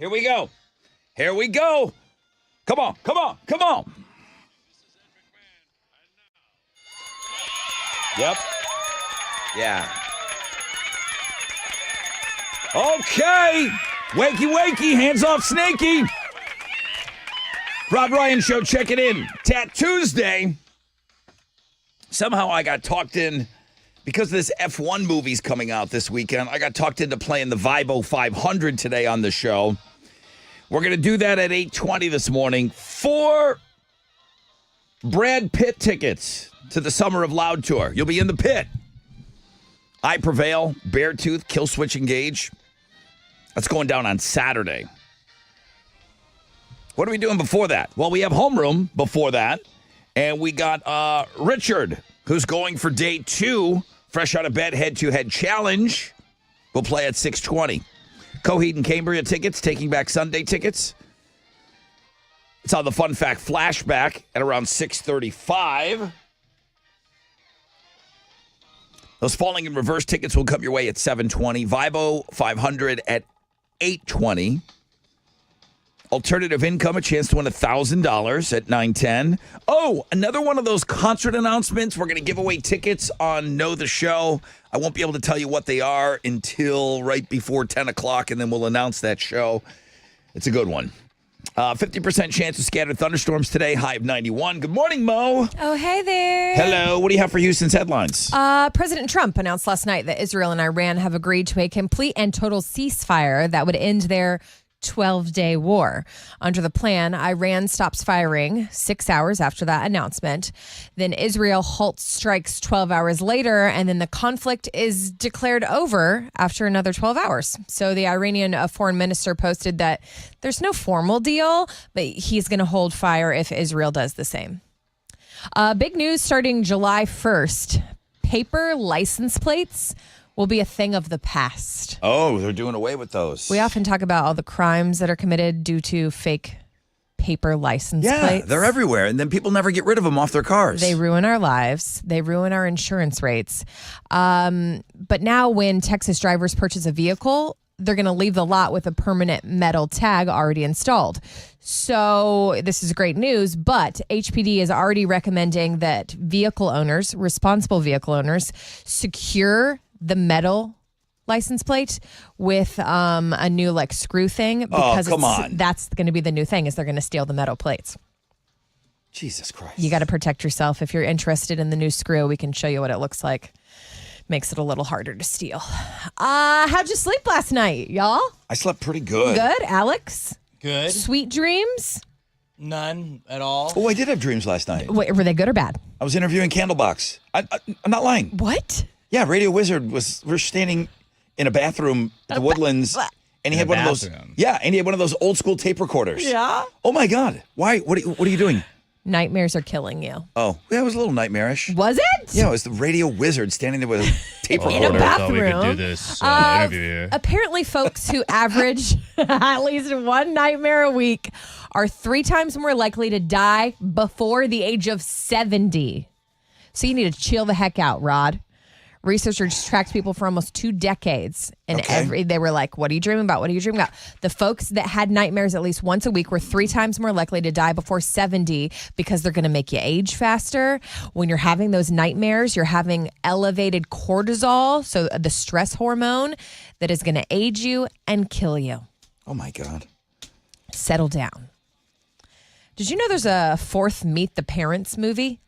Here we go. Here we go. Come on, come on, come on. Yep. Yeah. Okay. Wakey, wakey. Hands off, Snakey. Rob Ryan Show, check it in. Tat Tuesday. Somehow I got talked in, because this F1 movie's coming out this weekend, I got talked into playing the Vibo 500 today on the show. We're going to do that at 8:20 this morning. 4 Brad Pitt tickets to the Summer of Loud Tour. You'll be in the pit. I Prevail, Beartooth, Killswitch Engage. That's going down on Saturday. What are we doing before that? Well, we have Homeroom before that. And we got Richard, who's going for day 2, fresh out of bed, head-to-head challenge. We'll play at 6:20. Coheed and Cambria tickets, Taking Back Sunday tickets. It's on the Fun Fact Flashback at around 6:35. Those Falling in Reverse tickets will come your way at 7:20. Vibo 500 at 8:20. Alternative Income, a chance to win $1,000 at 9:10. Oh, another one of those concert announcements. We're going to give away tickets on Know the Show. I won't be able to tell you what they are until right before 10 o'clock, and then we'll announce that show. It's a good one. 50% chance of scattered thunderstorms today, high of 91. Good morning, Mo. Oh, hey there. Hello. What do you have for Houston's headlines? President Trump announced last night that Israel and Iran have agreed to a complete and total ceasefire that would end their 12-day war. Under the plan, Iran stops firing 6 hours after that announcement. Then Israel halts strikes 12 hours later, and then the conflict is declared over after another 12 hours. So the Iranian foreign minister posted that there's no formal deal, but he's going to hold fire if Israel does the same. Big news starting July 1st. Paper license plates will be a thing of the past. Oh, they're doing away with those. We often talk about all the crimes that are committed due to fake paper license plates. Yeah, they're everywhere, and then people never get rid of them off their cars. They ruin our lives. They ruin our insurance rates. But now when Texas drivers purchase a vehicle, they're going to leave the lot with a permanent metal tag already installed. So this is great news, but HPD is already recommending that vehicle owners, responsible vehicle owners, secure the metal license plate with a new screw thing, because that's going to be the new thing, is they're going to steal the metal plates. Jesus Christ. You got to protect yourself. If you're interested in the new screw, we can show you what it looks like. Makes it a little harder to steal. How'd you sleep last night, y'all? I slept pretty good. Good, Alex? Good. Sweet dreams? None at all. Oh, I did have dreams last night. Wait, were they good or bad? I was interviewing Candlebox. I'm not lying. What? Yeah, Radio Wizard we're standing in a bathroom at the Woodlands, and he had one of those. Yeah, and he had one of those old school tape recorders. Yeah. Oh my God! Why? What are you doing? Nightmares are killing you. Oh, yeah, it was a little nightmarish. Was it? Yeah, it was the Radio Wizard standing there with a tape recorder. In a I thought we bathroom. could do this interview here. Apparently, folks who average at least one nightmare a week are 3 times more likely to die before the age of 70. So you need to chill the heck out, Rod. Researchers tracked people for almost 2 decades, and they were like, what are you dreaming about? What are you dreaming about? The folks that had nightmares at least once a week were 3 times more likely to die before 70 because they're going to make you age faster. When you're having those nightmares, you're having elevated cortisol, so the stress hormone that is going to age you and kill you. Oh, my God. Settle down. Did you know there's a 4th Meet the Parents movie?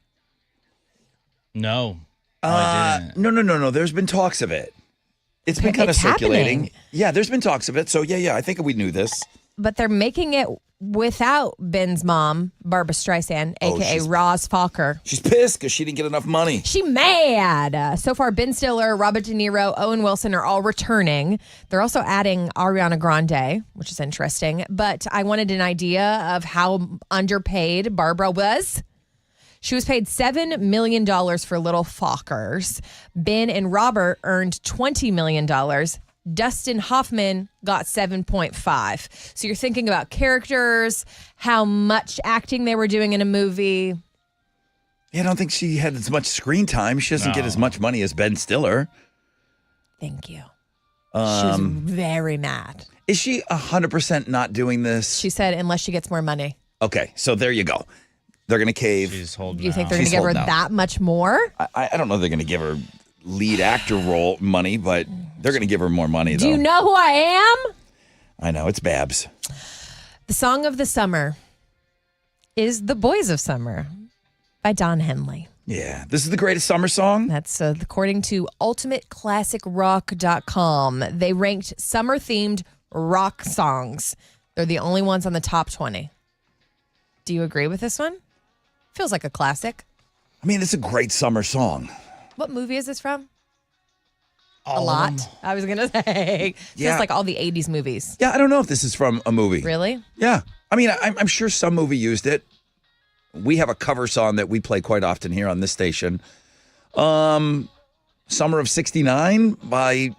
No. I didn't. No. There's been talks of it. It's been kind of circulating. Happening. Yeah, there's been talks of it. So, yeah, I think we knew this. But they're making it without Ben's mom, Barbara Streisand, a.k.a. Roz Fokker. She's pissed because she didn't get enough money. She mad. So far, Ben Stiller, Robert De Niro, Owen Wilson are all returning. They're also adding Ariana Grande, which is interesting. But I wanted an idea of how underpaid Barbara was. She was paid $7 million for Little Fockers. Ben and Robert earned $20 million. Dustin Hoffman got 7.5. So you're thinking about characters, how much acting they were doing in a movie. Yeah, I don't think she had as much screen time. She doesn't get as much money as Ben Stiller. Thank you. She was very mad. Is she 100% not doing this? She said, unless she gets more money. Okay, so there you go. They're going to cave. She's holding You think out. they're going to She's give her holding out. that much more? I don't know if they're going to give her lead actor role money, but they're going to give her more money, though. Do you know who I am? I know, it's Babs. The song of the summer is The Boys of Summer by Don Henley. Yeah, this is the greatest summer song. That's according to ultimateclassicrock.com. They ranked summer-themed rock songs. They're the only ones on the top 20. Do you agree with this one? Feels like a classic. I mean, it's a great summer song. What movie is this from? All A of lot. them. I was going to say. Yeah. Feels like all the 80s movies. Yeah, I don't know if this is from a movie. Really? Yeah. I mean, I'm sure some movie used it. We have a cover song that we play quite often here on this station. Summer of 69 by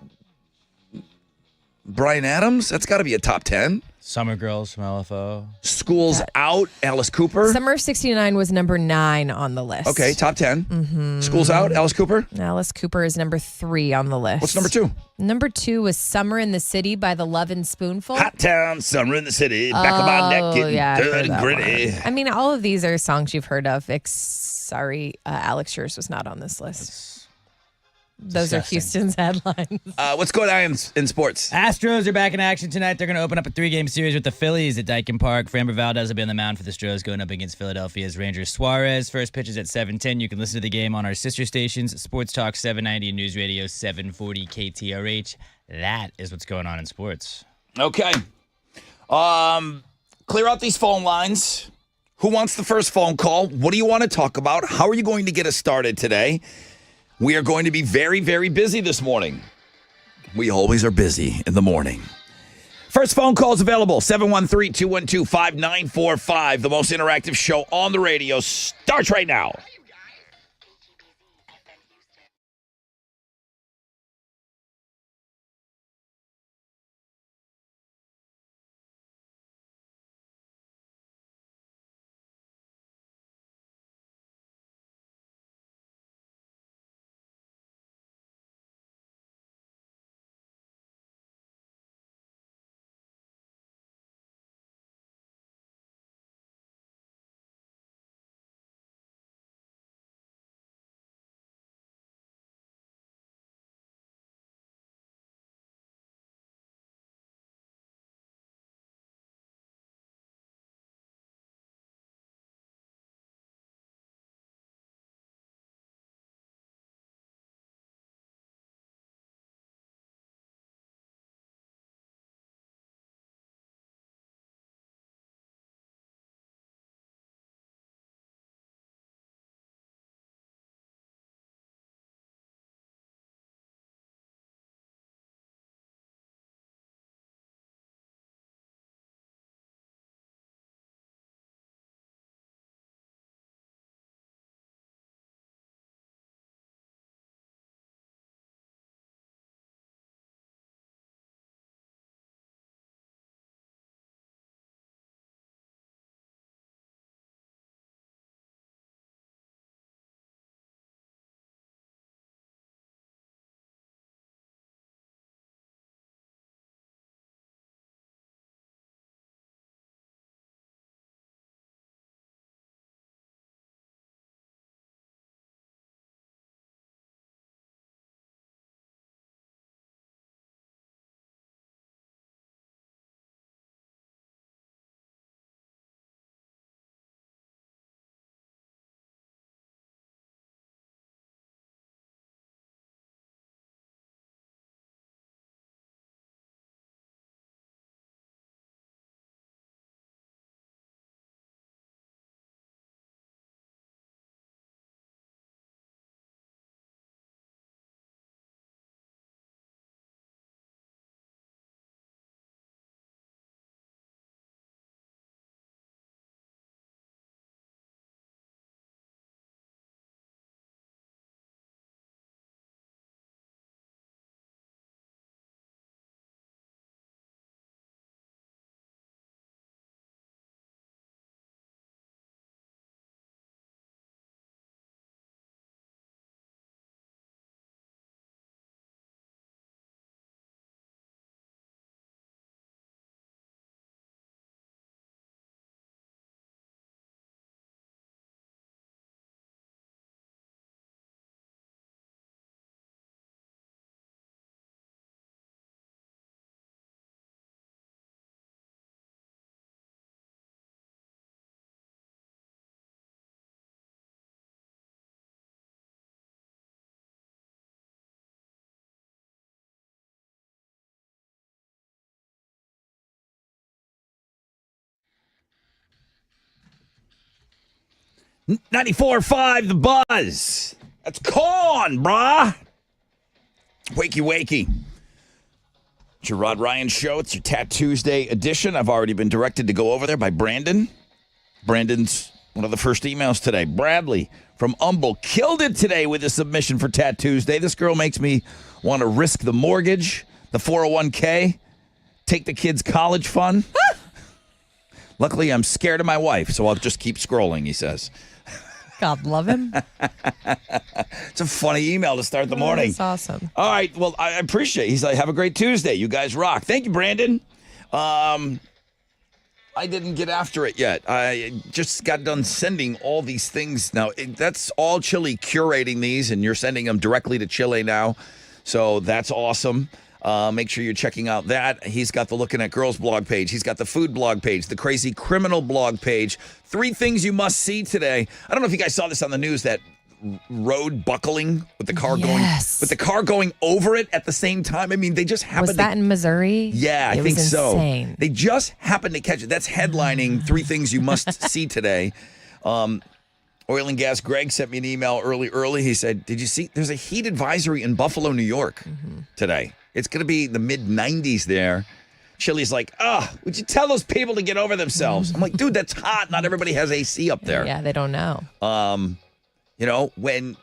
Bryan Adams. That's got to be a top 10. Summer Girls from LFO. School's Out, Alice Cooper. Summer of 69 was number 9 on the list. Okay, top 10. School's Out, Alice Cooper. Alice Cooper is number 3 on the list. What's number 2? Number 2 was Summer in the City by The Lovin' Spoonful. Hot Town, Summer in the City, back of my neck getting I've heard dirty that gritty. one. I mean, all of these are songs you've heard of. Alex Yours was not on this list. Those disgusting. are Houston's headlines. What's going on in sports? Astros are back in action tonight. They're going to open up a 3-game series with the Phillies at Dyken Park. Framber Valdez will be on the mound for the Astros going up against Philadelphia's Rangers. Suarez. First pitch is at 7:10. You can listen to the game on our sister stations, Sports Talk 790 and News Radio 740 KTRH. That is what's going on in sports. Okay. Clear out these phone lines. Who wants the first phone call? What do you want to talk about? How are you going to get us started today? We are going to be very, very busy this morning. We always are busy in the morning. First phone call is available, 713-212-5945. The most interactive show on the radio starts right now. 94.5 The Buzz. That's corn, brah. Wakey, wakey. It's your Rod Ryan Show. It's your Tuesday edition. I've already been directed to go over there by Brandon. Brandon's one of the first emails today. Bradley from Humble killed it today with his submission for Tuesday. This girl makes me want to risk the mortgage, the 401k, take the kids' college fund. Luckily, I'm scared of my wife, so I'll just keep scrolling, he says. God love him. It's a funny email to start the morning. That's awesome. All right. Well, I appreciate it. He's like, have a great Tuesday. You guys rock. Thank you, Brandon. I didn't get after it yet. I just got done sending all these things. Now, that's all Chili curating these, and you're sending them directly to Chile now. So that's awesome. Make sure you're checking out that. He's got the Looking at Girls blog page. He's got the food blog page, the Crazy Criminal blog page. 3 things you must see today. I don't know if you guys saw this on the news, that road buckling with the car going over it at the same time. I mean, they just happened. Was that in Missouri? Yeah, I think so. Insane. They just happened to catch it. That's headlining 3 things you must see today. Oil and Gas Greg sent me an email early. He said, did you see? There's a heat advisory in Buffalo, New York today. It's going to be the mid-90s there. Chili's like, would you tell those people to get over themselves? I'm like, dude, that's hot. Not everybody has AC up there. Yeah, they don't know. When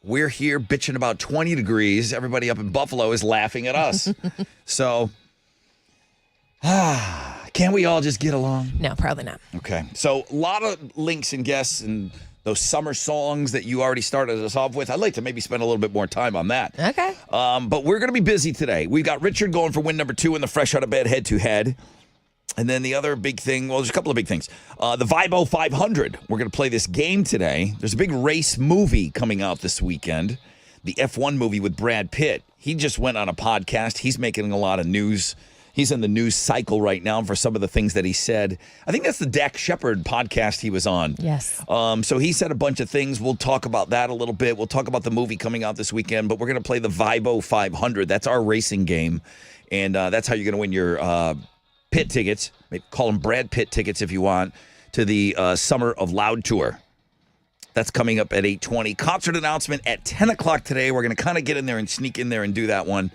we're here bitching about 20 degrees, everybody up in Buffalo is laughing at us. So, can't we all just get along? No, probably not. Okay. So, a lot of links and guests and those summer songs that you already started us off with. I'd like to maybe spend a little bit more time on that. Okay. But we're going to be busy today. We've got Richard going for win number 2 in the Fresh Out of Bed head-to-head. And then the other big thing, well, there's a couple of big things. The Vibo 500. We're going to play this game today. There's a big race movie coming out this weekend. The F1 movie with Brad Pitt. He just went on a podcast. He's making a lot of news. He's in the news cycle right now for some of the things that he said. I think that's the Dak Shepard podcast he was on. Yes. So he said a bunch of things. We'll talk about that a little bit. We'll talk about the movie coming out this weekend. But we're going to play the Vibo 500. That's our racing game. And that's how you're going to win your Pitt tickets. Maybe call them Brad Pitt tickets if you want, to the Summer of Loud Tour. That's coming up at 8:20. Concert announcement at 10 o'clock today. We're going to kind of get in there and sneak in there and do that one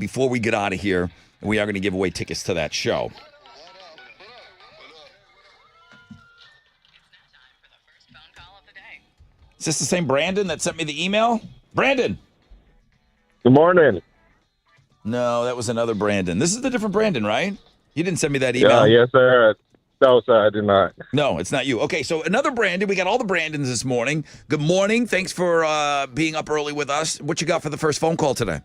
before we get out of here. We are going to give away tickets to that show. Is this the same Brandon that sent me the email? Brandon. Good morning. No, that was another Brandon. This is the different Brandon, right? You didn't send me that email. Yes, sir. No, sir, I did not. No, it's not you. Okay, so another Brandon. We got all the Brandons this morning. Good morning. Thanks for being up early with us. What you got for the first phone call today?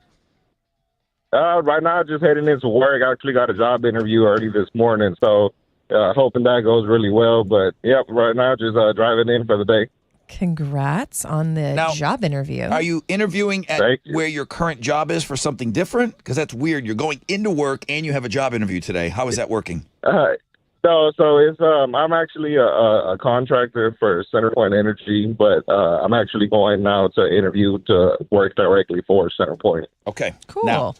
Right now, just heading into work. I actually got a job interview early this morning, so hoping that goes really well. But, yep, right now, just driving in for the day. Congrats on the job interview. Are you interviewing at where your current job is for something different? Because that's weird. You're going into work and you have a job interview today. How is that working? So it's I'm actually a contractor for CenterPoint Energy, but I'm actually going now to interview to work directly for CenterPoint. Okay. Cool. Now,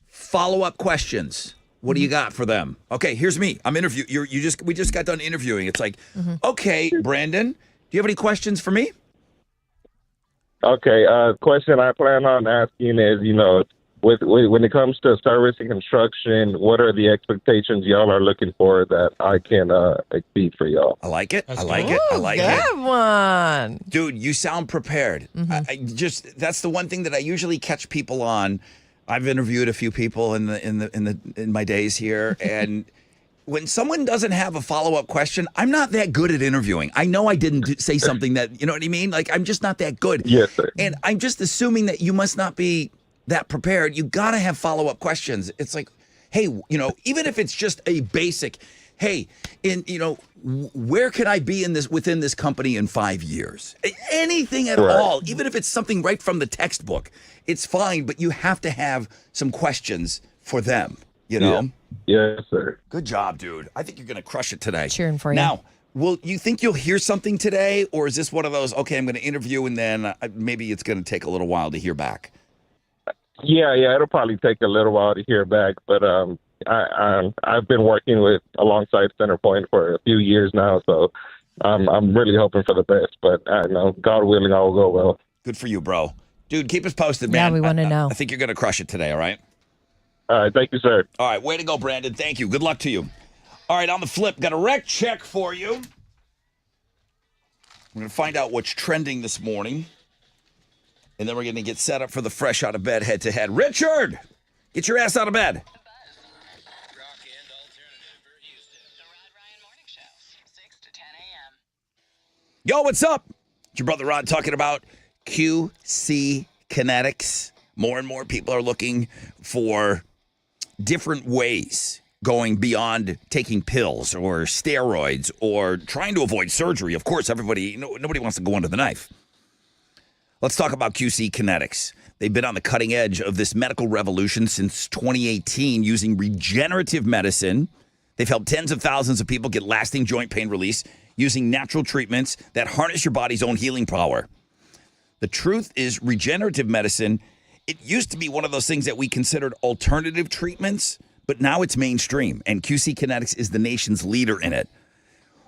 follow-up questions. What do you got for them? Okay, here's me. I'm interviewing. We just got done interviewing. It's like, okay, Brandon, do you have any questions for me? Okay. Question I plan on asking is, when it comes to service and construction, what are the expectations y'all are looking for that I can exceed for y'all? I like it. I like Good it. one. Dude, you sound prepared. That's the one thing that I usually catch people on. I've interviewed a few people in my days here, and when someone doesn't have a follow-up question, I'm not that good at interviewing. I know I didn't say something that, you know what I mean? Like, I'm just not that good. Yes, sir. And I'm just assuming that you must not be that prepared. You got to have follow-up questions. It's like, hey, even if it's just a basic, hey, where could I be within this company in 5 years? Anything at all, even if it's something right from the textbook, it's fine, but you have to have some questions for them, Yeah. Yes, sir. Good job, dude. I think you're going to crush it today. Cheering for you. Now, you think you'll hear something today, or is this one of those, okay, I'm going to interview and then maybe it's going to take a little while to hear back? Yeah, it'll probably take a little while to hear back, but I've been working alongside CenterPoint for a few years now, so I'm really hoping for the best, but I know God willing, all will go well. Good for you, bro. Dude, keep us posted, Yeah, man. we want to know. I think you're going to crush it today, all right? All right, thank you, sir. All right, way to go, Brandon. Thank you. Good luck to you. All right, on the flip, got a rec check for you. We're going to find out what's trending this morning. And then we're going to get set up for the fresh out of bed head-to-head. Richard, get your ass out of bed. Yo, what's up? It's your brother Ron talking about QC Kinetics. More and more people are looking for different ways going beyond taking pills or steroids or trying to avoid surgery. Of course, nobody wants to go under the knife. Let's talk about QC Kinetics. They've been on the cutting edge of this medical revolution since 2018 using regenerative medicine. They've helped tens of thousands of people get lasting joint pain release using natural treatments that harness your body's own healing power. The truth is, regenerative medicine, it used to be one of those things that we considered alternative treatments, but now it's mainstream, and QC Kinetics is the nation's leader in it.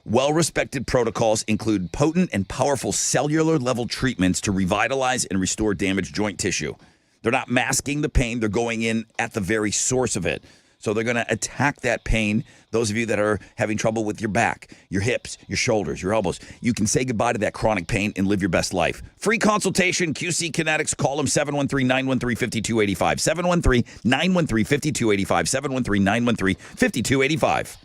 Well-respected protocols include potent and powerful cellular-level treatments to revitalize and restore damaged joint tissue. They're not masking the pain. They're going in at the very source of it. So they're going to attack that pain. Those of you that are having trouble with your back, your hips, your shoulders, your elbows, you can say goodbye to that chronic pain and live your best life. Free consultation, QC Kinetics. Call them 713-913-5285. 713-913-5285. 713-913-5285.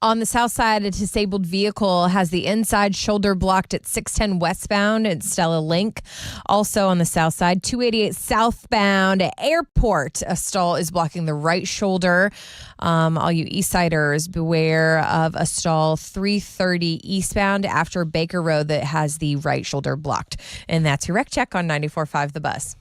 On the south side, a disabled vehicle has the inside shoulder blocked at 610 westbound at Stella Link. Also on the south side, 288 southbound Airport, a stall is blocking the right shoulder. All you east siders, beware of a stall 330 eastbound after Baker Road that has the right shoulder blocked. And that's your wreck check on 94.5 The Buzz.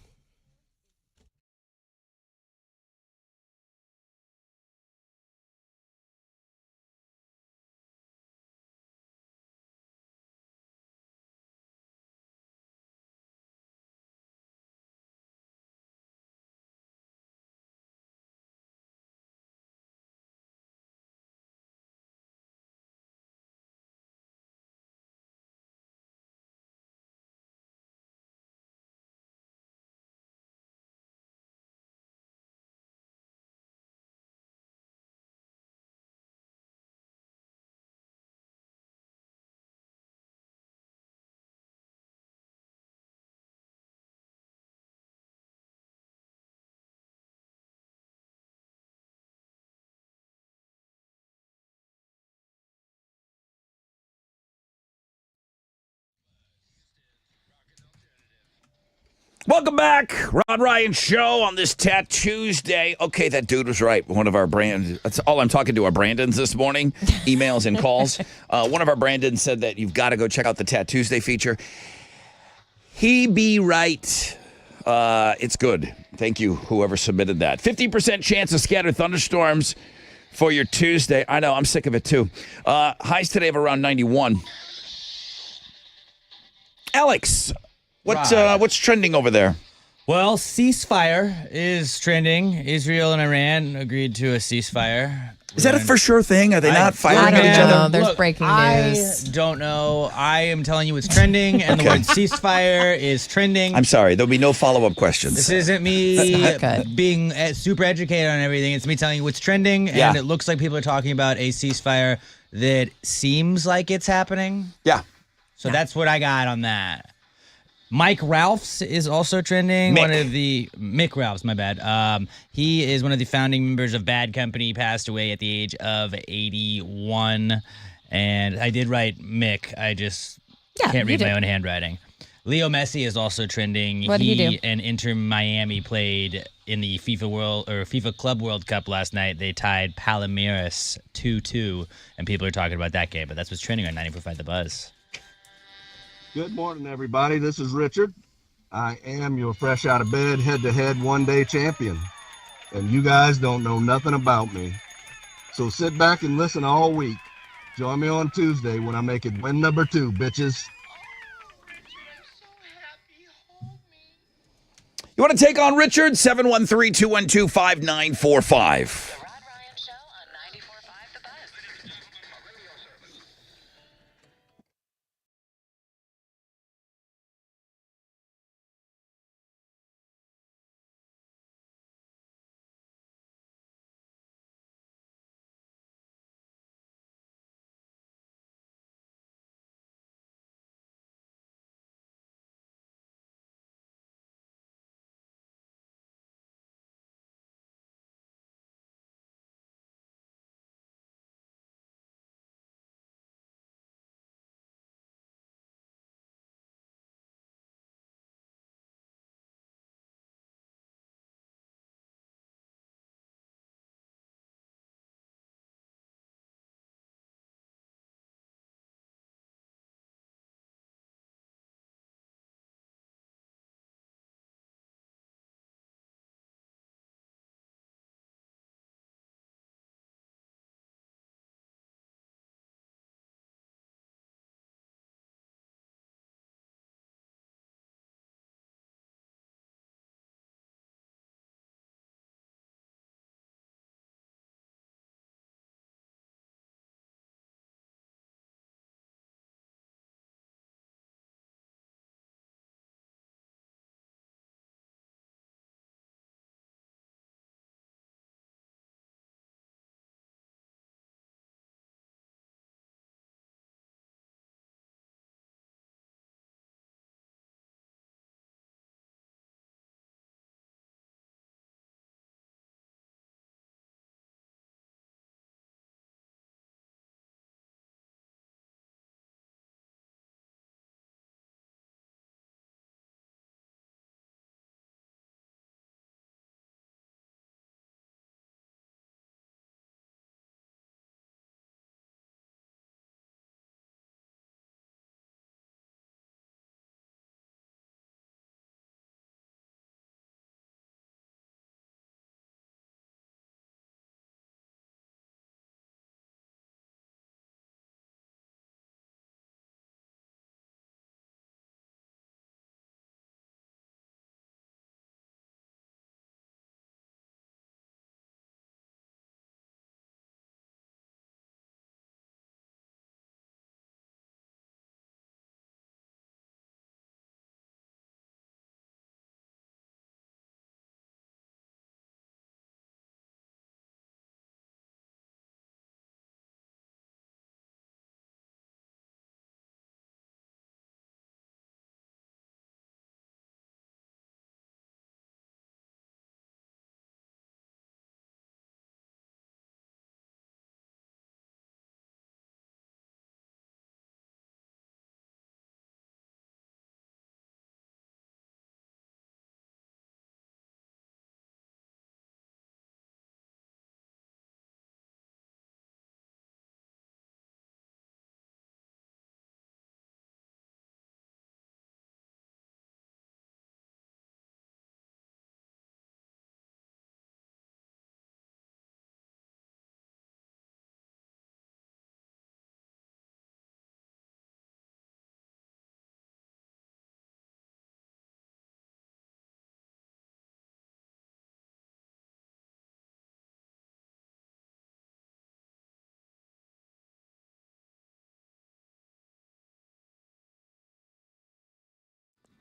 Welcome back. Rod Ryan Show on this Tuesday. Okay, that dude was right. One of our Brandons, that's all I'm talking to our Brandons this morning, emails and calls. One of our Brandons said that you've got to go check out the Tuesday feature. He be right. It's good. Thank you, whoever submitted that. 50% chance of scattered thunderstorms for your Tuesday. I know, I'm sick of it too. Highs today of around 91. Alex, what's trending over there? Well, ceasefire is trending. Israel and Iran agreed to a ceasefire. Is that a for sure thing? Are they not firing I at don't each know. other? There's breaking news. I don't know. I am telling you it's trending, and the word ceasefire is trending. I'm sorry. There'll be no follow-up questions. This isn't me Okay. being super educated on everything. It's me telling you what's trending, and it looks like people are talking about a ceasefire that seems like it's happening. Yeah. So that's what I got on that. Mike Ralphs is also trending. Mick Ralphs, my bad. He is one of the founding members of Bad Company. Passed away at the age of 81. And I did write Mick. I just can't read my own handwriting. Leo Messi is also trending. What did he do? And Inter Miami played in the FIFA Club World Cup last night. They tied Palmeiras 2-2, and people are talking about that game. But that's what's trending on 94.5 The Buzz. Good morning, everybody. This is Richard. I am your fresh out of bed, head-to-head one-day champion. And you guys don't know nothing about me. So sit back and listen all week. Join me on Tuesday when I make it win number 2, bitches. You want to take on Richard? 713-212-5945.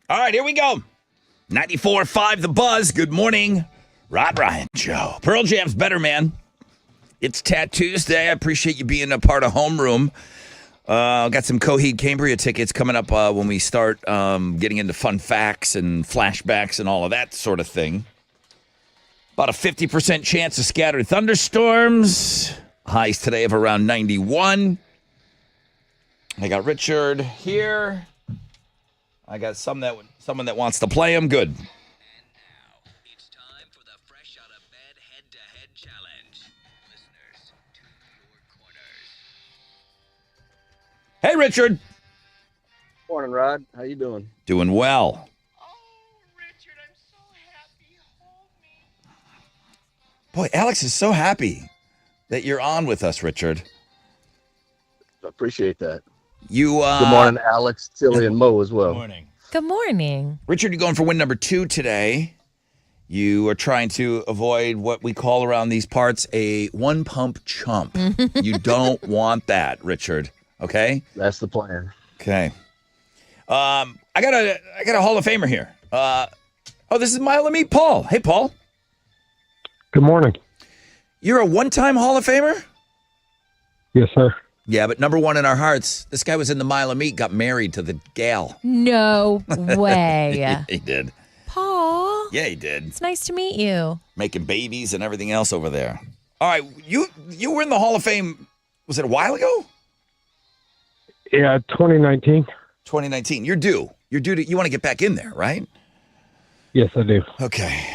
All right, here we go. 94.5 The Buzz. Good morning. Rod Ryan, Joe. Pearl Jam's Better Man. It's Tattoos Day. I appreciate you being a part of Homeroom. Got some Coheed Cambria tickets coming up when we start getting into fun facts and flashbacks and all of that sort of thing. About a 50% chance of scattered thunderstorms. Highs today of around 91. I got Richard here. I got someone that wants to play him. Good. And now, it's time for the Fresh Out of Bed Head-to-Head Challenge. Listeners, to your corners. Hey, Richard. Morning, Rod. How you doing? Doing well. Oh, Richard, I'm so happy. Hold me. Boy, Alex is so happy that you're on with us, Richard. I appreciate that. You. Good morning, Alex, Tilly, and Mo as well. Good morning. Good morning. Richard, you're going for win number 2 today. You are trying to avoid what we call around these parts a one-pump chump. You don't want that, Richard. Okay? That's the plan. Okay. I got a Hall of Famer here. This is Mile of Meat Paul. Hey, Paul. Good morning. You're a one-time Hall of Famer? Yes, sir. Yeah, but number 1 in our hearts. This guy was in the Mile of Meat, got married to the gal. No way. He did. Paul, Yeah, he did. it's nice to meet you. Making babies and everything else over there. All right, you were in the Hall of Fame, was it a while ago? Yeah, 2019. 2019. You're due. You want to get back in there, right? Yes, I do. Okay.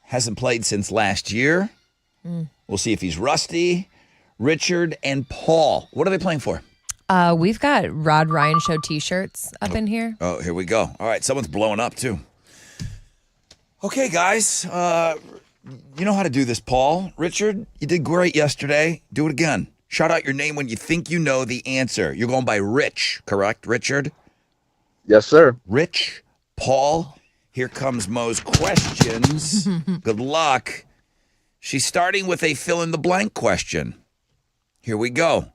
Hasn't played since last year. We'll see if he's rusty. Richard and Paul. What are they playing for? We've got Rod Ryan Show t-shirts up in here. Oh, here we go. All right, someone's blowing up too. Okay, guys. You know how to do this, Paul. Richard, you did great yesterday. Do it again. Shout out your name when you think you know the answer. You're going by Rich, correct, Richard? Yes, sir. Rich, Paul, here comes Mo's questions. Good luck. She's starting with a fill-in-the-blank question. Here we go.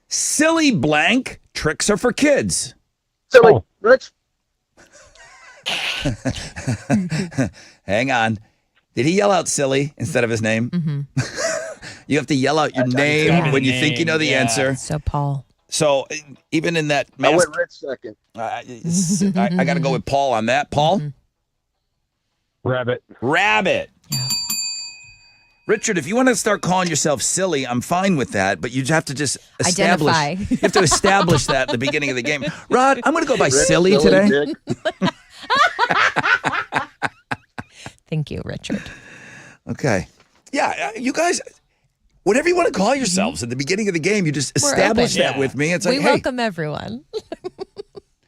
Silly blank tricks are for kids. Tilly, Oh. Rich. Hang on. Did he yell out silly instead of his name? Mm-hmm. You have to yell out your name when you think you know the Yeah. answer. So, Paul. So even in that I mask, went Rich second. I got to go with Paul on that. Paul? Rabbit. Rabbit. Yeah. Richard, if you want to start calling yourself silly, I'm fine with that, but you just have to just establish. Identify. You have to establish that at the beginning of the game. Rod, I'm going to go by Rich, silly today. Dick. Thank you, Richard. Okay. Yeah, you guys, whatever you want to call yourselves at the beginning of the game, you just We're establish open. that Yeah. with me. It's We like, hey, welcome everyone.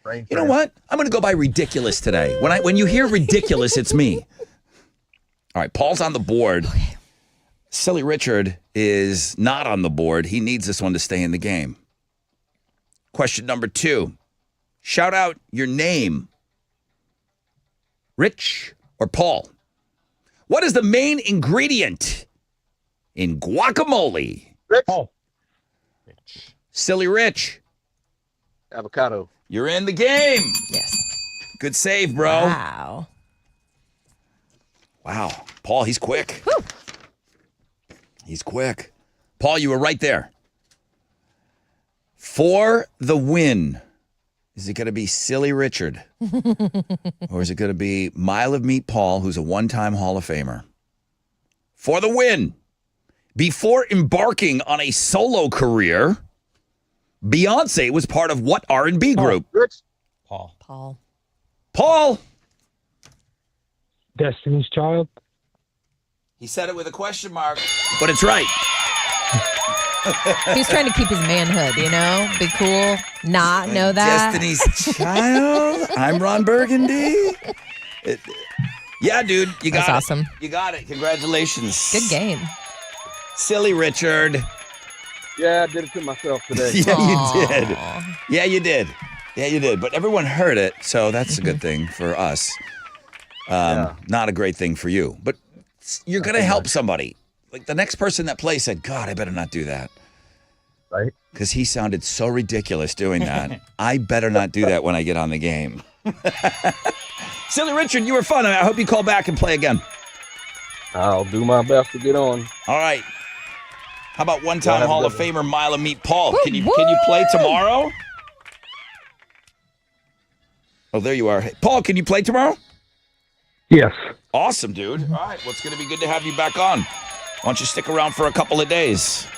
Brain you know friend. what? I'm going to go by ridiculous today. When you hear ridiculous, it's me. All right, Paul's on the board. Silly Richard is not on the board. He needs this one to stay in the game. Question number 2. Shout out your name. Rich or Paul? What is the main ingredient in guacamole? Rich. Oh, Silly Rich, Avocado. you're in the game. Yes. Good save, bro. Wow. Wow. Paul, he's quick. He's quick. Paul, you were right there. For the win, is it going to be Silly Richard? Or is it going to be Mile of Meat Paul, who's a one-time Hall of Famer? For the win. Before embarking on a solo career, Beyonce was part of what R&B group? Rich. Paul. Paul. Paul. Destiny's Child. He said it with a question mark, but it's right. He's trying to keep his manhood, be cool, not know that. Destiny's Child. I'm Ron Burgundy. Yeah, dude, you got That's it. awesome. You got it. Congratulations. Good game. Silly Richard. Yeah, I did it to myself today. Yeah, you did. Aw. Yeah, you did. Yeah, you did. But everyone heard it, so that's a good thing for us. Not a great thing for you. But you're going to help somebody. Like the next person that plays said, God, I better not do that. right? Because he sounded so ridiculous doing that. I better not do that when I get on the game. Silly Richard, you were fun. I hope you call back and play again. I'll do my best to get on. All right. How about one-time have a Hall good of one. Famer Mila Meet Paul? Can you play tomorrow? Oh, there you are. Hey, Paul, can you play tomorrow? Yes. Awesome, dude. All right. Well, it's going to be good to have you back on. Why don't you stick around for a couple of days?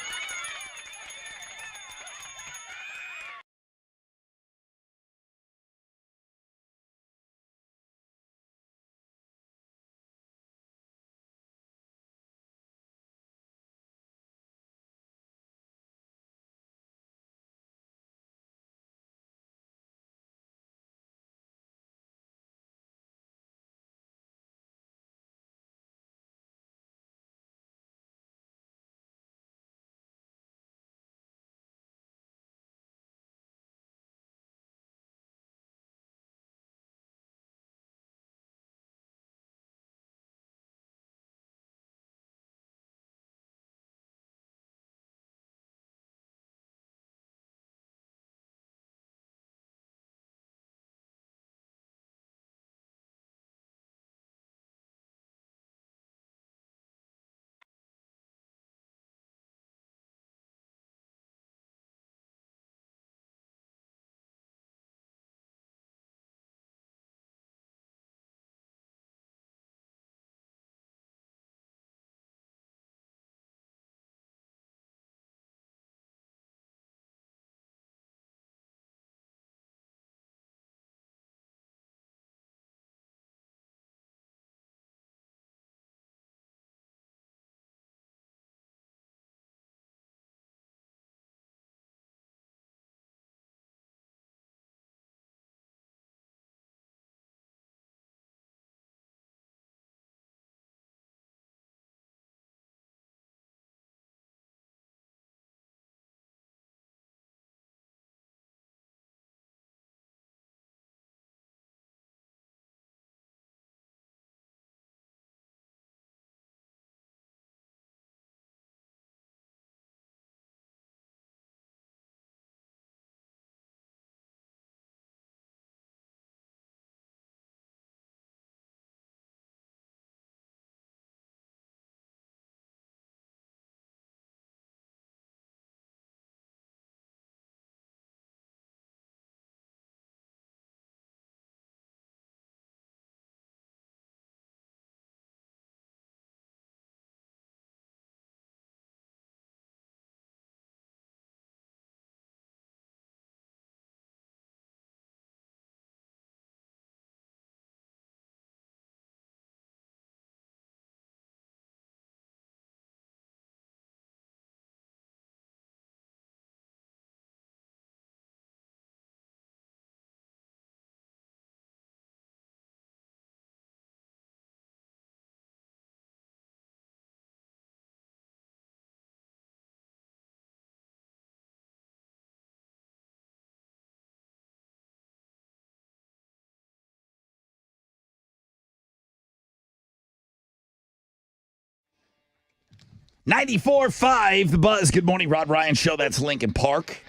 .94.5 The Buzz. Good morning, Rod Ryan Show. That's Lincoln Park.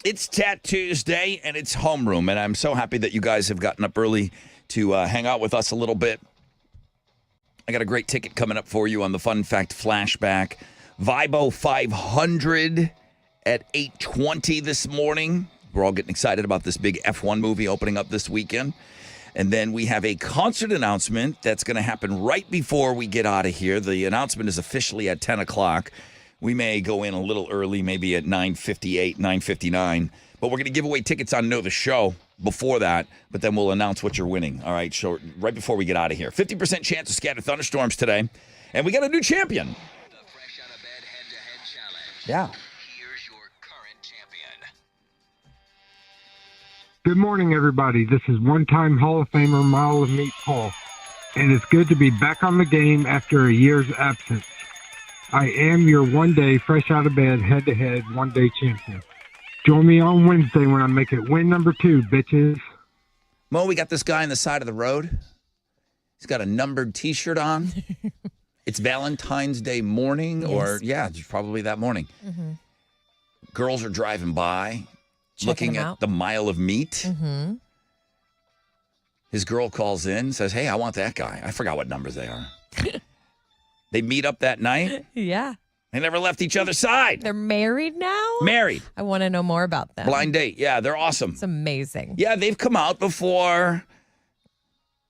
It's Tat Tuesday, and it's homeroom, and I'm so happy that you guys have gotten up early to hang out with us a little bit. I got a great ticket coming up for you on the Fun Fact Flashback. Vibo 500 at 8:20 this morning. We're all getting excited about this big F1 movie opening up this weekend. And then we have a concert announcement that's going to happen right before we get out of here. The announcement is officially at 10 o'clock. We may go in a little early, maybe at 9:58, 9:59. But we're going to give away tickets on Know the Show before that. But then we'll announce what you're winning. All right, so right before we get out of here. 50% chance of scattered thunderstorms today. And we got a new champion. The Fresh Out of Bed Head-to-Head Challenge. Yeah. Here's your current champion. Good morning, everybody. This is one-time Hall of Famer Mile of Meat Paul, and it's good to be back on the game after a year's absence. I am your one-day fresh out of bed head-to-head one-day champion. Join me on Wednesday when I make it win number 2, bitches. Mo, we got this guy on the side of the road. He's got a numbered T-shirt on. It's Valentine's Day morning, or, yeah, it's probably that morning. girls are driving by, looking him at out. the mile of meat. Mm-hmm. His girl calls in, says, hey, I want that guy. I forgot what numbers they are. They meet up that night. Yeah. They never left each other's side. They're married now? Married. I want to know more about them. Blind date. Yeah, they're awesome. It's amazing. Yeah, they've come out before.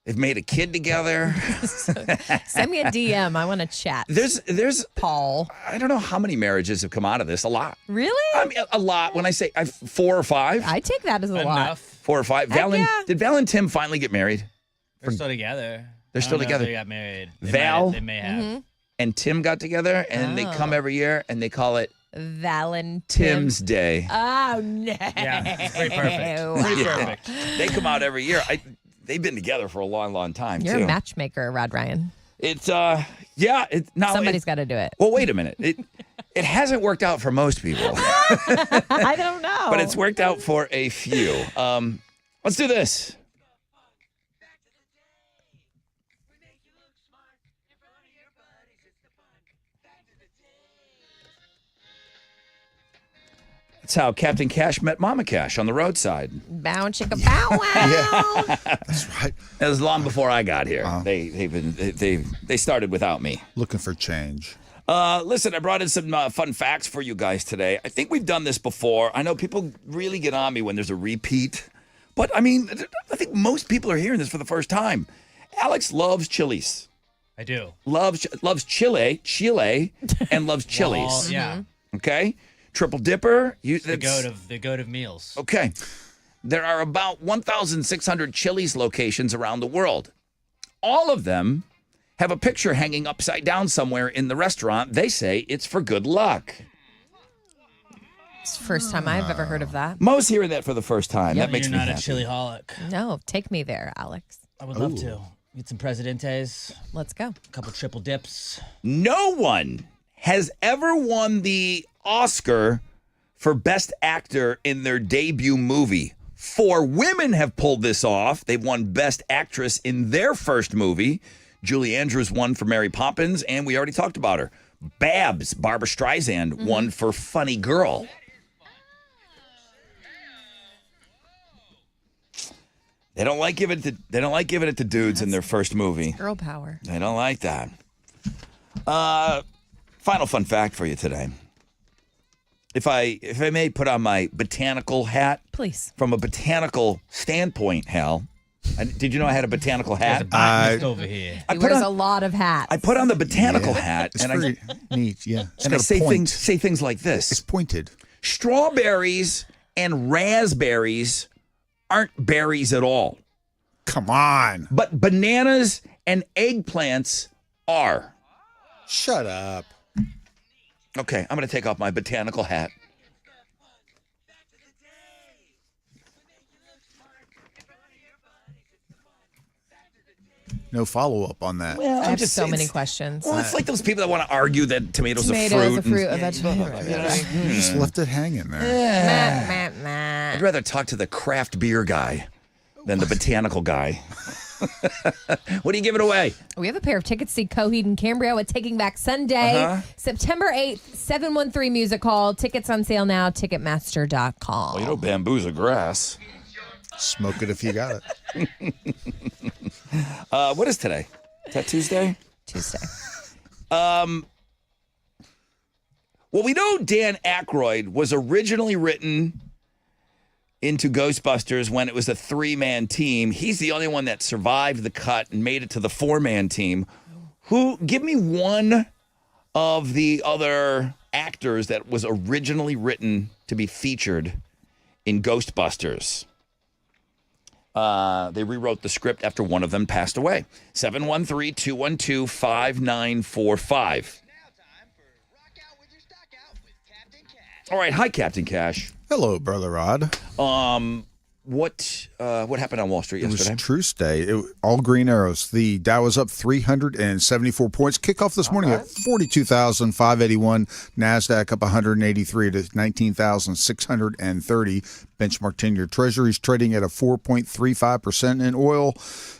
They've made a kid together. Send me a DM. I want to chat. There's Paul. I don't know how many marriages have come out of this. A lot. Really? I mean, a lot. When I say 4 or 5. I take that as a lot. Enough. 4 or 5. Heck yeah. Did Val and Tim finally get married? They're still together. They're still I don't know if together. They got married. Val? They may have. Mm-hmm. And Tim got together, and they come every year, and they call it Valentine. Tim's Day. Oh, no. Yeah, it's pretty perfect. Pretty perfect. They come out every year. They've been together for a long, long time, You're too. a matchmaker, Rod Ryan. It's, yeah. Somebody's got to do it. Well, wait a minute. It hasn't worked out for most people, I don't know. but it's worked out for a few. Let's do this. That's how Captain Cash met Mama Cash on the roadside. Bow chicka bow wow. That's right. It was long before I got here. Uh-huh. They started without me. Looking for change. Listen, I brought in some fun facts for you guys today. I think we've done this before. I know people really get on me when there's a repeat, but I mean, I think most people are hearing this for the first time. Alex loves Chili's. I do. Loves Chile, and loves Chili's. Well, yeah. Okay, Triple Dipper. The goat of meals. Okay. There are about 1,600 Chili's locations around the world. All of them have a picture hanging upside down somewhere in the restaurant. They say it's for good luck. It's the first time I've ever heard of that. Mo's hearing that for the first time. That makes You're me not happy. a chili holic. No, take me there, Alex. I would love to. Get some Presidentes, Let's go. a couple triple dips. No one has ever won the Oscar for Best Actor in their debut movie. 4 women have pulled this off. They've won Best Actress in their first movie. Julie Andrews won for Mary Poppins, and we already talked about her. Babs, Barbara Streisand, won for Funny Girl. They don't like giving it to dudes in their first movie. Girl power. They don't like that. Final fun fact for you today. If I may put on my botanical hat, Please. from a botanical standpoint, Hal. Did you know I had a botanical There's a hat? botanist over here. I He put wears a on, lot of hats. I put on the botanical hat, It's and very neat. Yeah. It's I got a say point. things like It's this: pointed. strawberries and raspberries aren't berries at all, Come on. but bananas and eggplants are. Shut up. Okay, I'm going to take off my botanical hat. No follow up on that. Well, I have so many questions. Well, it's like those people that want to argue that tomatoes Tomatoes, are a fruit. fruit, a vegetable. You just left it hanging there. Meh, meh, meh. I'd rather talk to the craft beer guy than the botanical guy. What are you giving away? We have a pair of tickets to see Coheed and Cambria with Taking Back Sunday, September 8th, 713 Music Hall. Tickets on sale now, Ticketmaster.com. Well, you know bamboo's a grass. Smoke it if you got it. What is today? Is that Tuesday? Tuesday. Well, we know Dan Aykroyd was originally written into Ghostbusters when it was a 3-man team. He's the only one that survived the cut and made it to the 4-man team. Give me one of the other actors that was originally written to be featured in Ghostbusters. They rewrote the script after one of them passed away. 713-212-5945. All right. Hi, Captain Cash. Hello, Brother Rod. What happened on Wall Street It was yesterday? Truce Day. All green arrows. The Dow was up 374 points. Kickoff this morning at 42,581. NASDAQ up 183 to 19,630. Benchmark 10-year Treasuries trading at a 4.35%. And oil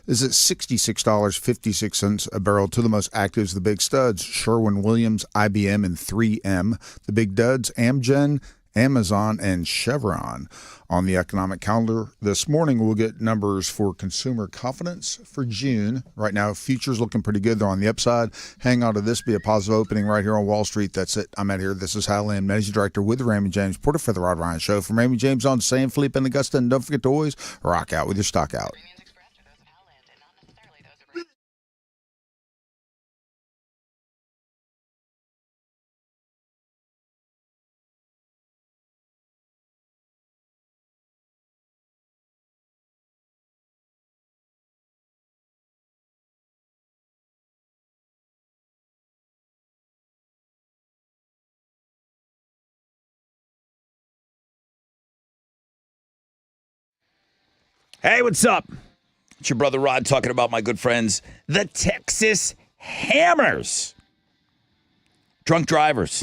is at $66.56 a barrel. To the most active is the big studs: Sherwin-Williams, IBM, and 3M. The big duds: Amgen Amazon, and Chevron. On the economic calendar this morning, we'll get numbers for consumer confidence for June. Right now, futures looking pretty good. They're on the upside. Hang on to this. Be a positive opening right here on Wall Street. That's it. I'm out here. This is Hal Lynn, Managing Director with the Raymond James Porter for the Rod Ryan Show. From Raymond James on San Felipe and Augusta. And don't forget to always rock out with your stock out. Hey, what's up? It's your brother Rod talking about my good friends, the Texas Hammers. Drunk drivers,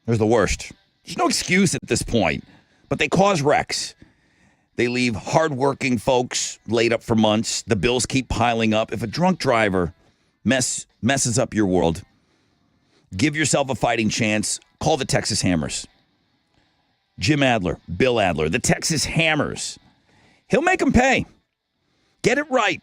they're the worst. There's no excuse at this point, but they cause wrecks. They leave hardworking folks laid up for months. The bills keep piling up. If a drunk driver messes up your world, give yourself a fighting chance. Call the Texas Hammers. Jim Adler, Bill Adler, the Texas Hammers. He'll make them pay. Get it right.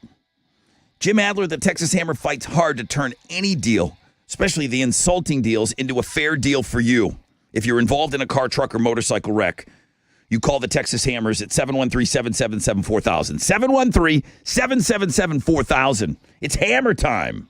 Jim Adler, the Texas Hammer, fights hard to turn any deal, especially the insulting deals, into a fair deal for you. If you're involved in a car, truck, or motorcycle wreck, you call the Texas Hammers at 713-777-4000. 713-777-4000. It's hammer time.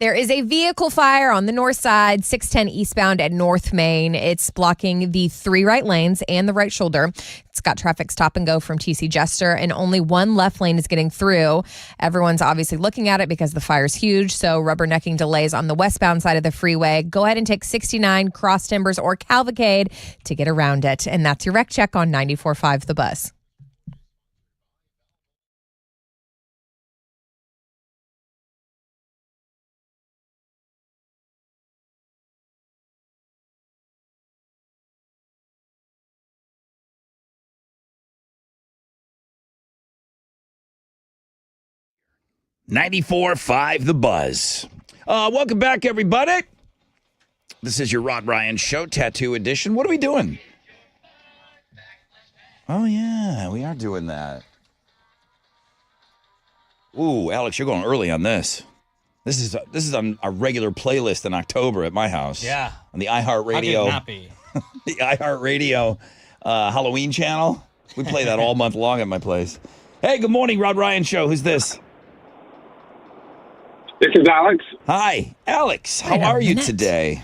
There is a vehicle fire on the north side, 610 eastbound at North Main. It's blocking the 3 right lanes and the right shoulder. It's got traffic stop and go from TC Jester, and only 1 left lane is getting through. Everyone's obviously looking at it because the fire's huge, so rubbernecking delays on the westbound side of the freeway. Go ahead and take 69, Cross Timbers, or Cavalcade to get around it. And that's your wreck check on 94.5 The Buzz. .94.5 The Buzz. Welcome back, everybody. This is your Rod Ryan Show, Tattoo Edition. What are we doing? Oh, yeah, we are doing that. Ooh, Alex, you're going early on this. This is on our regular playlist in October at my house. Yeah. On the iHeartRadio. How could it not be? The iHeartRadio Halloween channel. We play that all month long at my place. Hey, good morning, Rod Ryan Show. Who's this? This is Alex. Hi, Alex. How are you today?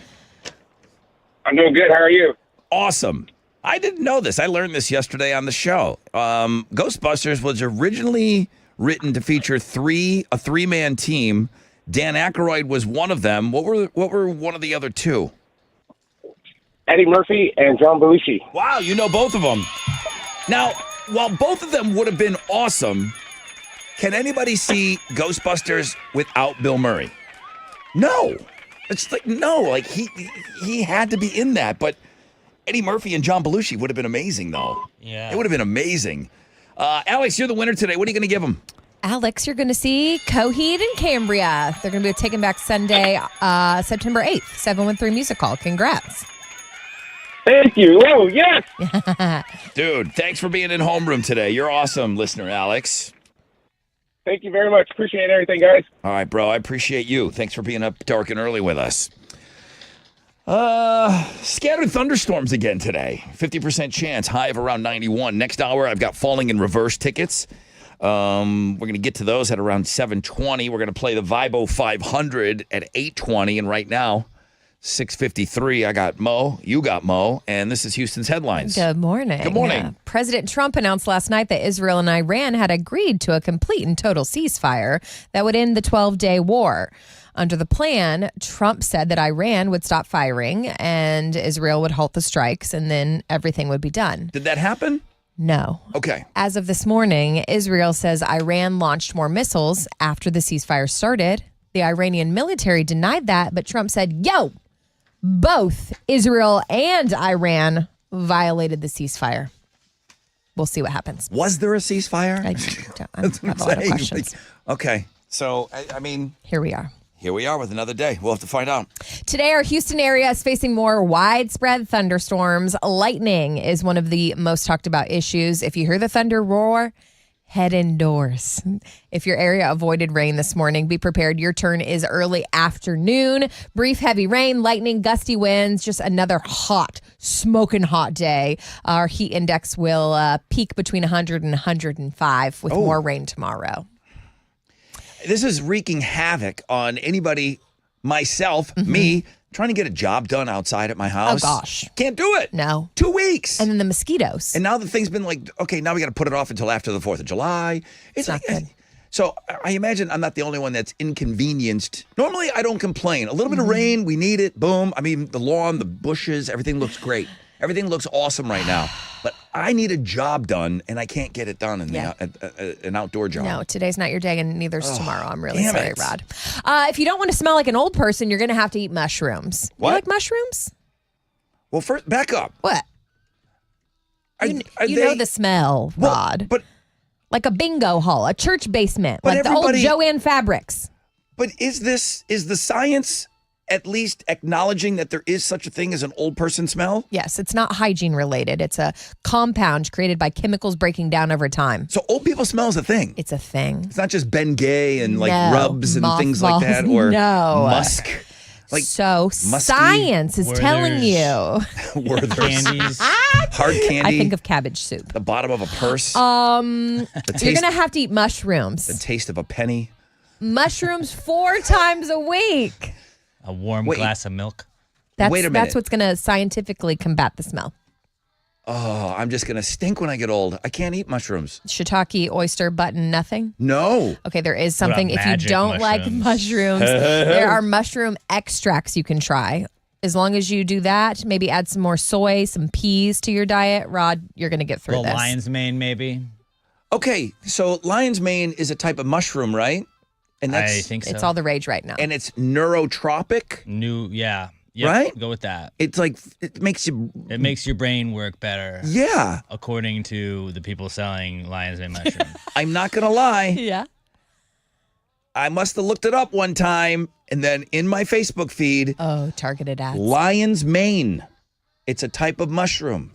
I'm doing good. How are you? Awesome. I didn't know this. I learned this yesterday on the show. Ghostbusters was originally written to feature a 3-man team. Dan Aykroyd was one of them. What were one of the other 2? Eddie Murphy and John Belushi. Wow, you know both of them. Now, while both of them would have been awesome, can anybody see Ghostbusters without Bill Murray? No. It's like, no. Like, he had to be in that. But Eddie Murphy and John Belushi would have been amazing, though. Yeah. It would have been amazing. Alex, you're the winner today. What are you going to give them? Alex, you're going to see Coheed and Cambria. They're going to be Taking Back Sunday, September 8th, 713 Music Hall. Congrats. Thank you. Oh, yes. Dude, thanks for being in homeroom today. You're awesome, listener Alex. Thank you very much. Appreciate everything, guys. All right, bro. I appreciate you. Thanks for being up dark and early with us. Scattered thunderstorms again today. 50% chance, high of around 91. Next hour, I've got Falling in Reverse tickets. We're going to get to those at around 7:20. We're going to play the Vibo 500 at 8:20. And right now, 6:53, I got Mo. You got Mo. And this is Houston's headlines. Good morning. Good morning. President Trump announced last night that Israel and Iran had agreed to a complete and total ceasefire that would end the 12-day war. Under the plan, Trump said that Iran would stop firing and Israel would halt the strikes, and then everything would be done. Did that happen? No. Okay. As of this morning, Israel says Iran launched more missiles after the ceasefire started. The Iranian military denied that, but Trump said, both Israel and Iran violated the ceasefire. We'll see what happens. Was there a ceasefire? I have a lot of questions. Okay. So, I mean, Here we are. here we are with another day. We'll have to find out. Today, our Houston area is facing more widespread thunderstorms. Lightning is one of the most talked about issues. If you hear the thunder roar, head indoors. If your area avoided rain this morning, be prepared. Your turn is early afternoon. Brief heavy rain, lightning, gusty winds, just another hot, smoking hot day. Our heat index will peak between 100 and 105 with more rain tomorrow. This is wreaking havoc on anybody, myself, me, trying to get a job done outside at my house. Oh, gosh. Can't do it. No. 2 weeks. And then the mosquitoes. And now the thing's been like, okay, now we got to put it off until after the 4th of July. It's not like, good. So I imagine I'm not the only one that's inconvenienced. Normally, I don't complain. A little bit of rain, we need it. Boom. I mean, the lawn, the bushes, everything looks great. Everything looks awesome right now. But I need a job done, and I can't get it done in an outdoor job. No, today's not your day, and neither's tomorrow. I'm really damn sorry, it. Rod. If you don't want to smell like an old person, you're going to have to eat mushrooms. What? You like mushrooms? Well, first, back up. What? Are You they- know the smell, Well, Rod. But like a bingo hall, a church basement, But like the old everybody- Joanne Fabrics. is the science at least acknowledging that there is such a thing as an old person smell? Yes, it's not hygiene related. It's a compound created by chemicals breaking down over time. So old people smell is a thing. It's a thing. It's not just Ben Gay and like No. rubs and things like that, Mothballs, or no. musk. Like So science is telling you. Werther's hard candy. I think of cabbage soup. The bottom of a purse. You're taste- gonna have to eat mushrooms. the taste of a penny. mushrooms 4 times a week. A warm Wait. glass of milk. Wait a minute. That's what's going to scientifically combat the smell. Oh, I'm just going to stink when I get old. I can't eat mushrooms. Shiitake, oyster, button, nothing. No. Okay, there is something. If you magic don't like mushrooms? mushrooms, there are mushroom extracts you can try. As long as you do that, maybe add some more soy, some peas to your diet, Rod, you're going to get through Well, this. lion's mane, maybe. Okay, so lion's mane is a type of mushroom, right? And I think so. It's all the rage right now. and it's neurotropic. Yeah. Yep, Right? Go with that. It's like it makes you It makes your brain work better, yeah. according to the people selling lion's mane mushrooms. I'm not going to lie. Yeah. I must have looked it up one time and then in my Facebook feed, Oh, targeted ads. lion's mane. It's a type of mushroom.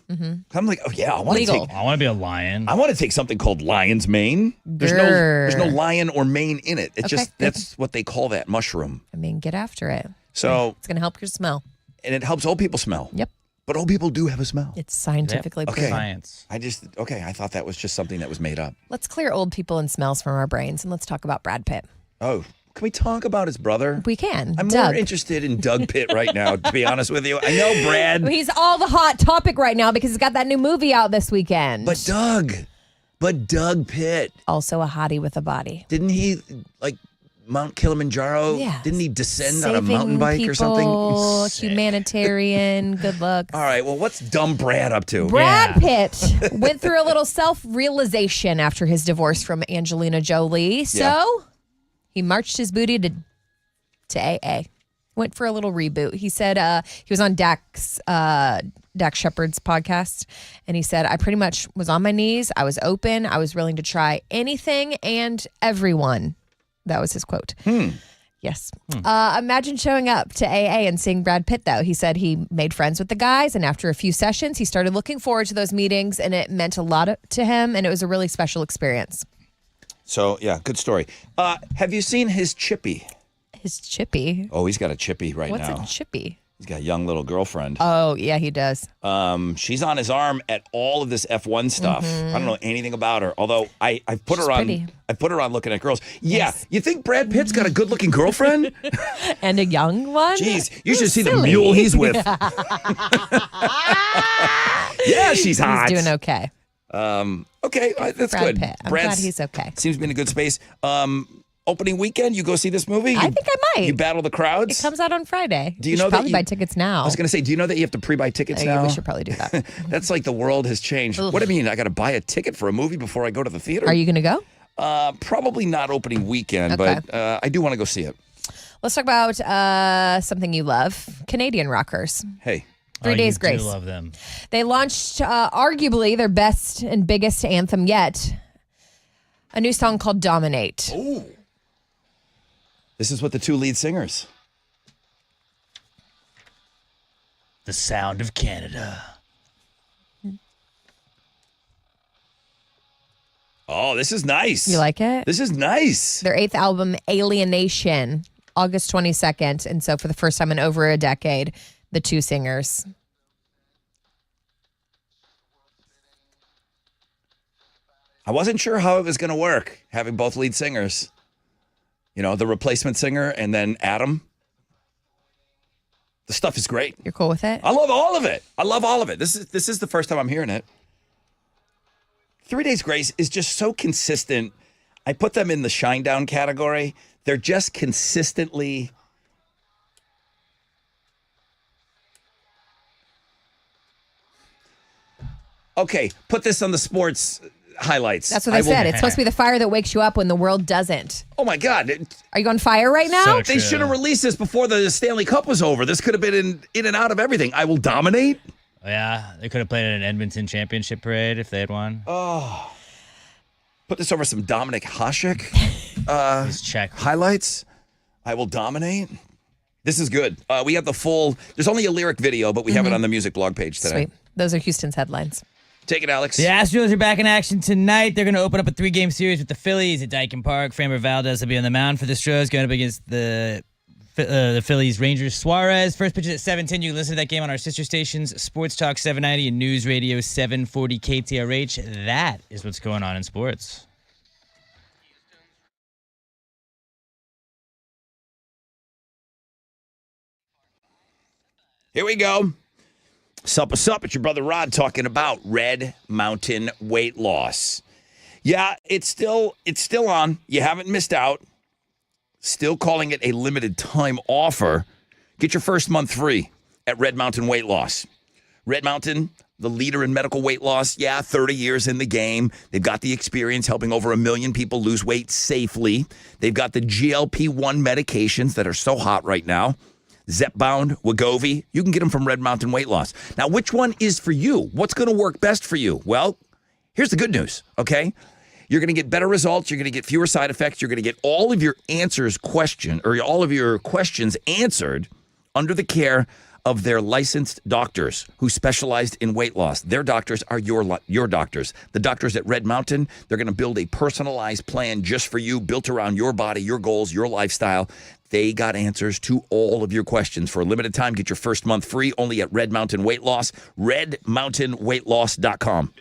I'm like, oh yeah, I want to Legal. take I want to be a lion. I want to take something called lion's mane. There's no lion or mane in it. It's Okay, just good. that's what they call that mushroom. I mean, get after it. So It's going to help your smell. and it helps old people smell. Yep. But old people do have a smell. It's scientifically Okay. proven. Science. I thought that was just something that was made up. Let's clear old people and smells from our brains, and let's talk about Brad Pitt. Oh, can we talk about his brother? We can. I'm Doug. more interested in Doug Pitt right now, to be honest with you. I know Brad, He's all the hot topic right now because he's got that new movie out this weekend. but Doug Pitt, Also a hottie with a body. didn't he like Mount Kilimanjaro? Yeah. Didn't he descend on Saving a mountain bike or something? people, Sick. humanitarian, good looks. All right, well, what's dumb Brad up to? Brad Pitt went through a little self-realization after his divorce from Angelina Jolie. So Yeah. he marched his booty to AA. Went for a little reboot. He said he was on Dax Shepard's podcast, and he said, I pretty much was on my knees. I was open. I was willing to try anything and everyone. That was his quote. Yes. Imagine showing up to AA and seeing Brad Pitt, though. He said he made friends with the guys, and after a few sessions, he started looking forward to those meetings, and it meant a lot to him, and it was a really special experience. So, yeah, good story. Have you seen his chippy? His chippy. Oh, he's got a chippy right What's now. a chippy? He's got a young little girlfriend. Oh, yeah, he does. She's on his arm at all of this F1 stuff. I don't know anything about her. Although I've put She's her on. pretty. I put her on looking at girls. Yeah, Yes. you think Brad Pitt's got a good-looking girlfriend? And a young one? Jeez, you should see the Silly. mule he's with. Yeah, she's hot. He's doing okay. Okay, that's Brad good. Pitt. I'm Brad's- glad he's okay. Seems to be in a good space. Opening weekend, you go see this movie? I think I might. You battle the crowds? It comes out on Friday. Do you We know should that probably you- buy tickets now. I was going to say, do you know that you have to pre-buy tickets now? We should probably do that. That's like the world has changed. What do you mean? I got to buy a ticket for a movie before I go to the theater? Are you going to go? Probably not opening weekend, Okay. but I do want to go see it. Let's talk about something you love. Canadian rockers. Hey. 3 Days you Grace. do love them. They launched arguably their best and biggest anthem yet. A new song called Dominate. Ooh. This is what the two lead singers. The sound of Canada. Oh, this is nice. You like it? This is nice. Their 8th album, Alienation, August 22nd. And so for the first time in over a decade, the two singers. I wasn't sure how it was going to work, having both lead singers. You know, the replacement singer and then Adam. The stuff is great. You're cool with it? I love all of it. I love all of it. This is the first time I'm hearing it. 3 Days Grace is just so consistent. I put them in the shine down category. They're just consistently okay. Put this on the sports highlights. That's what I said. It's supposed to be the fire that wakes you up when the world doesn't. Oh my God! Are you on fire right now? So They true. should have released this before the Stanley Cup was over. This could have been in and out of everything. I will dominate. Yeah, they could have played at an Edmonton championship parade if they had won. Put this over some Dominic Hasek Just check. highlights. I will dominate. This is good. We have the full. There's only a lyric video, but we have it on the music blog page today. Sweet. Those are Houston's headlines. Take it, Alex. The Astros are back in action tonight. They're going to open up a 3-game series with the Phillies at Dyken Park. Framber Valdez will be on the mound for the Astros, going up against the Phillies Rangers. Suarez. First pitch is at 7:10. You can listen to that game on our sister stations, Sports Talk 790 and News Radio 740 KTRH. That is what's going on in sports. Here we go. Sup, what's up? It's your brother Rod talking about Red Mountain weight loss. Yeah, it's still on. You haven't missed out. Still calling it a limited time offer. Get your first month free at Red Mountain Weight Loss. Red Mountain, the leader in medical weight loss. Yeah, 30 years in the game. They've got the experience helping over 1 million people lose weight safely. They've got the GLP-1 medications that are so hot right now. Zepbound, Wegovy. You can get them from Red Mountain Weight Loss. Now, which one is for you? What's going to work best for you? Well, here's the good news, okay? You're going to get better results. You're going to get fewer side effects. You're going to get all of your all of your questions answered under the care of their licensed doctors who specialized in weight loss. Their doctors are your doctors. The doctors at Red Mountain, they're going to build a personalized plan just for you, built around your body, your goals, your lifestyle. They got answers to all of your questions. For a limited time, get your first month free only at Red Mountain Weight Loss, redmountainweightloss.com.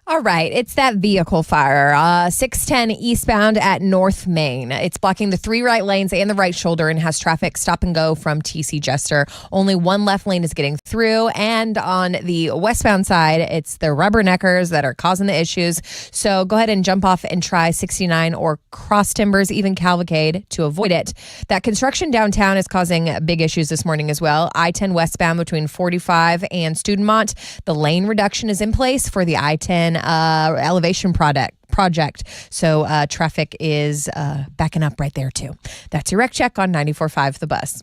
All right, it's that vehicle fire. 610 eastbound at North Main. It's blocking the 3 right lanes and the right shoulder and has traffic stop and go from TC Jester. Only 1 left lane is getting through. And on the westbound side, it's the rubberneckers that are causing the issues. So go ahead and jump off and try 69 or Cross Timbers, even Cavalcade, to avoid it. That construction downtown is causing big issues this morning as well. I-10 westbound between 45 and Studentmont. The lane reduction is in place for the I-10 elevation project. So traffic is backing up right there too. That's your wreck check on 94.5 The Bus.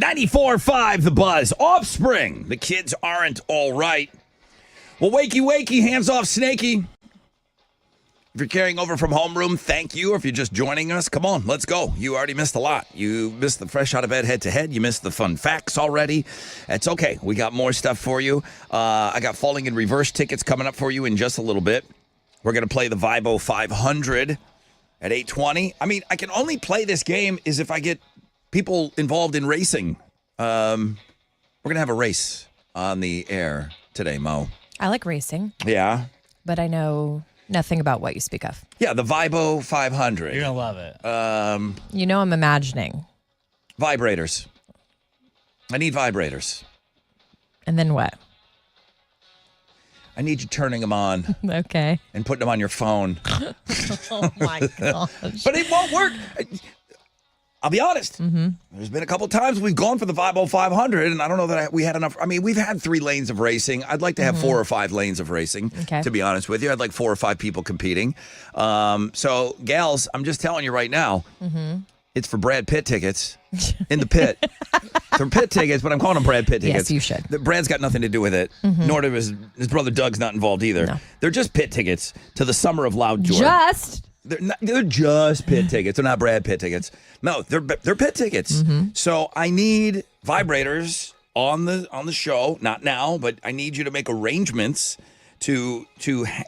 94.5 The Buzz. Offspring. The kids aren't all right. Well, wakey, hands off, Snakey. If you're carrying over from homeroom, thank you. If you're just joining us, come on, let's go. You already missed a lot. You missed the fresh out of bed head-to-head. You missed the fun facts already. It's okay. We got more stuff for you. I got Falling in Reverse tickets coming up for you in just a little bit. We're going to play the Vibo 500 at 8:20. I mean, I can only play this game is if I get people involved in racing. We're going to have a race on the air today, Mo. I like racing. Yeah. But I know nothing about what you speak of. Yeah, the Vibo 500. You're going to love it. You know I'm imagining. Vibrators. I need vibrators. And then what? I need you turning them on Okay. and putting them on your phone. Oh, my gosh. But it won't work. I'll be honest. There's been a couple times we've gone for the Vibo 500, and I don't know that we had enough. I mean, we've had 3 lanes of racing. I'd like to have 4 or 5 lanes of racing, Okay. to be honest with you. I'd like 4 or 5 people competing. So, gals, I'm just telling you right now, it's for Brad Pitt tickets in the pit. They're Pitt tickets, but I'm calling them Brad Pitt tickets. Yes, you should. Brad's got nothing to do with it, nor does his brother Doug's not involved either. No. They're just Pitt tickets to the Summer of Loud Joy. Just. They're just Pitt tickets. They're not Brad Pitt tickets. No, they're Pitt tickets. So I need vibrators on the show. Not now, but I need you to make arrangements to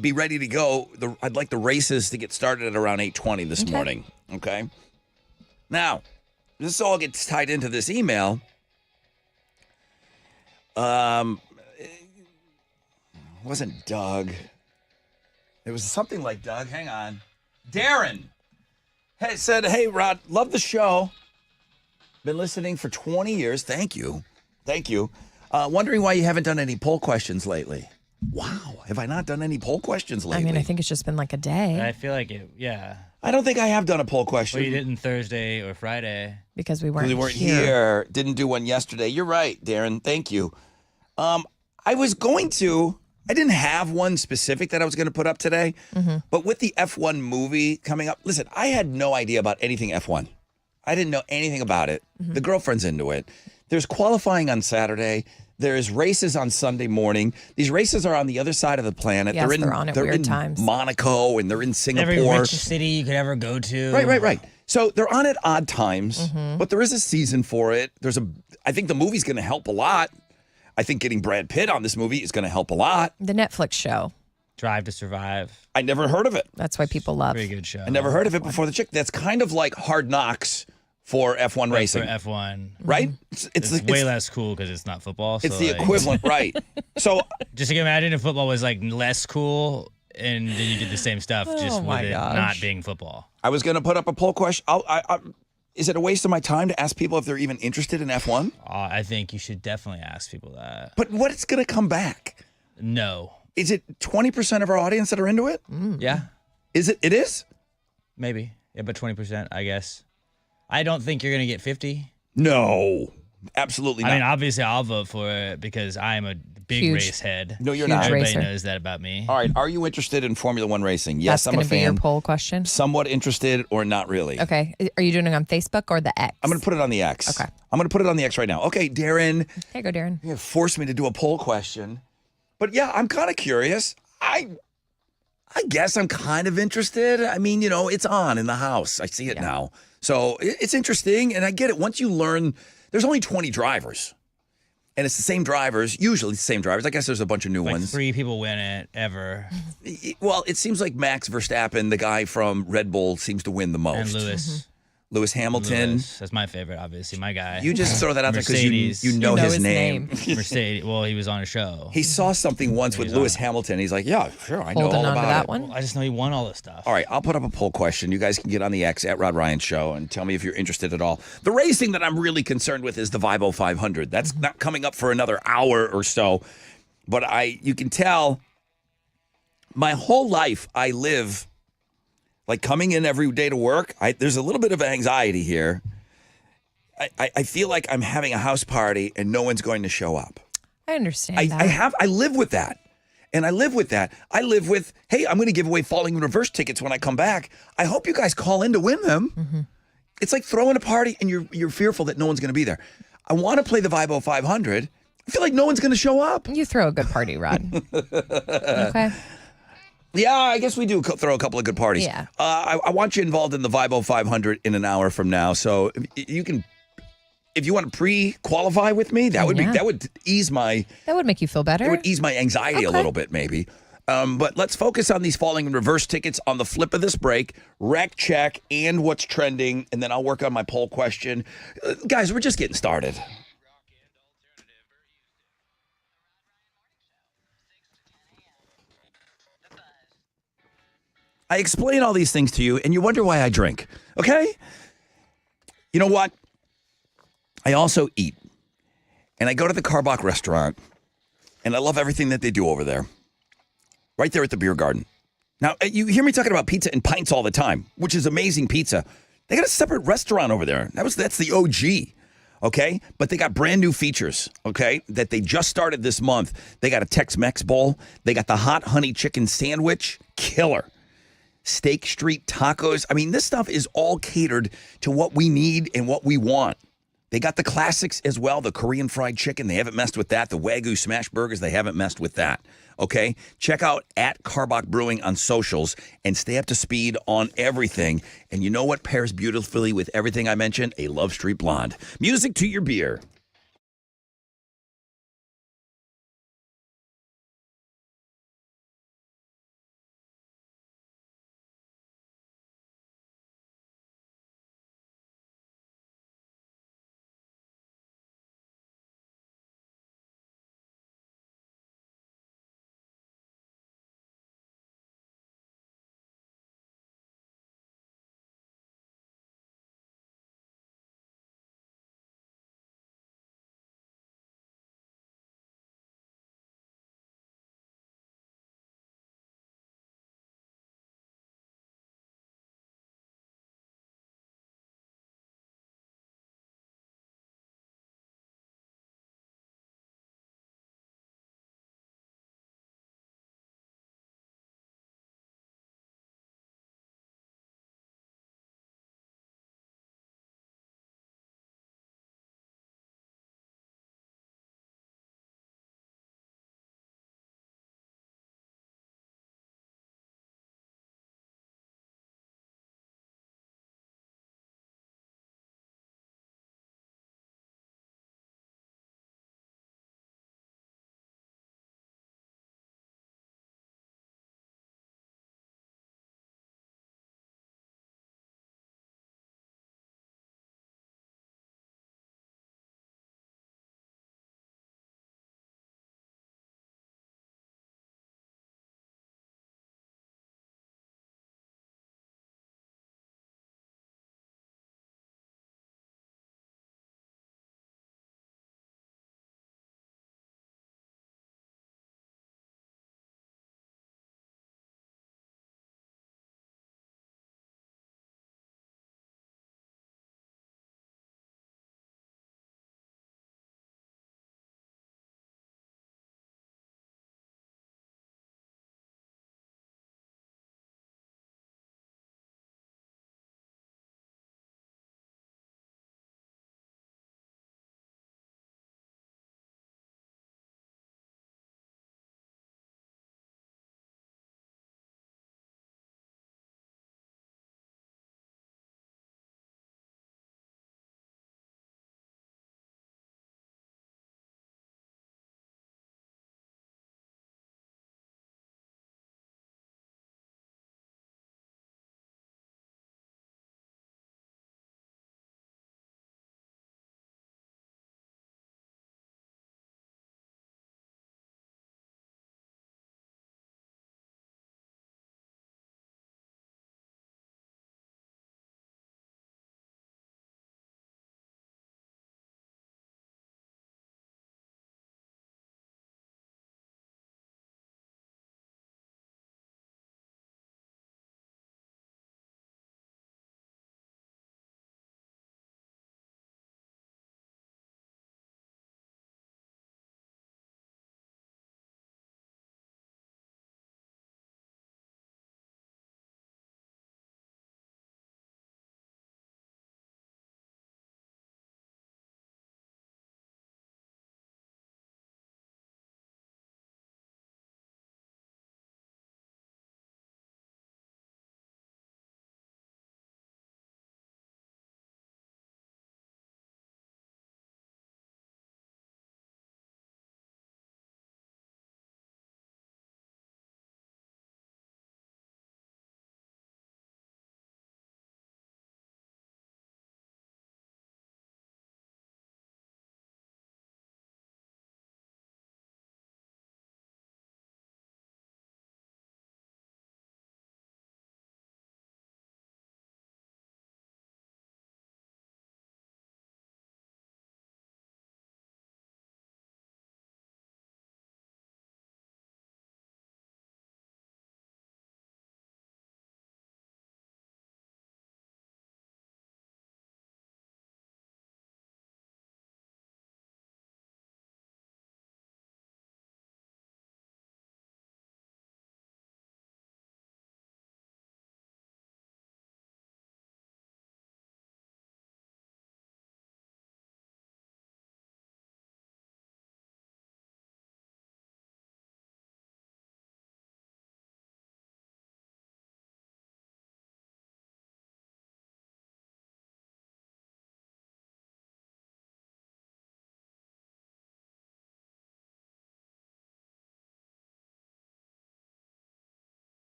be ready to go. I'd like the races to get started at around 8:20 this morning. Okay. Now, this all gets tied into this email. It wasn't Doug. It was something like Doug. Hang on. Darren said, "Hey, Rod, love the show. Been listening for 20 years. Thank you. Wondering why you haven't done any poll questions lately." Wow. Have I not done any poll questions lately? I mean, I think it's just been like a day I feel like it, yeah. I don't think I have done a poll question. Well, you didn't Thursday or Friday. because we weren't, We weren't here. Didn't do one yesterday. You're right, Darren. Thank you. I didn't have one specific that I was going to put up today, but with the F1 movie coming up, listen, I had no idea about anything F1. I didn't know anything about it. The girlfriend's into it. There's qualifying on Saturday. There's races on Sunday morning. These races are on the other side of the planet. Yes, they're on at weird times. Monaco and they're in Singapore. Every rich city you could ever go to. Right. So they're on at odd times, but there is a season for it. I think the movie's going to help a lot. I think getting Brad Pitt on this movie is going to help a lot. The Netflix show. Drive to Survive. I never heard of it. That's why people love. Pretty good show. I never heard of it before the chick. That's kind of like Hard Knocks for F1 racing, For F1. right? It's way less cool because it's not football. So It's the like, equivalent, right? So Just like imagine if football was like less cool and then you did the same stuff just my with it gosh. not being football. I was going to put up a poll question. Is it a waste of my time to ask people if they're even interested in F1? I think you should definitely ask people that. But what is going to come back? No. Is it 20% of our audience that are into it? Yeah, Is it? It is? maybe. Yeah, but 20%, I guess. I don't think you're going to get 50. No, absolutely not. I mean, obviously, I'll vote for it because I'm a big Huge. race head. No, you're Huge not. Everybody racer. knows that about me. All right. Are you interested in Formula One racing? Yes, That's I'm a going to be your fan. poll question. Somewhat interested or not really? Okay. Are you doing it on Facebook or the X? I'm going to put it on the X. Okay. I'm going to put it on the X right now. Okay, Darren, Here you go, Darren. you forced me to do a poll question. But yeah, I'm kind of curious. I guess I'm kind of interested. I mean, it's on in the house. I see it now. So it's interesting. And I get it. Once you learn, there's only 20 drivers. And it's the same drivers, usually the same drivers. I guess there's a bunch of new Like ones. 3 people win it ever. Well, it seems like Max Verstappen, the guy from Red Bull, seems to win the most. And Lewis. Lewis Hamilton. Lewis. That's my favorite, obviously. My guy. You just throw that out there because Mercedes. you know his his name. Mercedes. Well, he was on a show. He saw something once with He's Lewis on. Hamilton. He's like, yeah, sure, I know Holding all on about to that it. one. I just know he won all this stuff. All right, I'll put up a poll question. You guys can get on the X at Rod Ryan Show and tell me if you're interested at all. The racing that I'm really concerned with is the Vibo 500. That's not coming up for another hour or so. But you can tell my whole life I live like coming in every day to work. There's a little bit of anxiety here. I feel like I'm having a house party and no one's going to show up. I understand that. I live with that. And I live with that. I live with, hey, I'm going to give away Falling in Reverse tickets when I come back. I hope you guys call in to win them. It's like throwing a party and you're fearful that no one's going to be there. I want to play the Vibo 500. I feel like no one's going to show up. You throw a good party, Rod. Okay. Yeah, I guess we do throw a couple of good parties. Yeah. I want you involved in the Vibo 500 in an hour from now. So you can, if you want to pre-qualify with me, that would Yeah. ease my That would make you feel better. it would ease my anxiety a Okay. little bit, maybe. But let's focus on these falling in reverse tickets on the flip of this break, rec check, and what's trending, and then I'll work on my poll question. Guys, we're just getting started. I explain all these things to you, and you wonder why I drink, okay? You know what? I also eat, and I go to the Karbach restaurant, and I love everything that they do over there, right there at the beer garden. Now, you hear me talking about pizza and pints all the time, which is amazing pizza. They got a separate restaurant over there. That's the OG, okay? But they got brand new features, okay, that they just started this month. They got a Tex-Mex bowl. They got the hot honey chicken sandwich, killer. Steak Street tacos. I mean, this stuff is all catered to what we need and what we want. They got the classics as well, the Korean fried chicken. They haven't messed with that. The Wagyu smash burgers, they haven't messed with that. Okay? Check out at Karbach Brewing on socials and stay up to speed on everything. And you know what pairs beautifully with everything I mentioned? A Love Street Blonde. Music to your beer.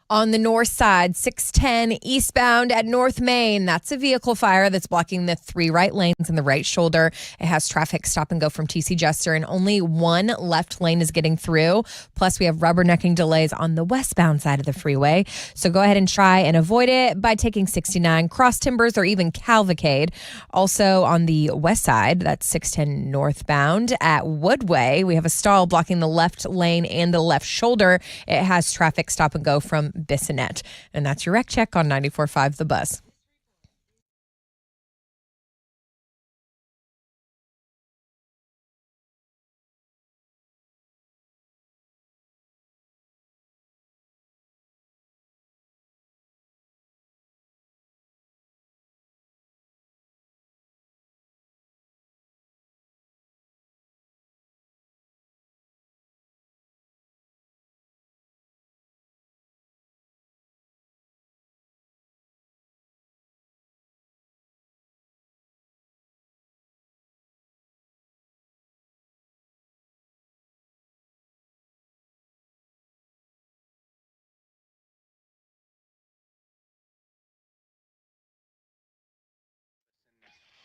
On the north side, 610 eastbound at North Main. That's a vehicle fire that's blocking the 3 right lanes in the right shoulder. It has traffic stop and go from TC Jester, and only 1 left lane is getting through. Plus, we have rubbernecking delays on the westbound side of the freeway. So go ahead and try and avoid it by taking 69, Cross Timbers, or even Cavalcade. Also on the west side, that's 610 northbound at Woodway. We have a stall blocking the left lane and the left shoulder. It has traffic stop and go from Bissonnet. And that's your wreck check on 94.5 The Buzz.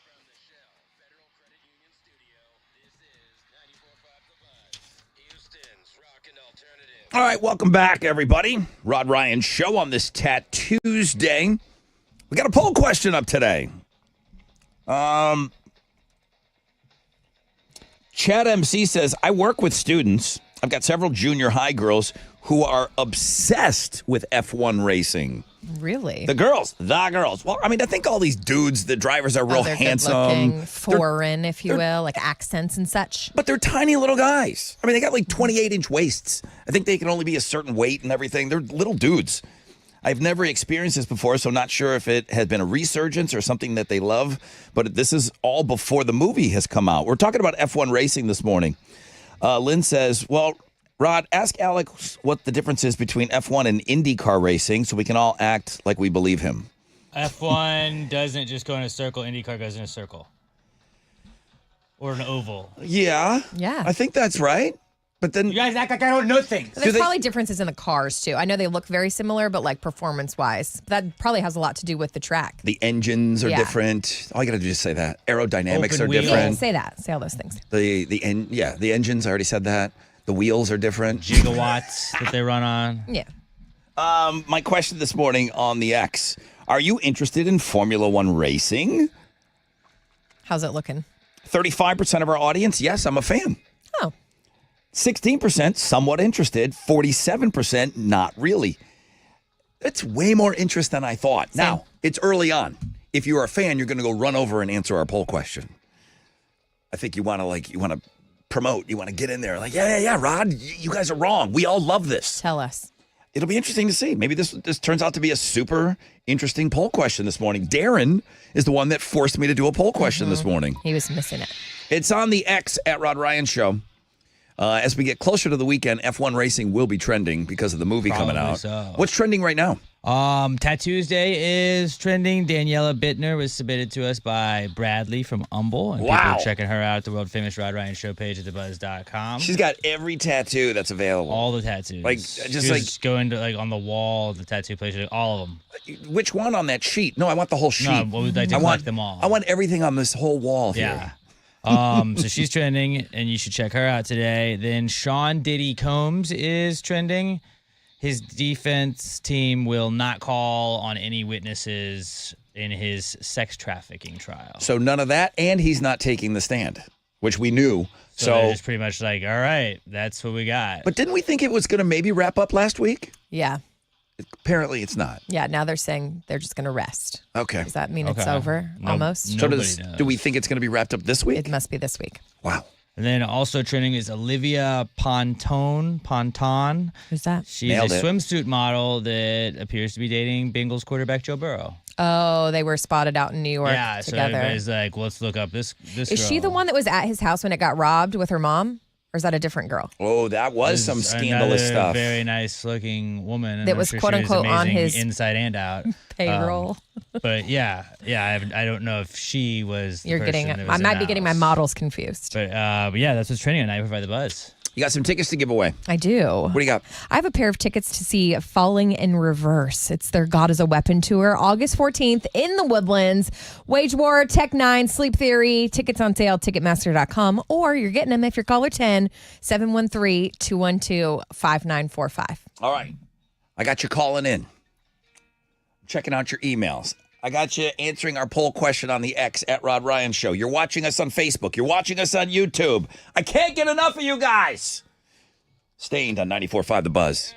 From the Shell Federal Credit Union studio, this is 94.5 The Buzz, Houston's rockin' alternative. All right, welcome back, everybody. Rod Ryan Show on this Tuesday. We got a poll question up today. Chad MC says, I work with students. I've got several junior high girls who are obsessed with F1 racing. Really? The girls. Well, I mean, I think all these dudes, the drivers are real they're handsome. good-looking, foreign, if you will, like accents and such. But they're tiny little guys. I mean, they got like 28-inch waists. I think they can only be a certain weight and everything. They're little dudes. I've never experienced this before, so not sure if it has been a resurgence or something that they love. But this is all before the movie has come out. We're talking about F1 racing this morning. Lynn says, well, Rod, ask Alex what the difference is between F1 and IndyCar racing so we can all act like we believe him. F1 doesn't just go in a circle. IndyCar goes in a circle. Or an oval. Yeah. I think that's right. But then You guys act like I don't know things. There's probably differences in the cars, too. I know they look very similar, but like performance-wise. That probably has a lot to do with the track. the engines are Yeah. different. All you got to do is say that. Aerodynamics Open are wheel. different. Say that. Say all those things. The engines, I already said that. The wheels are different. Gigawatts that they run on. Yeah. My question this morning on the X, are you interested in Formula One racing? How's it looking? 35% of our audience, yes, I'm a fan. Oh. 16% somewhat interested. 47% not really. That's way more interest than I thought. Same. Now, it's early on. If you're a fan, you're going to go run over and answer our poll question. I think you want to promote. You want to get in there. Like, yeah, Rod, you guys are wrong. We all love this. Tell us. It'll be interesting to see. Maybe this turns out to be a super interesting poll question this morning. Darren is the one that forced me to do a poll question this morning. He was missing it. It's on the X at Rod Ryan Show. As we get closer to the weekend, F1 racing will be trending because of the movie coming Probably out. so. What's trending right now? Tattoos Day is trending. Daniela Bittner was submitted to us by Bradley from Humble. And people Wow. are checking her out at the world famous Rod Ryan Show page at thebuzz.com. She's got every tattoo that's available. all the tattoos. Like, going to like on the wall, the tattoo place, like, all of them. Which one on that sheet? No, I want the whole sheet. No, we'd like to collect them all. I want everything on this whole wall here. Yeah. So she's trending, and you should check her out today. Then Sean Diddy Combs is trending. His defense team will not call on any witnesses in his sex trafficking trial. So none of that, and he's not taking the stand, which we knew. So they're just pretty much like, all right, that's what we got. But didn't we think it was going to maybe wrap up last week? Yeah. Apparently it's not. Yeah. Now they're saying they're just going to rest. Okay. Does that mean it's Okay. over almost? So Nobody do knows. we think it's going to be wrapped up this week? It must be this week. Wow. And then also trending is Olivia Ponton. Who's that? She's Nailed a it. swimsuit model that appears to be dating Bengals quarterback Joe Burrow. Oh, they were spotted out in New York Yeah, so together. everybody's like, let's look up this Is girl. she the one that was at his house when it got robbed with her mom? Or is that a different girl? Oh, that was some This is scandalous another stuff. Very nice looking woman. and That I'm was, sure quote, she was unquote, on amazing his inside and out. Payroll. But yeah, I don't know if she was. The You're person getting that it. was I in might the be getting my house. models confused. But yeah, that's what's trending on 95 The Buzz. You got some tickets to give away. I do. What do you got? I have a pair of tickets to see Falling in Reverse. It's their God is a Weapon tour, August 14th in the Woodlands. Wage War, Tech Nine, Sleep Theory. Tickets on sale, Ticketmaster.com. Or you're getting them if you're caller 10, 713-212-5945. All right. I got you calling in. Checking out your emails. I got you answering our poll question on the X at Rod Ryan Show. You're watching us on Facebook. You're watching us on YouTube. I can't get enough of you guys. Stained on 94.5 The Buzz.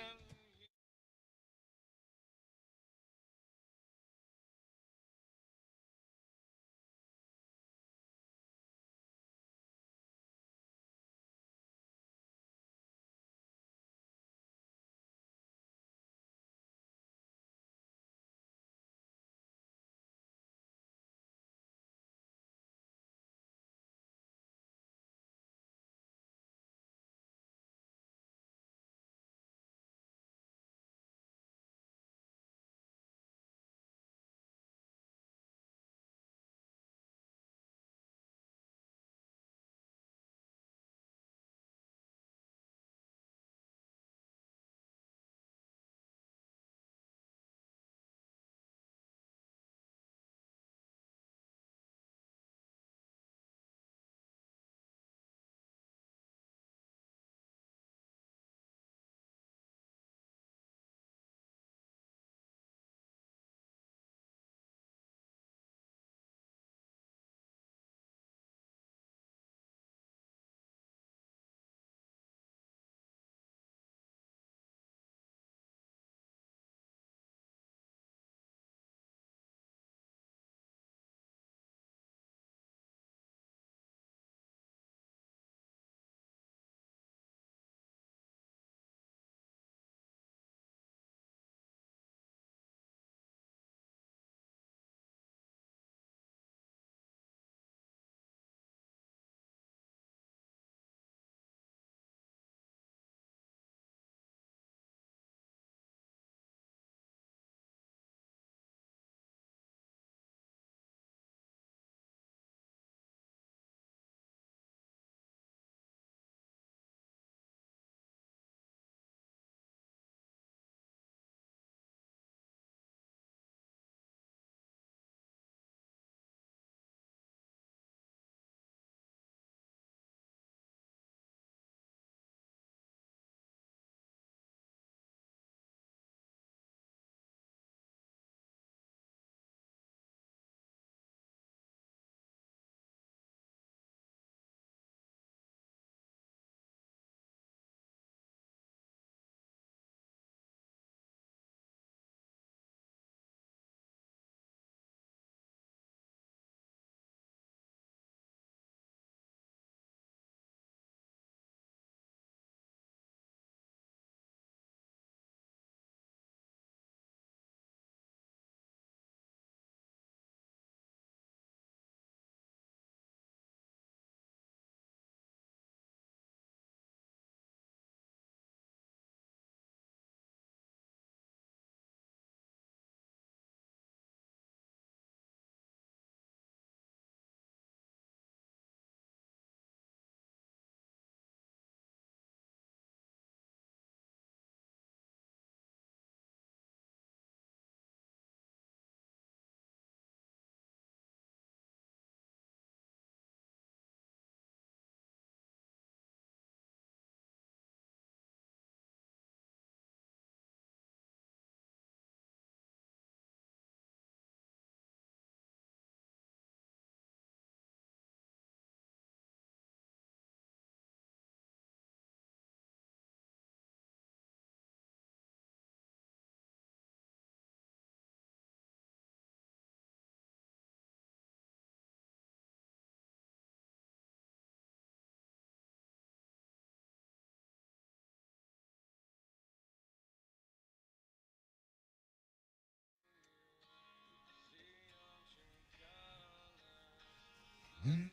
Mm-hmm.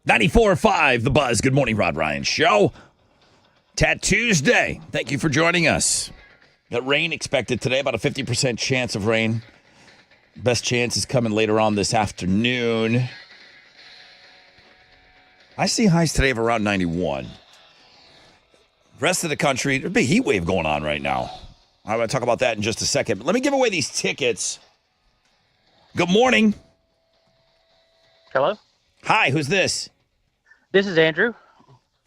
94.5 The Buzz. Good morning, Rod Ryan Show. Tattoos Day. Thank you for joining us. Got rain expected today, about a 50% chance of rain. Best chance is coming later on this afternoon. I see highs today of around 91. Rest of the country, there's a big heat wave going on right now. I'm going to talk about that in just a second. But let me give away these tickets. Good morning. Hello? Hi, who's this? This is Andrew.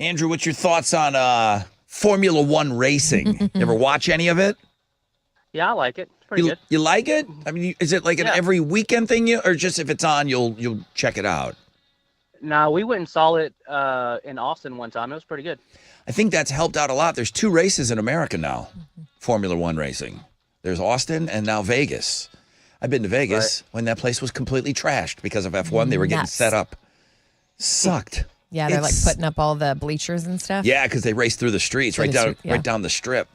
Andrew, what's your thoughts on Formula One racing? You ever watch any of it? Yeah, I like it. It's pretty good. You like it? I mean, is it like an every weekend thing, or just if it's on, you'll check it out? No, we went and saw it in Austin one time. It was pretty good. I think that's helped out a lot. There's 2 races in America now, Formula One racing. There's Austin and now Vegas. I've been to Vegas when that place was completely trashed because of F1. They were getting Nuts. set up. Sucked. Yeah, they're like putting up all the bleachers and stuff. Yeah, because they raced through the streets, right down the strip.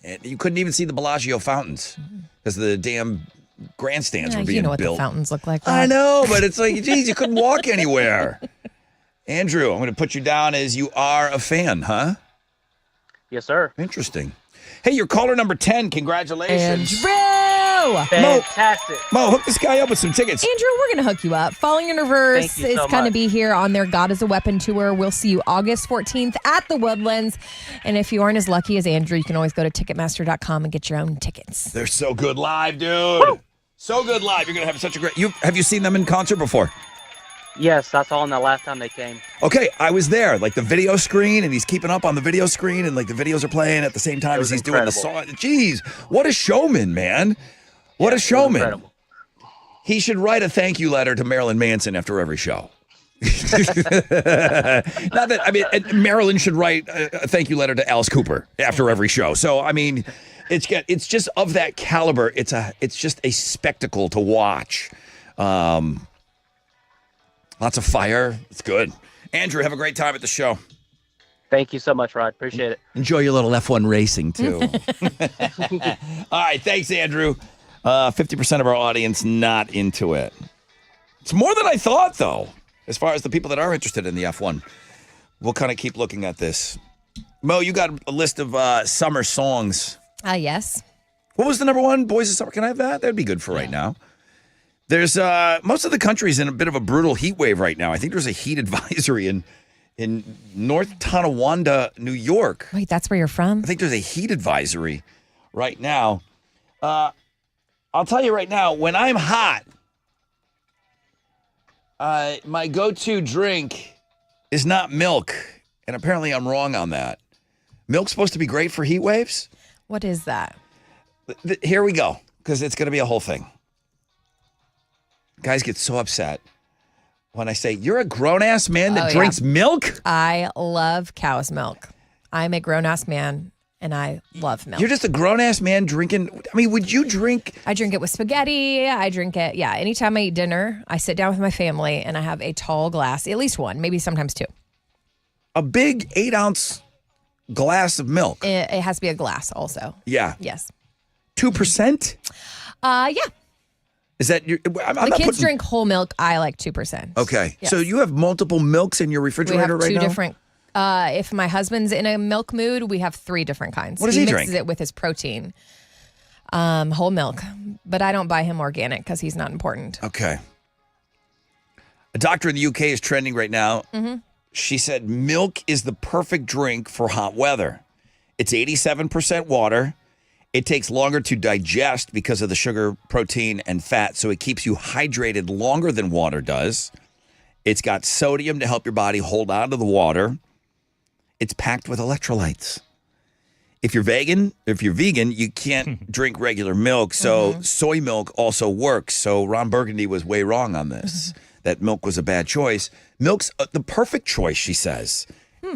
And you couldn't even see the Bellagio fountains because the damn grandstands were being you know what built. the fountains look like. I Rob. know, but it's like, geez, you couldn't walk anywhere. Andrew, I'm going to put you down as you are a fan, huh? Yes, sir. Interesting. Hey, you're caller number 10. Congratulations. Andrew! Fantastic. Mo, hook this guy up with some tickets. Andrew, we're going to hook you up. Falling in Reverse Thank you is so going to much. be here on their God is a Weapon tour. We'll see you August 14th at the Woodlands. And if you aren't as lucky as Andrew, you can always go to Ticketmaster.com and get your own tickets. They're so good live, dude. Woo! So good live. You're going to have such a great... Have you seen them in concert before? Yes, I saw them the last time they came. Okay, I was there, like the video screen, and he's keeping up on the video screen, and like the videos are playing at the same time as he's doing the song. Jeez, what a showman, man. What a showman. Incredible. He should write a thank you letter to Marilyn Manson after every show. Not that, I mean, Marilyn should write a thank you letter to Alice Cooper after every show. So, I mean, it's just of that caliber. It's just a spectacle to watch. Lots of fire. It's good. Andrew, have a great time at the show. Thank you so much, Rod. Appreciate it. Enjoy your little F1 racing, too. All right. Thanks, Andrew. 50% of our audience not into it. It's more than I thought, though, as far as the people that are interested in the F1. We'll kind of keep looking at this. Mo, you got a list of summer songs. Yes. What was the number one? Boys of Summer. Can I have that? That'd be good for right now. There's most of the country's in a bit of a brutal heat wave right now. I think there's a heat advisory in North Tonawanda, New York. Wait, that's where you're from? I think there's a heat advisory right now. I'll tell you right now, when I'm hot, my go-to drink is not milk. And apparently I'm wrong on that. Milk's supposed to be great for heat waves? What is that? Here we go, because it's going to be a whole thing. Guys get so upset when I say, you're a grown-ass man that drinks milk? I love cow's milk. I'm a grown-ass man, and I love milk. You're just a grown-ass man drinking. I mean, would you drink? I drink it with spaghetti. I drink it, anytime I eat dinner, I sit down with my family, and I have a tall glass, at least one, maybe sometimes 2. A big 8-ounce glass of milk. It has to be a glass also. Yeah. Yes. 2%? Yeah. Is that your? I'm The not kids putting, drink whole milk. I like 2%. Okay. Yes. So you have multiple milks in your We refrigerator have right 2 now? different. If my husband's in a milk mood, we have 3 different kinds. What does he mixes drink? it with his protein. Whole milk. But I don't buy him organic because he's not important. Okay. A doctor in the UK is trending right now. Mm-hmm. She said milk is the perfect drink for hot weather. It's 87% water. It takes longer to digest because of the sugar, protein, and fat, so it keeps you hydrated longer than water does. It's got sodium to help your body hold on to the water. It's packed with electrolytes. If you're vegan, you can't drink regular milk, so soy milk also works. So Ron Burgundy was way wrong on this, that milk was a bad choice. Milk's the perfect choice, she says.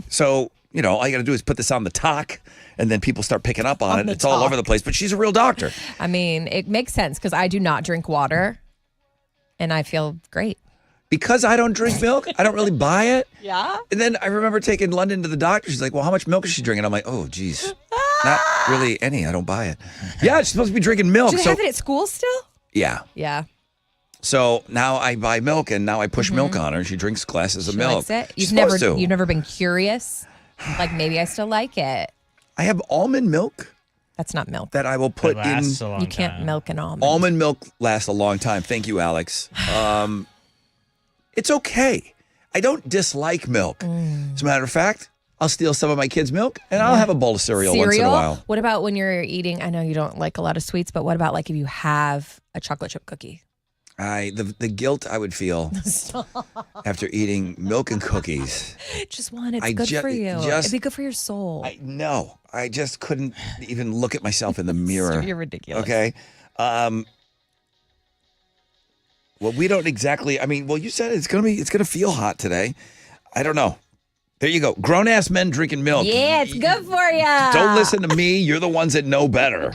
So, all you got to do is put this on the talk, and then people start picking up on it. It's all over the place, but she's a real doctor. I mean, it makes sense because I do not drink water, and I feel great. Because I don't drink milk, I don't really buy it. Yeah. And then I remember taking London to the doctor. She's like, well, how much milk is she drinking? I'm like, oh, geez. Not really any. I don't buy it. Yeah, she's supposed to be drinking milk. Do they have it at school still? Yeah. Yeah. So now I buy milk, and now I push milk on her, and she drinks glasses of She milk. likes it. She's You've supposed to. never been curious? Like maybe I still like it. I have almond milk. That's not milk. that I will put It lasts in. a long You can't time. milk an almond. Almond milk lasts a long time. Thank you, Alex. It's okay. I don't dislike milk. As a matter of fact, I'll steal some of my kids' milk and I'll have a bowl of cereal once in a while. What about when you're eating? I know you don't like a lot of sweets, but what about like if you have a chocolate chip cookie? The guilt I would feel after eating milk and cookies. Just one. It's I good ju- for you. just- It'd be good for your soul. No, I just couldn't even look at myself in the mirror. You're ridiculous. Okay. Well, we don't exactly. I mean, well, you said it's gonna feel hot today. I don't know. There you go. Grown ass men drinking milk. Yeah, it's good for you. Don't listen to me. You're the ones that know better.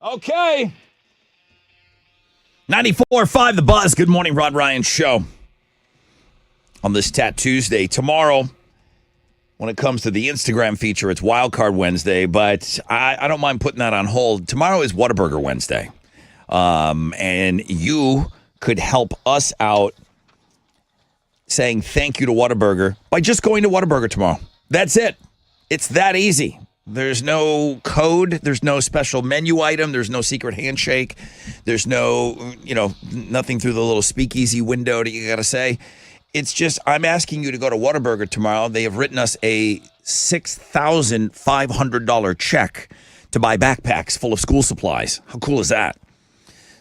Okay. 94.5 The Buzz. Good morning, Rod Ryan Show. On this Tat Tuesday. Tomorrow, when it comes to the Instagram feature, it's Wildcard Wednesday, but I don't mind putting that on hold. Tomorrow is Whataburger Wednesday. And you could help us out saying thank you to Whataburger by just going to Whataburger tomorrow. That's it. It's that easy. There's no code. There's no special menu item. There's no secret handshake. There's no, nothing through the little speakeasy window that you got to say. It's just, I'm asking you to go to Whataburger tomorrow. They have written us a $6,500 check to buy backpacks full of school supplies. How cool is that?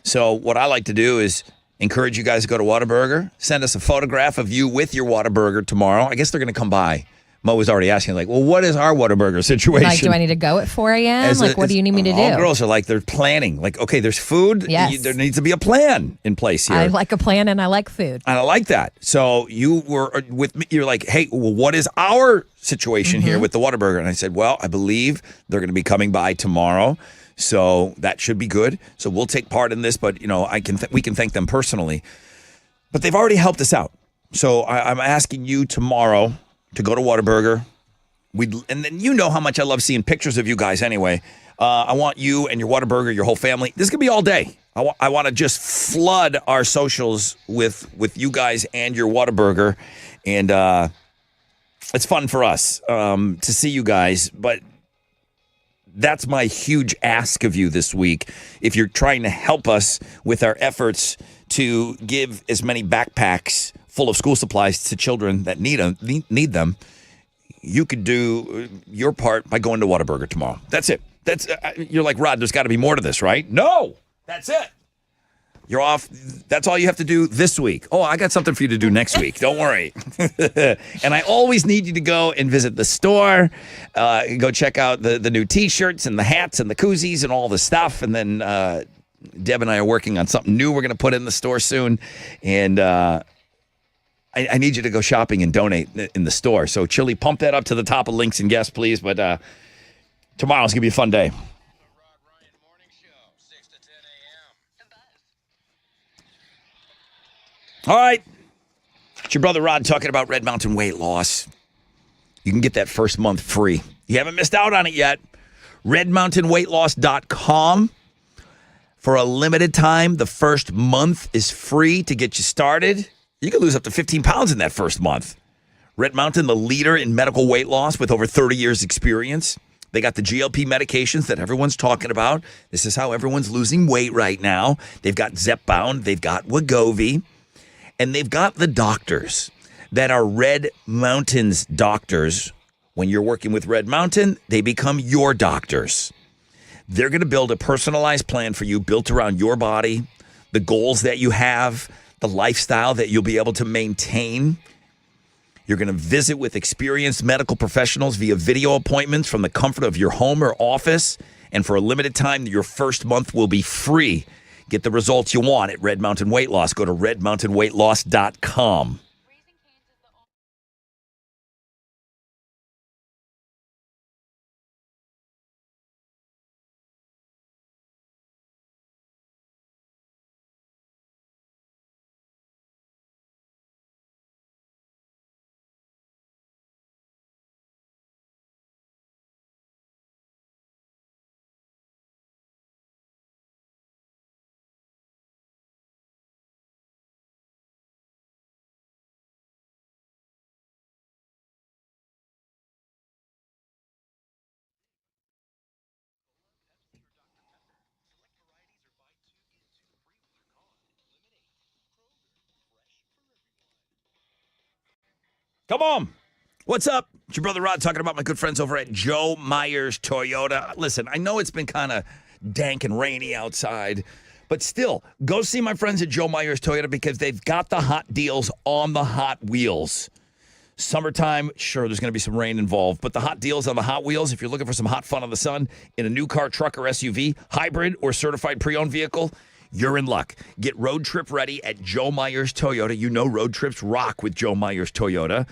So what I like to do is encourage you guys to go to Whataburger. Send us a photograph of you with your Whataburger tomorrow. I guess they're going to come by. Mo was already asking, like, well, what is our Whataburger situation? Like, do I need to go at 4 a.m.? What do you need me to do? All girls are like, they're planning. Like, okay, there's food. Yes. There needs to be a plan in place here. I like a plan and I like food. And I like that. So you were with me. You're like, hey, well, what is our situation here with the Whataburger? And I said, well, I believe they're going to be coming by tomorrow. So that should be good. So we'll take part in this, but we can thank them personally. But they've already helped us out. So I'm asking you tomorrow to go to Whataburger. And then you know how much I love seeing pictures of you guys anyway. I want you and your Whataburger, your whole family. This is going to be all day. I want to just flood our socials with you guys and your Whataburger. And it's fun for us to see you guys. But that's my huge ask of you this week. If you're trying to help us with our efforts to give as many backpacks full of school supplies to children that need them, you could do your part by going to Whataburger tomorrow. That's it. You're like, Rod, there's got to be more to this, right? No, that's it. You're off. That's all you have to do this week. Oh, I got something for you to do next week. Don't worry. And I always need you to go and visit the store, go check out the new T-shirts and the hats and the koozies and all the stuff. And then Deb and I are working on something new we're going to put in the store soon. And I need you to go shopping and donate in the store. So, Chili, pump that up to the top of links and guests, please. But tomorrow's going to be a fun day. All right. It's your brother Rod talking about Red Mountain weight loss. You can get that first month free. You haven't missed out on it yet. RedMountainWeightLoss.com. For a limited time, the first month is free to get you started. You can lose up to 15 pounds in that first month. Red Mountain, the leader in medical weight loss with over 30 years experience. They got the GLP medications that everyone's talking about. This is how everyone's losing weight right now. They've got Zepbound. They've got Wegovy. And they've got the doctors that are Red Mountain's doctors. When you're working with Red Mountain, they become your doctors. They're going to build a personalized plan for you built around your body, the goals that you have, the lifestyle that you'll be able to maintain. You're going to visit with experienced medical professionals via video appointments from the comfort of your home or office. And for a limited time, your first month will be free. Get the results you want at Red Mountain Weight Loss. Go to RedMountainWeightLoss.com. Come on. What's up? It's your brother Rod talking about my good friends over at Joe Myers Toyota. Listen, I know it's been kind of dank and rainy outside, but still, go see my friends at Joe Myers Toyota because they've got the hot deals on the Hot Wheels. Summertime, sure, there's going to be some rain involved, but the hot deals on the Hot Wheels, if you're looking for some hot fun on the sun in a new car, truck, or SUV, hybrid, or certified pre-owned vehicle, you're in luck. Get road trip ready at Joe Myers Toyota. You know road trips rock with Joe Myers Toyota.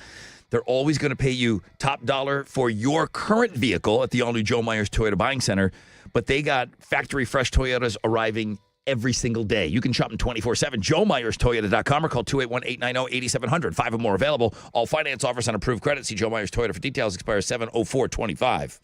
They're always going to pay you top dollar for your current vehicle at the all-new Joe Myers Toyota Buying Center. but they got factory fresh Toyotas arriving every single day. You can shop them 24/7. JoeMyersToyota.com or call 281-890-8700. 5 or more available. All finance offers on approved credit. See Joe Myers Toyota for details. Expires 7/04/25.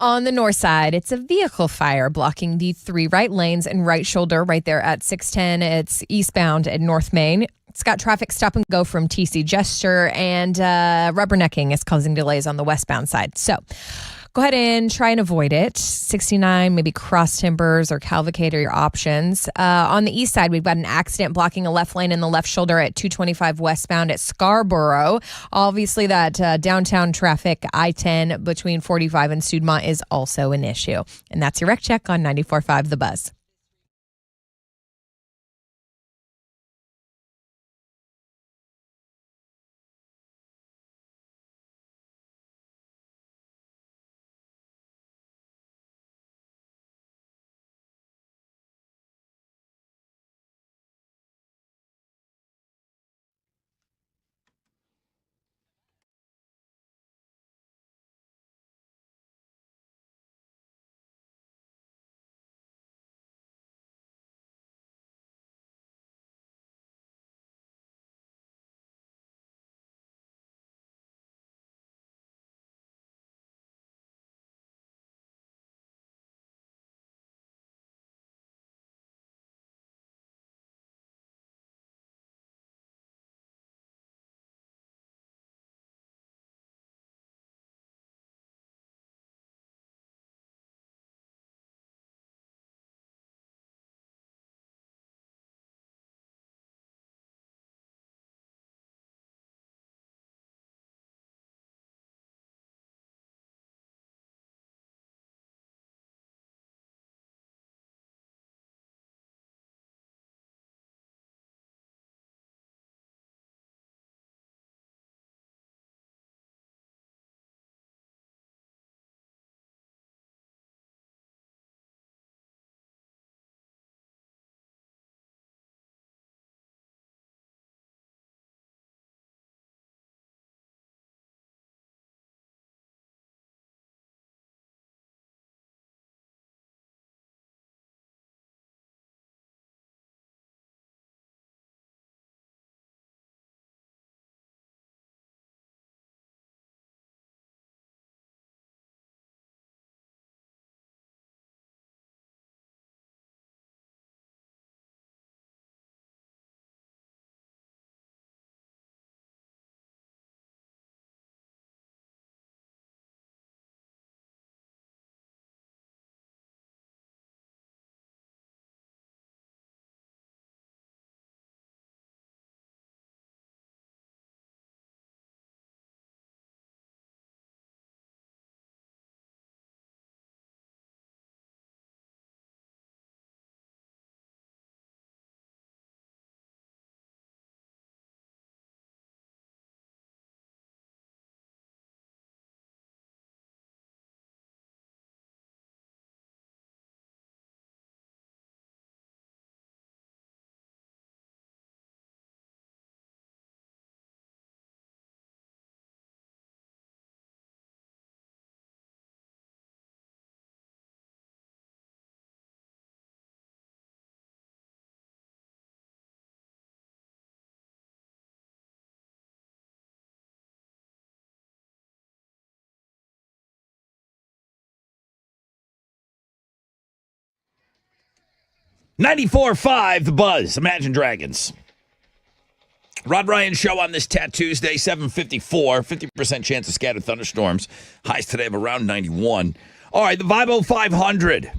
On the north side, it's a vehicle fire blocking the 3 right lanes and right shoulder right there at 610. It's eastbound at North Main. It's got traffic stop and go from TC Gesture, and rubbernecking is causing delays on the westbound side. So go ahead and try and avoid it. 69, maybe Cross Timbers or Cavalcade are your options. On the east side, we've got an accident blocking a left lane in the left shoulder at 225 westbound at Scarborough. Obviously, that downtown traffic, I-10 between 45 and Sudemont is also an issue. And that's your Wreck Check on 94.5 The Buzz. .94.5 The Buzz. Imagine Dragons. Rod Ryan Show on this Tuesday, 7:54. 50% chance of scattered thunderstorms. Highs today of around 91. All right, the Vibo 500.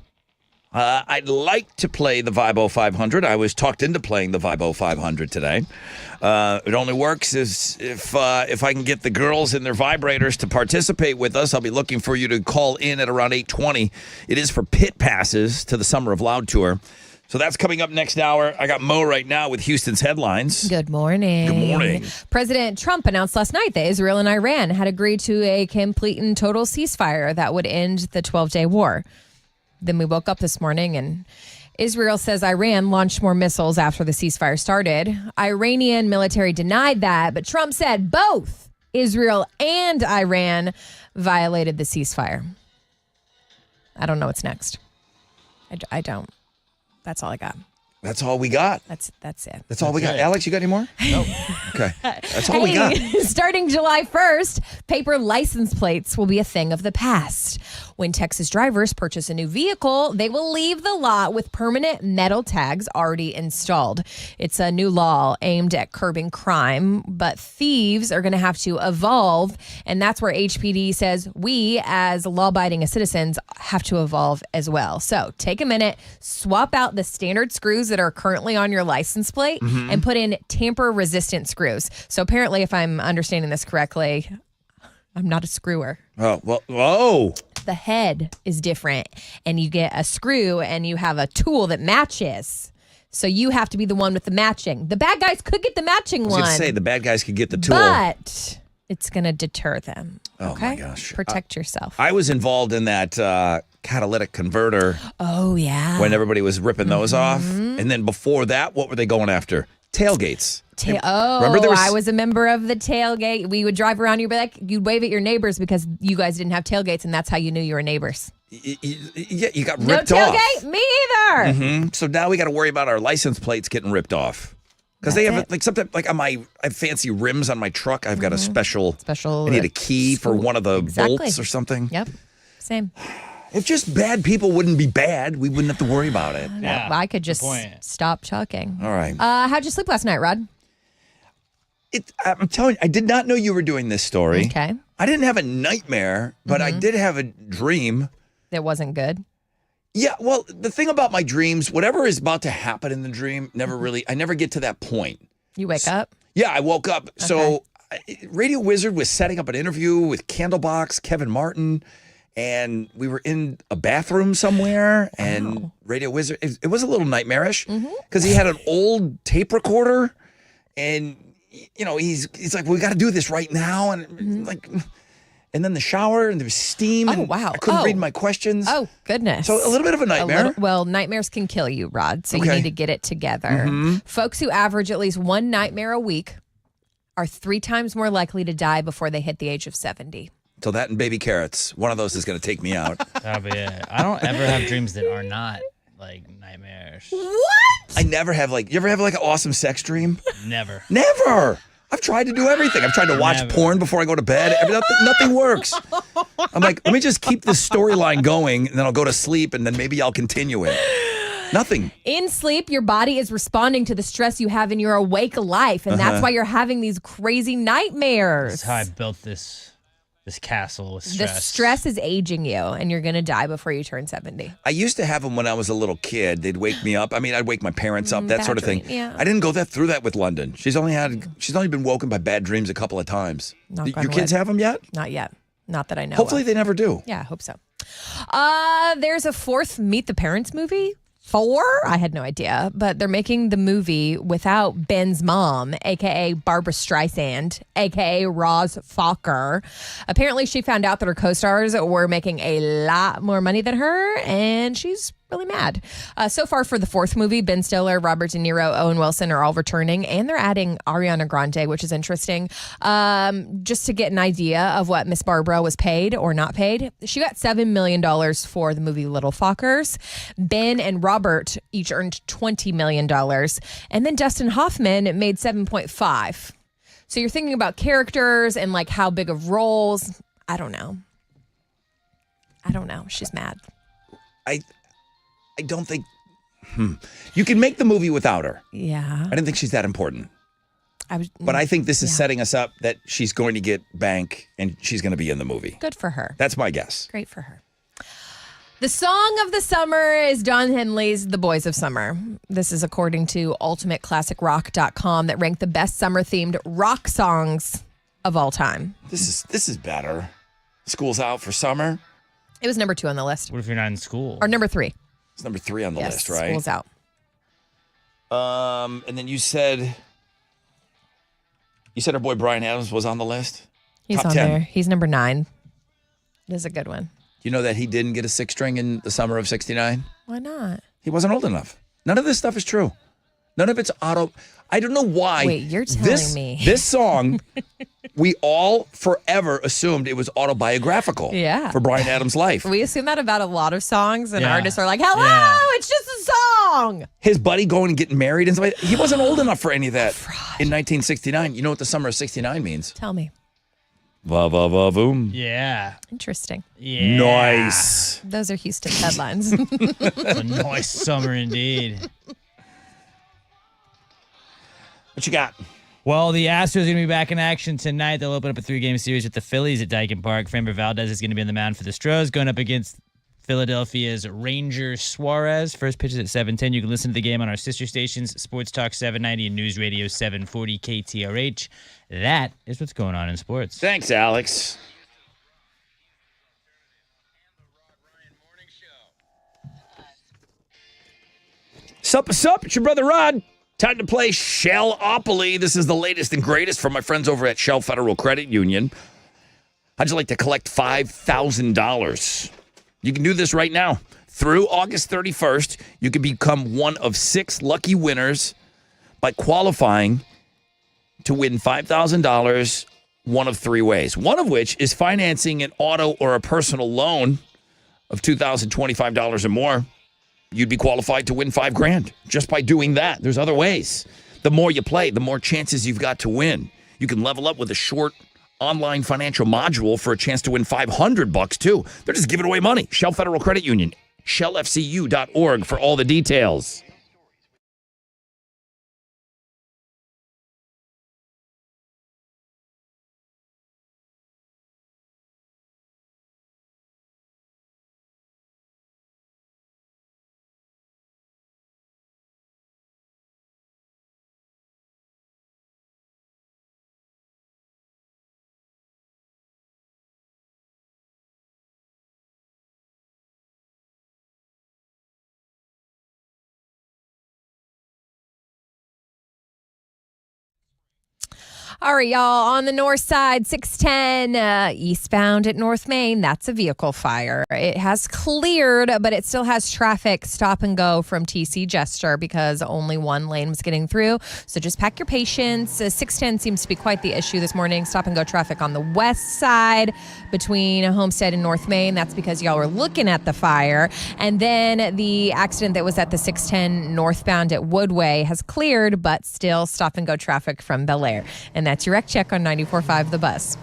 I'd like to play the Vibo 500. I was talked into playing the Vibo 500 today. It only works if I can get the girls and their vibrators to participate with us. I'll be looking for you to call in at around 8:20. It is for pit passes to the Summer of Loud Tour. So that's coming up next hour. I got Mo right now with Houston's headlines. Good morning. Good morning. President Trump announced last night that Israel and Iran had agreed to a complete and total ceasefire that would end the 12-day war. Then we woke up this morning and Israel says Iran launched more missiles after the ceasefire started. Iranian military denied that, but Trump said both Israel and Iran violated the ceasefire. I don't know what's next. I don't. That's all I got. That's all we got. That's it. That's all we got. Alex, you got any more? No. Okay. That's all we got. Starting July 1st, paper license plates will be a thing of the past. When Texas drivers purchase a new vehicle, they will leave the lot with permanent metal tags already installed. It's a new law aimed at curbing crime, but thieves are going to have to evolve, and that's where HPD says we, as law-abiding citizens, have to evolve as well. So take a minute, swap out the standard screws that are currently on your license plate and put in tamper-resistant screws. So apparently, if I'm understanding this correctly, I'm not a screwer. Oh, well, whoa. The head is different, and you get a screw and you have a tool that matches. So you have to be the one with the matching. The bad guys could get the matching I was one. going to say, the bad guys could get the tool. But it's going to deter them. Oh, okay? my gosh. Protect yourself. I was involved in that catalytic converter Oh, yeah. when everybody was ripping those off. And then before that, what were they going after? Tailgates. Remember there I was a member of the tailgate. We would drive around. You'd be like, you'd wave at your neighbors because you guys didn't have tailgates, and that's how you knew you were neighbors. Yeah, you got No ripped off. tailgate? Me either. So now we got to worry about our license plates getting ripped off. Because they have That's it. like sometimes like I have fancy rims on my truck. I've got a special. Special, I need a key for one of the Exactly. bolts or something. Yep. Same. If just bad people wouldn't be bad, we wouldn't have to worry about it. Yeah, I could good just point. stop talking. All right. How'd you sleep last night, Rod? I'm telling you, I did not know you were doing this story. Okay. I didn't have a nightmare, but I did have a dream. That wasn't good. Yeah, well, the thing about my dreams, whatever is about to happen in the dream, I never get to that point. You wake up? Yeah, I woke up. So Radio Wizard was setting up an interview with Candlebox, Kevin Martin, and we were in a bathroom somewhere, and Radio Wizard, it was a little nightmarish because he had an old tape recorder, and you know, he's like, we got to do this right now, and like, and then the shower, and there was steam. Oh, and wow. I couldn't Oh. read my questions. Oh, goodness. So a little bit of a nightmare. Well, nightmares can kill you, Rod, so you Okay. need to get it together. Folks who average at least one nightmare a week are 3 times more likely to die before they hit the age of 70. So that and baby carrots, one of those is going to take me out. That'll be it. I don't ever have dreams that are not like nightmares. What? I never have you ever have like an awesome sex dream? Never. Never. I've tried to do everything. I've tried to watch Never. porn before I go to bed. Nothing works. I'm like, let me just keep this storyline going, and then I'll go to sleep, and then maybe I'll continue it. Nothing. In sleep, your body is responding to the stress you have in your awake life, and that's why you're having these crazy nightmares. That's how I built this castle with The stress. stress is aging you, and you're going to die before you turn 70. I used to have them when I was a little kid. They'd wake me up. I mean, I'd wake my parents up, that bad sort of thing. dream, yeah. I didn't go through that with London. She's only been woken by bad dreams a couple of times. Knock on Your kids wood. have them yet? Not yet. Not that I know Hopefully of. they never do. Yeah, I hope so. There's a 4th Meet the Parents movie. 4? I had no idea, but they're making the movie without Ben's mom, aka Barbara Streisand, aka Roz Fokker. Apparently, she found out that her co-stars were making a lot more money than her, and she's really mad. So far for the 4th movie, Ben Stiller, Robert De Niro, Owen Wilson are all returning, and they're adding Ariana Grande, which is interesting. Just to get an idea of what Miss Barbara was paid or not paid, she got $7 million for the movie Little Fockers. Ben and Robert each earned $20 million, and then Dustin Hoffman made 7.5. So you're thinking about characters and like how big of roles. I don't know. She's mad. I don't think you can make the movie without her. Yeah. I didn't think she's that important. But I think this is setting us up that she's going to get bank and she's going to be in the movie. Good for her. That's my guess. Great for her. The song of the summer is Don Henley's The Boys of Summer. This is according to ultimateclassicrock.com that ranked the best summer-themed rock songs of all time. This is better. School's out for summer. It was number 2 on the list. What if you're not in school? Or number 3. It's number 3 on the Yes, list, right? School's out. And then you said our boy Bryan Adams was on the list? He's Top on 10. there. He's number 9. This is a good one. You know that he didn't get a 6 string in the summer of 69? Why not? He wasn't old enough. None of this stuff is true. None of it's I don't know why. Wait, you're telling me. This song, we all forever assumed it was autobiographical for Bryan Adams' life. We assume that about a lot of songs, and Yeah. artists are like, hello, Yeah. it's just a song. His buddy going and getting married and stuff. He wasn't old enough for any of that in 1969. You know what the summer of 69 means? Tell me. Va-va-va-voom. Yeah. Interesting. Yeah. Nice. Those are Houston's headlines. It's a nice summer indeed. What you got? Well, the Astros are going to be back in action tonight. They'll open up a 3-game series with the Phillies at Dyken Park. Framber Valdez is going to be on the mound for the Stros, going up against Philadelphia's Ranger Suarez. First pitch is at 7:10. You can listen to the game on our sister stations, Sports Talk 790 and News Radio 740 KTRH. That is what's going on in sports. Thanks, Alex. Sup, it's your brother Rod. Time to play Shellopoly. This is the latest and greatest from my friends over at Shell Federal Credit Union. How'd you like to collect $5,000? You can do this right now. Through August 31st, you can become one of 6 lucky winners by qualifying to win $5,000 one of 3 ways. One of which is financing an auto or a personal loan of $2,025 or more. You'd be qualified to win $5,000 just by doing that. There's other ways. The more you play, the more chances you've got to win. You can level up with a short online financial module for a chance to win $500 too. They're just giving away money. Shell Federal Credit Union, shellfcu.org for all the details. All right, y'all. On the north side, 610 eastbound at North Main. That's a vehicle fire. It has cleared, but it still has traffic stop and go from TC Jester because only one lane was getting through. So just pack your patience. 610 seems to be quite the issue this morning. Stop and go traffic on the west side between Homestead and North Main. That's because y'all were looking at the fire. And then the accident that was at the 610 northbound at Woodway has cleared, but still stop and go traffic from Bel Air. And that's your Rec Check on 94.5 The Bus.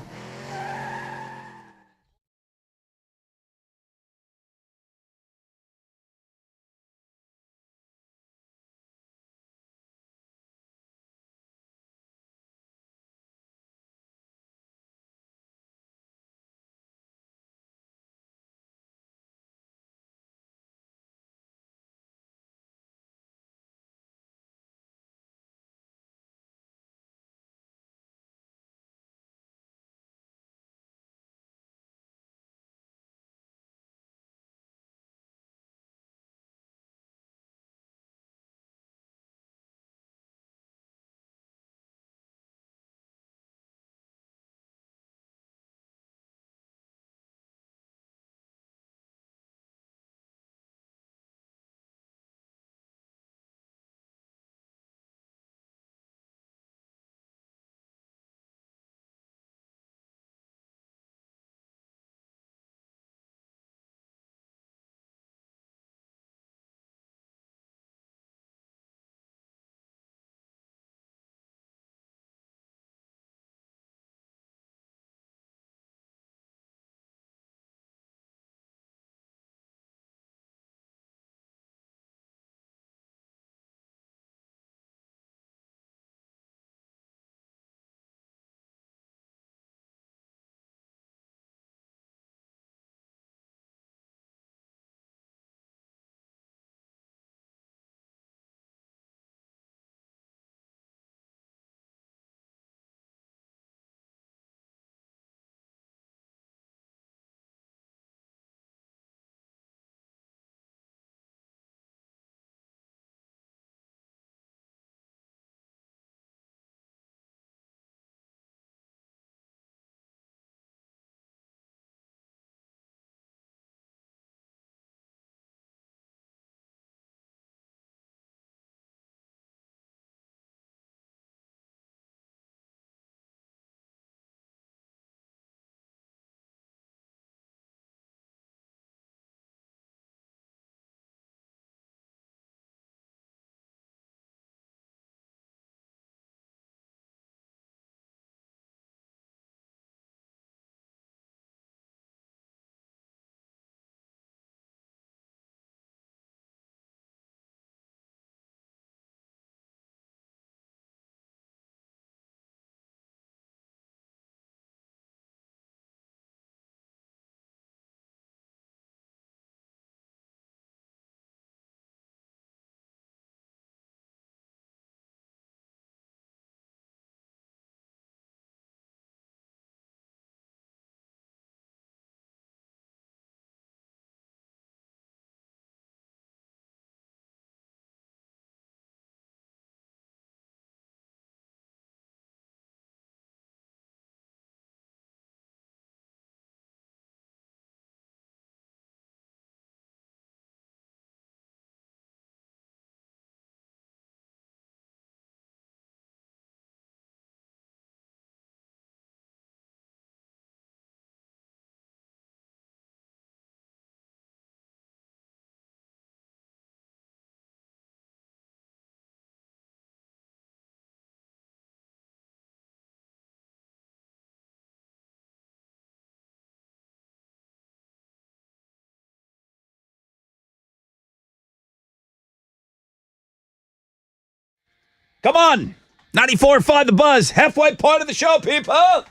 Come on. 94.5 The Buzz. Halfway point of the show, people.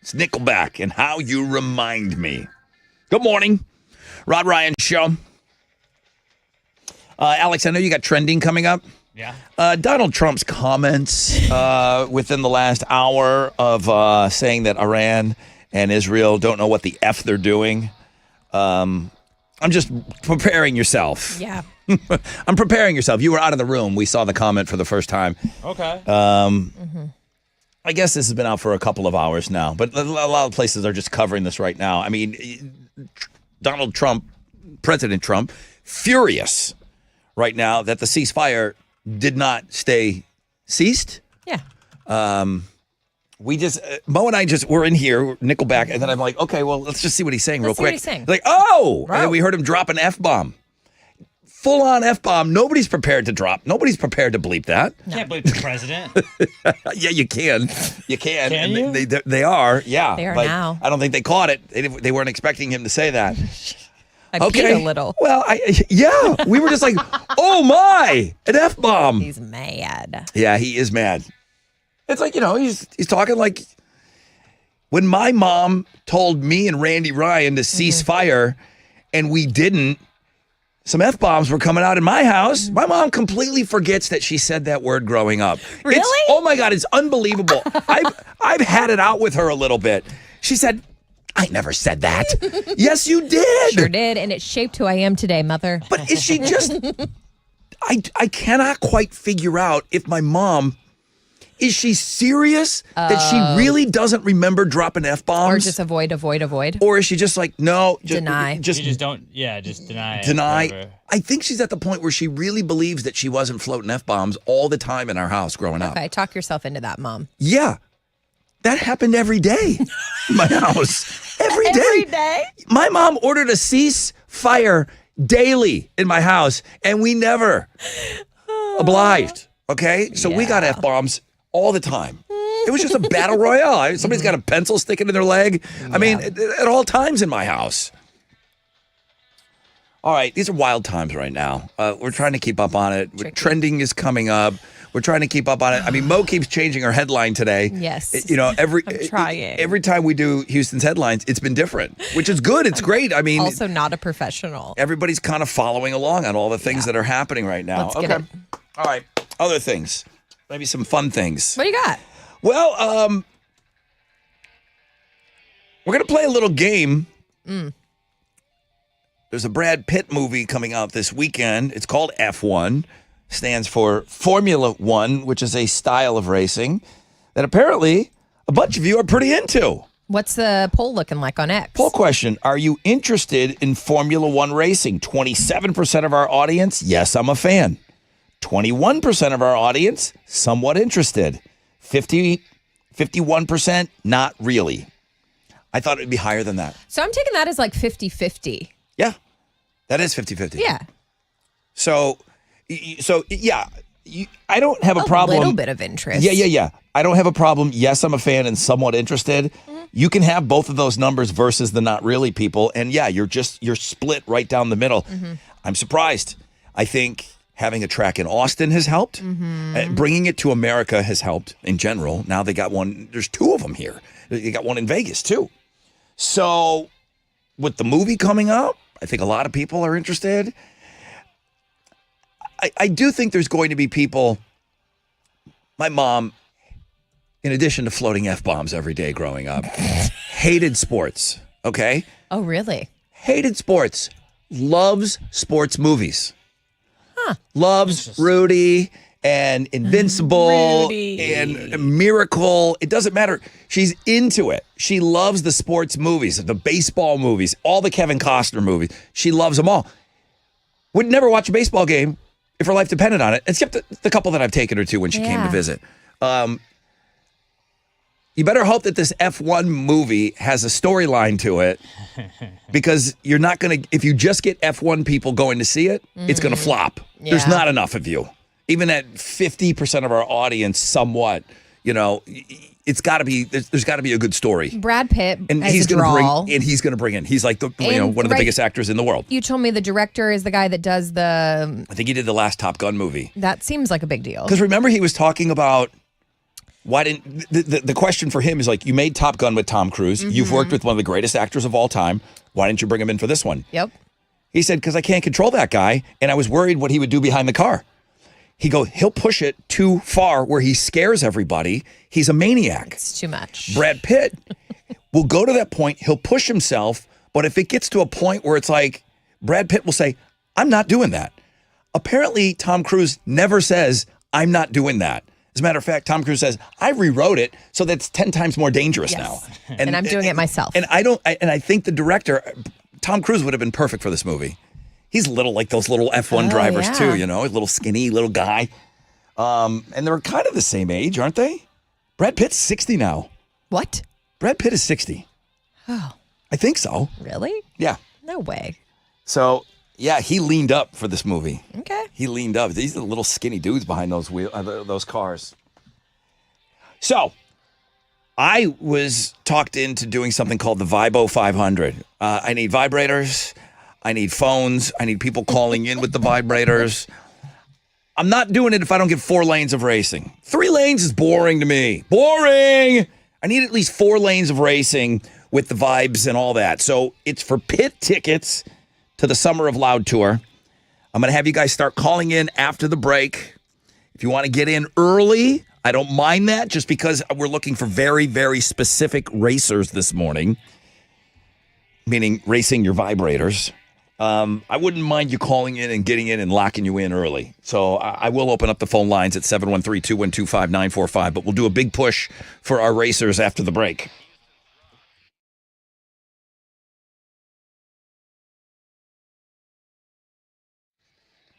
It's Nickelback and How You Remind Me. Good morning. Rod Ryan Show. Alex, I know you got trending coming up. Yeah. Donald Trump's comments within the last hour of saying that Iran and Israel don't know what the F they're doing. I'm just preparing yourself. Yeah. I'm preparing yourself. You were out of the room. We saw the comment for the first time. Okay. I guess this has been out for a couple of hours now, but a lot of places are just covering this right now. I mean, Donald Trump, President Trump, furious right now that the ceasefire did not stay ceased. Yeah. We just, Mo and I we're in here, Nickelback, and then I'm like, okay, well, let's just see what he's saying real Let's see what quick. he's saying. Like, oh! Bro. And then we heard him drop an F-bomb. Full-on F-bomb. Nobody's prepared to drop. Nobody's prepared to bleep that. Can't believe the president. Yeah, you can. You can. Can And you? They are, yeah. They are but now. I don't think they caught it. They weren't expecting him to say that. I peed a little. Well, yeah. We were just like, oh my, an F-bomb. He's mad. Yeah, he is mad. It's like, he's talking like when my mom told me and Randy Ryan to cease fire and we didn't, some F-bombs were coming out in my house. My mom completely forgets that she said that word growing up. Really? Oh my God, it's unbelievable. I've had it out with her a little bit. She said, I never said that. Yes, you did. Sure did, and it shaped who I am today, mother. But is she just, I cannot quite figure out if my mom, is she serious that she really doesn't remember dropping F-bombs? Or just avoid. Or is she just like, no. Deny. You just don't, just deny it. Deny. Forever. I think she's at the point where she really believes that she wasn't floating F-bombs all the time in our house growing up. Okay, talk yourself into that, Mom. Yeah. That happened every day in my house. Every day. Every day? My mom ordered a ceasefire daily in my house, and we never obliged. Okay? So we got F-bombs all the time. It was just a battle royale. Somebody's got a pencil sticking in their leg. I mean, at all times in my house. All right, these are wild times right now. We're trying to keep up on it. Trending is coming up. We're trying to keep up on it. I mean, Mo keeps changing her headline today. Yes. I'm trying. Every time we do Houston's headlines, it's been different, which is good. It's great. I mean, Also not a professional. everybody's kind of following along on all the things that are happening right now. Let's get it. All right. Other things. Maybe some fun things. What do you got? Well, we're going to play a little game. There's a Brad Pitt movie coming out this weekend. It's called F1. Stands for Formula One, which is a style of racing that apparently a bunch of you are pretty into. What's the poll looking like on X? Poll question. Are you interested in Formula One racing? 27% of our audience, yes, I'm a fan. 21% of our audience, somewhat interested. 51%, not really. I thought it would be higher than that. So I'm taking that as like 50-50. Yeah, that is 50-50. Yeah. So yeah, I don't have a problem. A little bit of interest. Yeah. I don't have a problem. Yes, I'm a fan and somewhat interested. You can have both of those numbers versus the not really people. And yeah, you're split right down the middle. I'm surprised. I think having a track in Austin has helped. Bringing it to America has helped in general. Now they got one. There's two of them here. They got one in Vegas too. So with the movie coming up, I think a lot of people are interested. I do think there's going to be people. My mom, in addition to floating F-bombs every day growing up, hated sports, okay? Oh, really? Hated sports. Loves sports movies. Loves Rudy and Invincible and Miracle. It doesn't matter. She's into it. She loves the sports movies, the baseball movies, all the Kevin Costner movies. She loves them all. Would never watch a baseball game if her life depended on it, except the couple that I've taken her to when she came to visit. You better hope that this F1 movie has a storyline to it, because you're not going to, if you just get F1 people going to see it, it's going to flop. There's not enough of you. Even at 50% of our audience, somewhat, It's got to be. There's got to be a good story. Brad Pitt And as he's a going to draw. bring. And he's going to bring in. He's like one of the right- biggest actors in the world. You told me the director is the guy that does the. I think he did the last Top Gun movie. That seems like a big deal. Because remember, he was talking about why didn't the question for him is like, you made Top Gun with Tom Cruise. You've worked with one of the greatest actors of all time. Why didn't you bring him in for this one? Yep. He said, because I can't control that guy, and I was worried what he would do behind the car. He'll push it too far where he scares everybody. He's a maniac. It's too much. Brad Pitt will go to that point. He'll push himself. But if it gets to a point where it's like, Brad Pitt will say, I'm not doing that. Apparently, Tom Cruise never says, I'm not doing that. As a matter of fact, Tom Cruise says, I rewrote it so that's 10 times more dangerous now. And I'm doing it myself. And I think the director, Tom Cruise, would have been perfect for this movie. He's little, like those little F1 drivers yeah. too, a little skinny little guy. And they're kind of the same age, aren't they? Brad Pitt's 60 now. What? Brad Pitt is 60. Oh, I think so. really? Yeah. No way. So, yeah, he leaned up for this movie. Okay. He leaned up. These are the little skinny dudes behind those cars. So, I was talked into doing something called the Vibo 500. I need vibrators. I need phones. I need people calling in with the vibrators. I'm not doing it if I don't get 4 lanes of racing. 3 lanes is boring to me. Boring! I need at least 4 lanes of racing with the vibes and all that. So it's for pit tickets to the Summer of Loud tour. I'm going to have you guys start calling in after the break. If you want to get in early, I don't mind that, just because we're looking for very, very specific racers this morning, meaning racing your vibrators. I wouldn't mind you calling in and getting in and locking you in early. So I will open up the phone lines at 713-212-5945, but we'll do a big push for our racers after the break.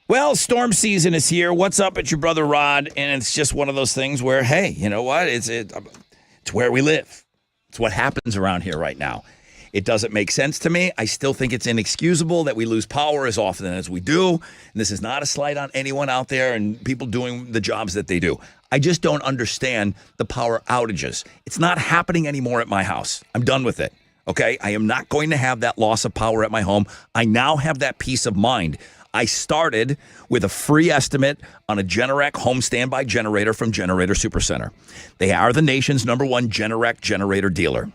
Well, storm season is here. What's up at your brother Rod? And it's just one of those things where, hey, you know what? It's where we live. It's what happens around here right now. It doesn't make sense to me. I still think it's inexcusable that we lose power as often as we do. And this is not a slight on anyone out there and people doing the jobs that they do. I just don't understand the power outages. It's not happening anymore at my house. I'm done with it. Okay? I am not going to have that loss of power at my home. I now have that peace of mind. I started with a free estimate on a Generac home standby generator from Generator Supercenter. They are the nation's #1 Generac generator dealer.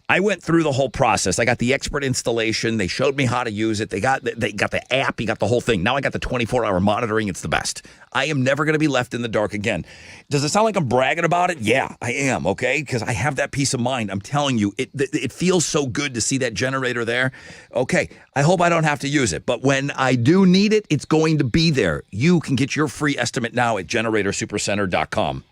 I went through the whole process. I got the expert installation. They showed me how to use it. They got the app. You got the whole thing. Now I got the 24-hour monitoring. It's the best. I am never going to be left in the dark again. Does it sound like I'm bragging about it? Yeah, I am, okay? Because I have that peace of mind. I'm telling you, it feels so good to see that generator there. Okay, I hope I don't have to use it. But when I do need it, it's going to be there. You can get your free estimate now at GeneratorSupercenter.com.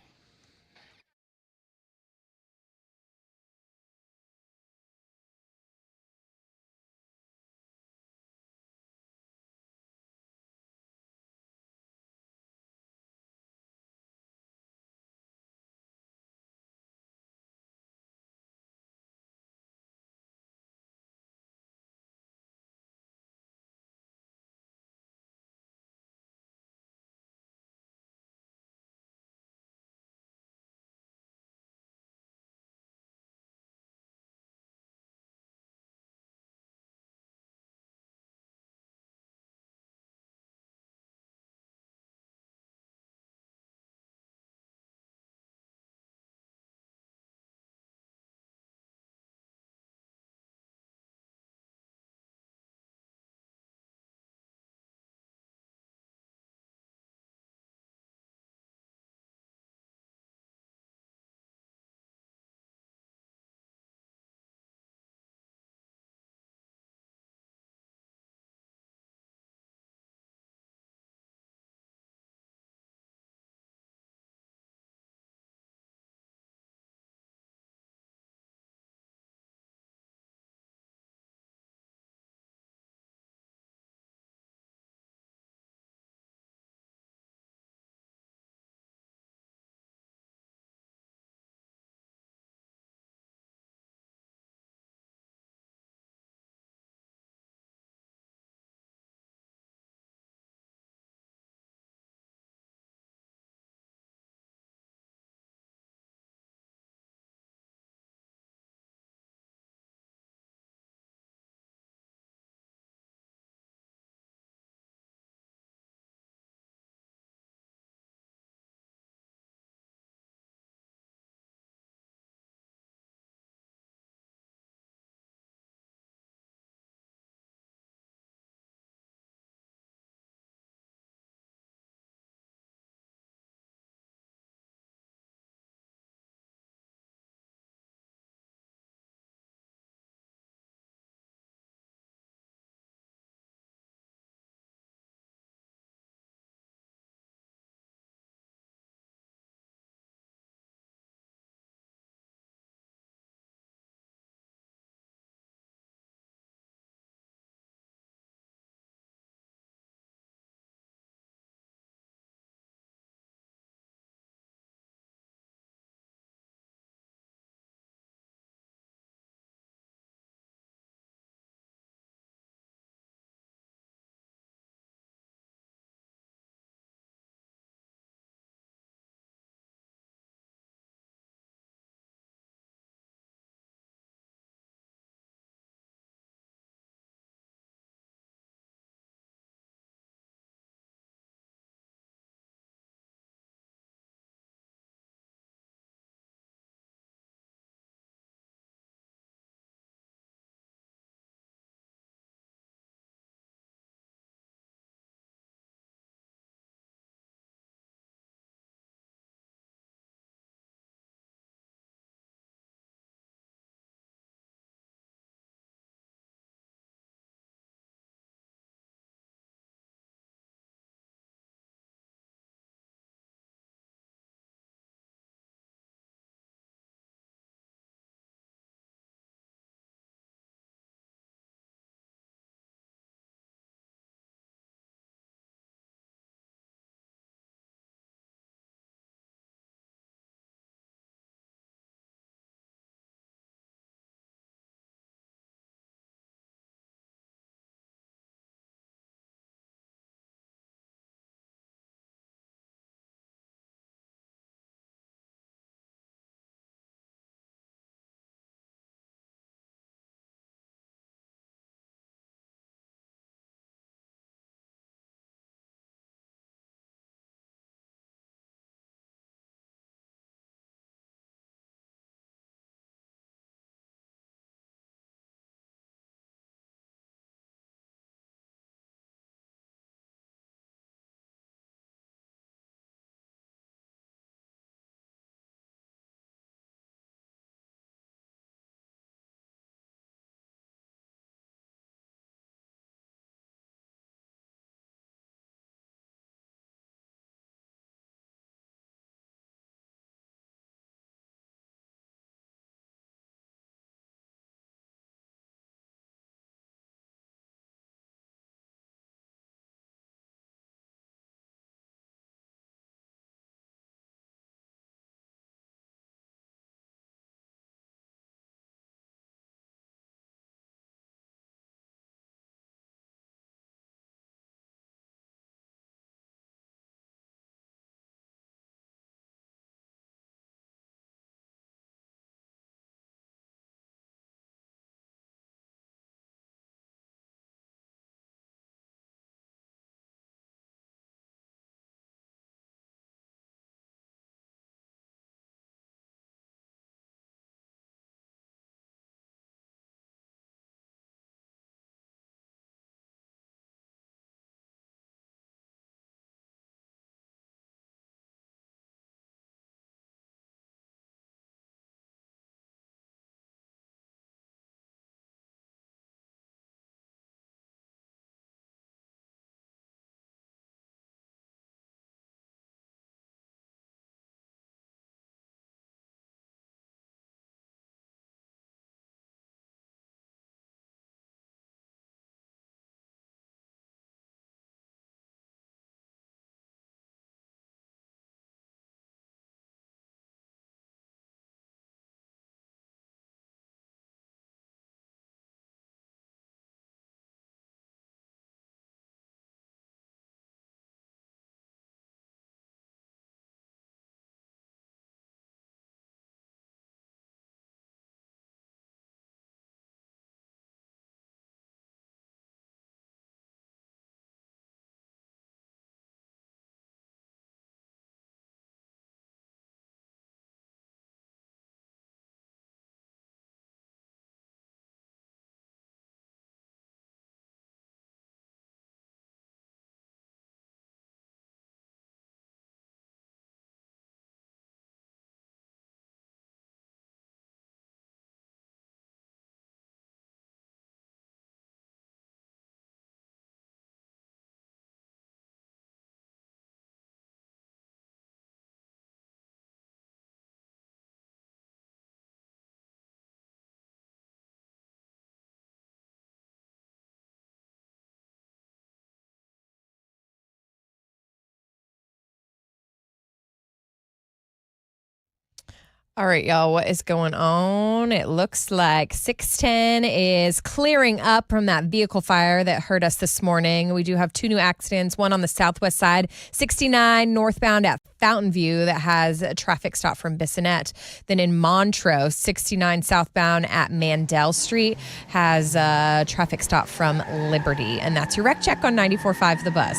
All right, y'all, what is going on? It looks like 610 is clearing up from that vehicle fire that hurt us this morning. We do have 2 new accidents, one on the southwest side, 69 northbound at Fountain View that has a traffic stop from Bissonnette. Then in Montrose, 69 southbound at Mandel Street has a traffic stop from Liberty. And that's your wreck check on 94.5 The Buzz.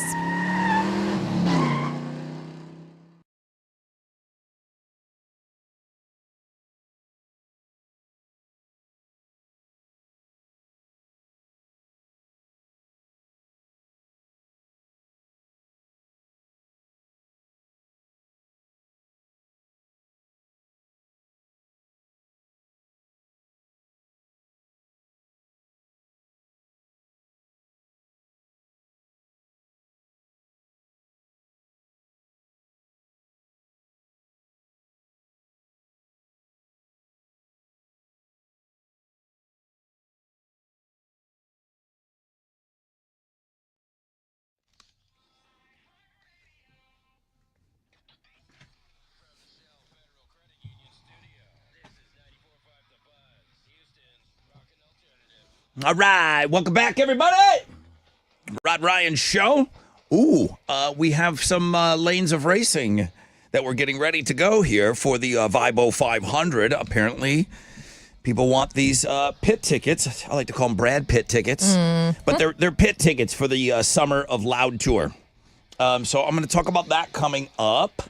All right, welcome back, everybody. Rod Ryan Show. Ooh, we have some lanes of racing that we're getting ready to go here for the Vibo 500. Apparently, people want these pit tickets. I like to call them Brad Pitt tickets, but they're pit tickets for the Summer of Loud Tour. So I'm going to talk about that coming up.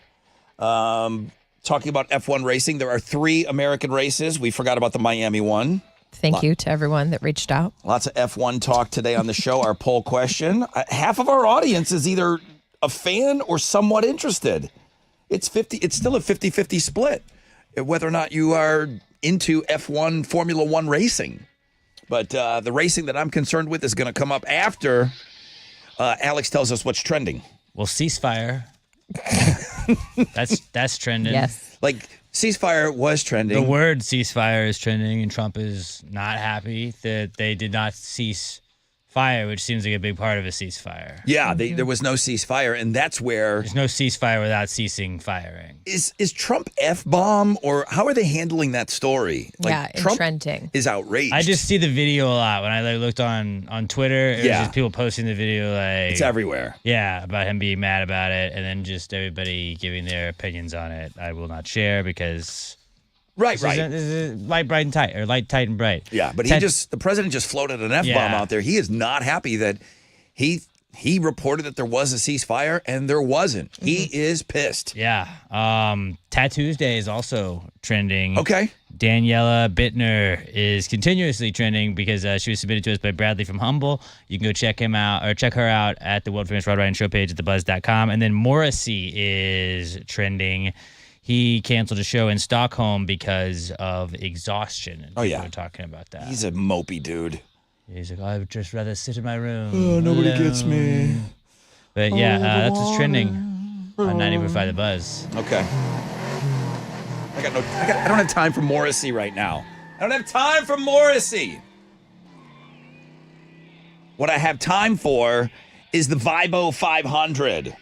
Talking about F1 racing, there are 3 American races. We forgot about the Miami one. Thank you to everyone that reached out. Lots of F1 talk today on the show. Our poll question. Half of our audience is either a fan or somewhat interested. It's still a 50-50 split, whether or not you are into F1 Formula One racing. But the racing that I'm concerned with is going to come up after Alex tells us what's trending. Well, ceasefire. That's trending. Yes. Like, ceasefire was trending. The word ceasefire is trending, and Trump is not happy that they did not cease fire, which seems like a big part of a ceasefire. Yeah, there was no ceasefire, and that's where... There's no ceasefire without ceasing firing. Is Trump F-bomb, or how are they handling that story? Trump trending. is outraged. I just see the video a lot. When I looked on Twitter, it was just people posting the video like... It's everywhere. Yeah, about him being mad about it, and then just everybody giving their opinions on it. I will not share because... Right. This is light, bright, and tight, or light, tight, and bright. Yeah, but the president just floated an F-bomb out there. He is not happy that he reported that there was a ceasefire and there wasn't. Mm-hmm. He is pissed. Yeah. Tattoos Day is also trending. Okay. Daniela Bittner is continuously trending because she was submitted to us by Bradley from Humble. You can go check him out or check her out at the world famous Rod Ryan Show page at thebuzz.com. And then Morrissey is trending. He canceled a show in Stockholm because of exhaustion. And we were talking about that. He's a mopey dude. He's like, I would just rather sit in my room. Oh, nobody gets me. But that's what's trending on 94.5 The Buzz. Okay. I don't have time for Morrissey right now. I don't have time for Morrissey. What I have time for is the Vibo 500.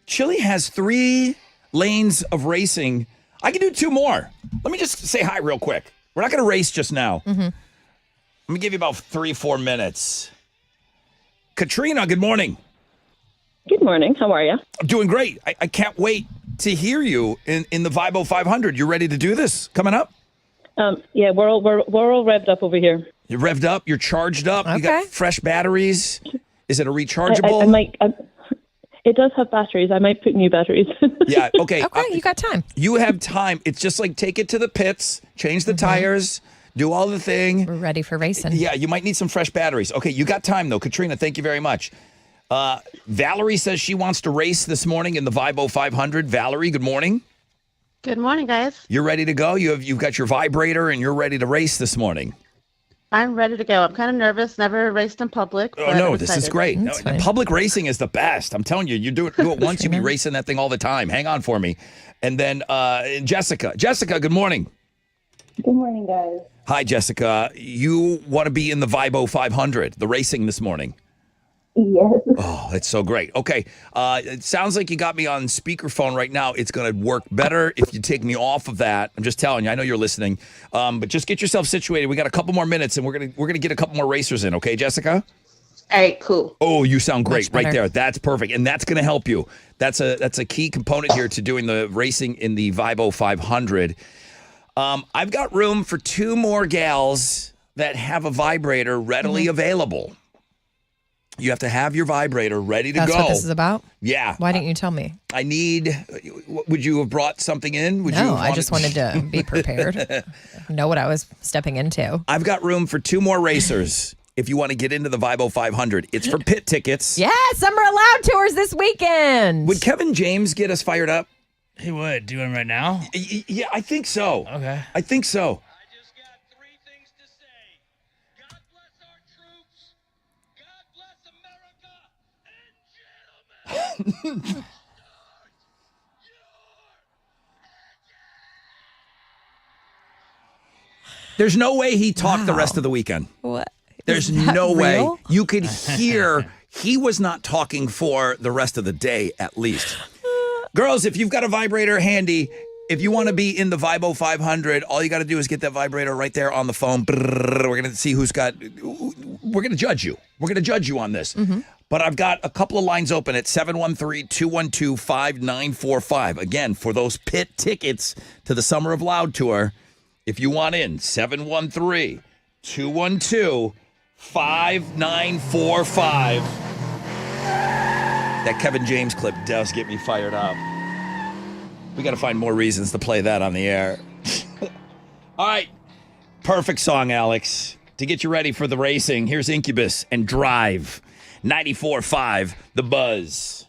Chile has 3 lanes of racing. I can do 2 more. Let me just say hi real quick. We're not going to race just now. Mm-hmm. Let me give you about 3-4 minutes. Katrina, good morning. Good morning. How are you? I'm doing great. I can't wait to hear you in the Vibo 500. You ready to do this coming up? Yeah, we're all revved up over here. You're revved up. You're charged up. Okay. You got fresh batteries. Is it a rechargeable? It does have batteries. I might put new batteries. Yeah, okay. Okay, you got time. You have time. It's just like take it to the pits, change the tires, do all the thing. We're ready for racing. Yeah, you might need some fresh batteries. Okay, you got time, though. Katrina, thank you very much. Valerie says she wants to race this morning in the Vibo 500. Valerie, good morning. Good morning, guys. You're ready to go? You've got your vibrator, and you're ready to race this morning. I'm ready to go. I'm kind of nervous. Never raced in public. Oh, no, this is great. No, public racing is the best. I'm telling you, you do it once, you'll be racing that thing all the time. Hang on for me. And then Jessica. Jessica, good morning. Good morning, guys. Hi, Jessica. You want to be in the Vibo 500, the racing this morning. Yes. Oh, that's so great. Okay. It sounds like you got me on speakerphone right now. It's going to work better if you take me off of that. I'm just telling you. I know you're listening. But just get yourself situated. We got a couple more minutes, and we're gonna get a couple more racers in. Okay, Jessica? All right, cool. Oh, you sound great Much right better. there. That's perfect, and that's going to help you. That's a key component here to doing the racing in the Vibo 500. I've got room for 2 more gals that have a vibrator readily available. You have to have your vibrator ready to That's go. what this is about? Yeah. Why didn't you tell me? I need. Would you have brought something in? Would you No, have I just wanted to be prepared. Know what I was stepping into. I've got room for 2 more racers. If you want to get into the Vibo 500, it's for pit tickets. Yeah, Summer Allowed Tours this weekend. Would Kevin James get us fired up? He would. Do him right now? Yeah, I think so. Okay. I think so. I just got 3 things to say. God bless our troops. God bless America. And gentlemen. There's no way he talked the rest of the weekend. What? There's Is that no way. real? You could hear he was not talking for the rest of the day, at least. Girls, if you've got a vibrator handy, if you want to be in the Vibo 500, all you got to do is get that vibrator right there on the phone. Brrr, we're going to see who's got. We're going to judge you. We're going to judge you on this. But I've got a couple of lines open at 713-212-5945. Again, for those pit tickets to the Summer of Loud tour, if you want in, 713-212-5945. That Kevin James clip does get me fired up. We got to find more reasons to play that on the air. All right. Perfect song, Alex. To get you ready for the racing, here's Incubus and Drive. 94.5, The Buzz.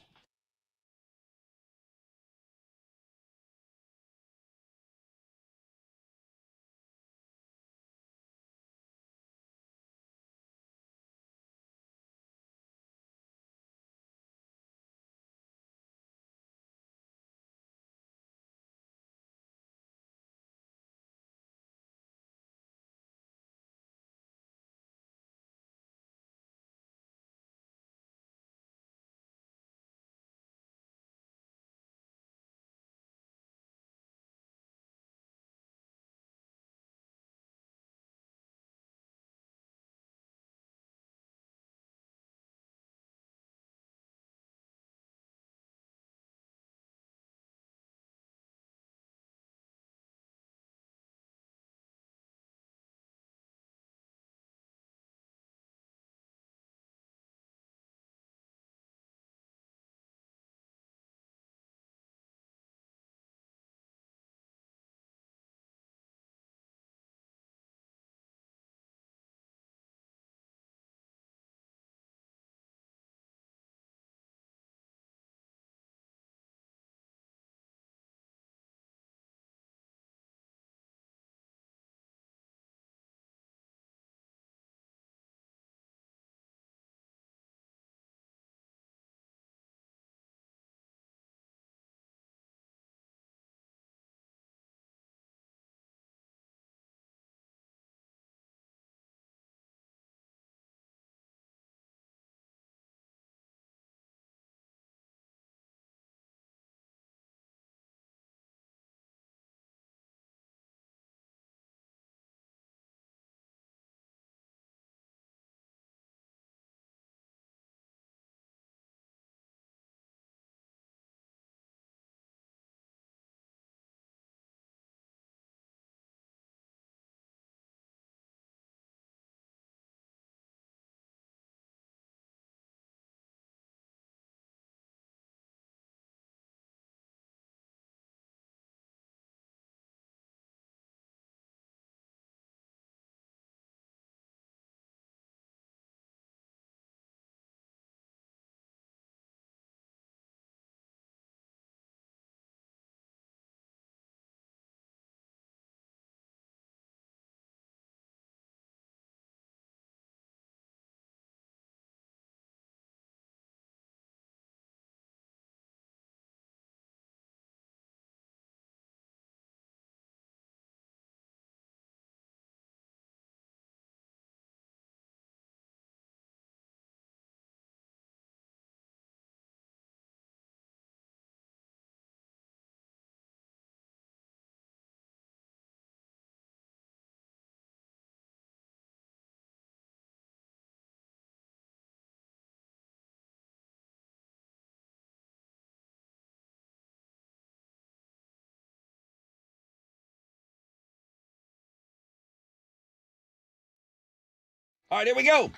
All right, here we go.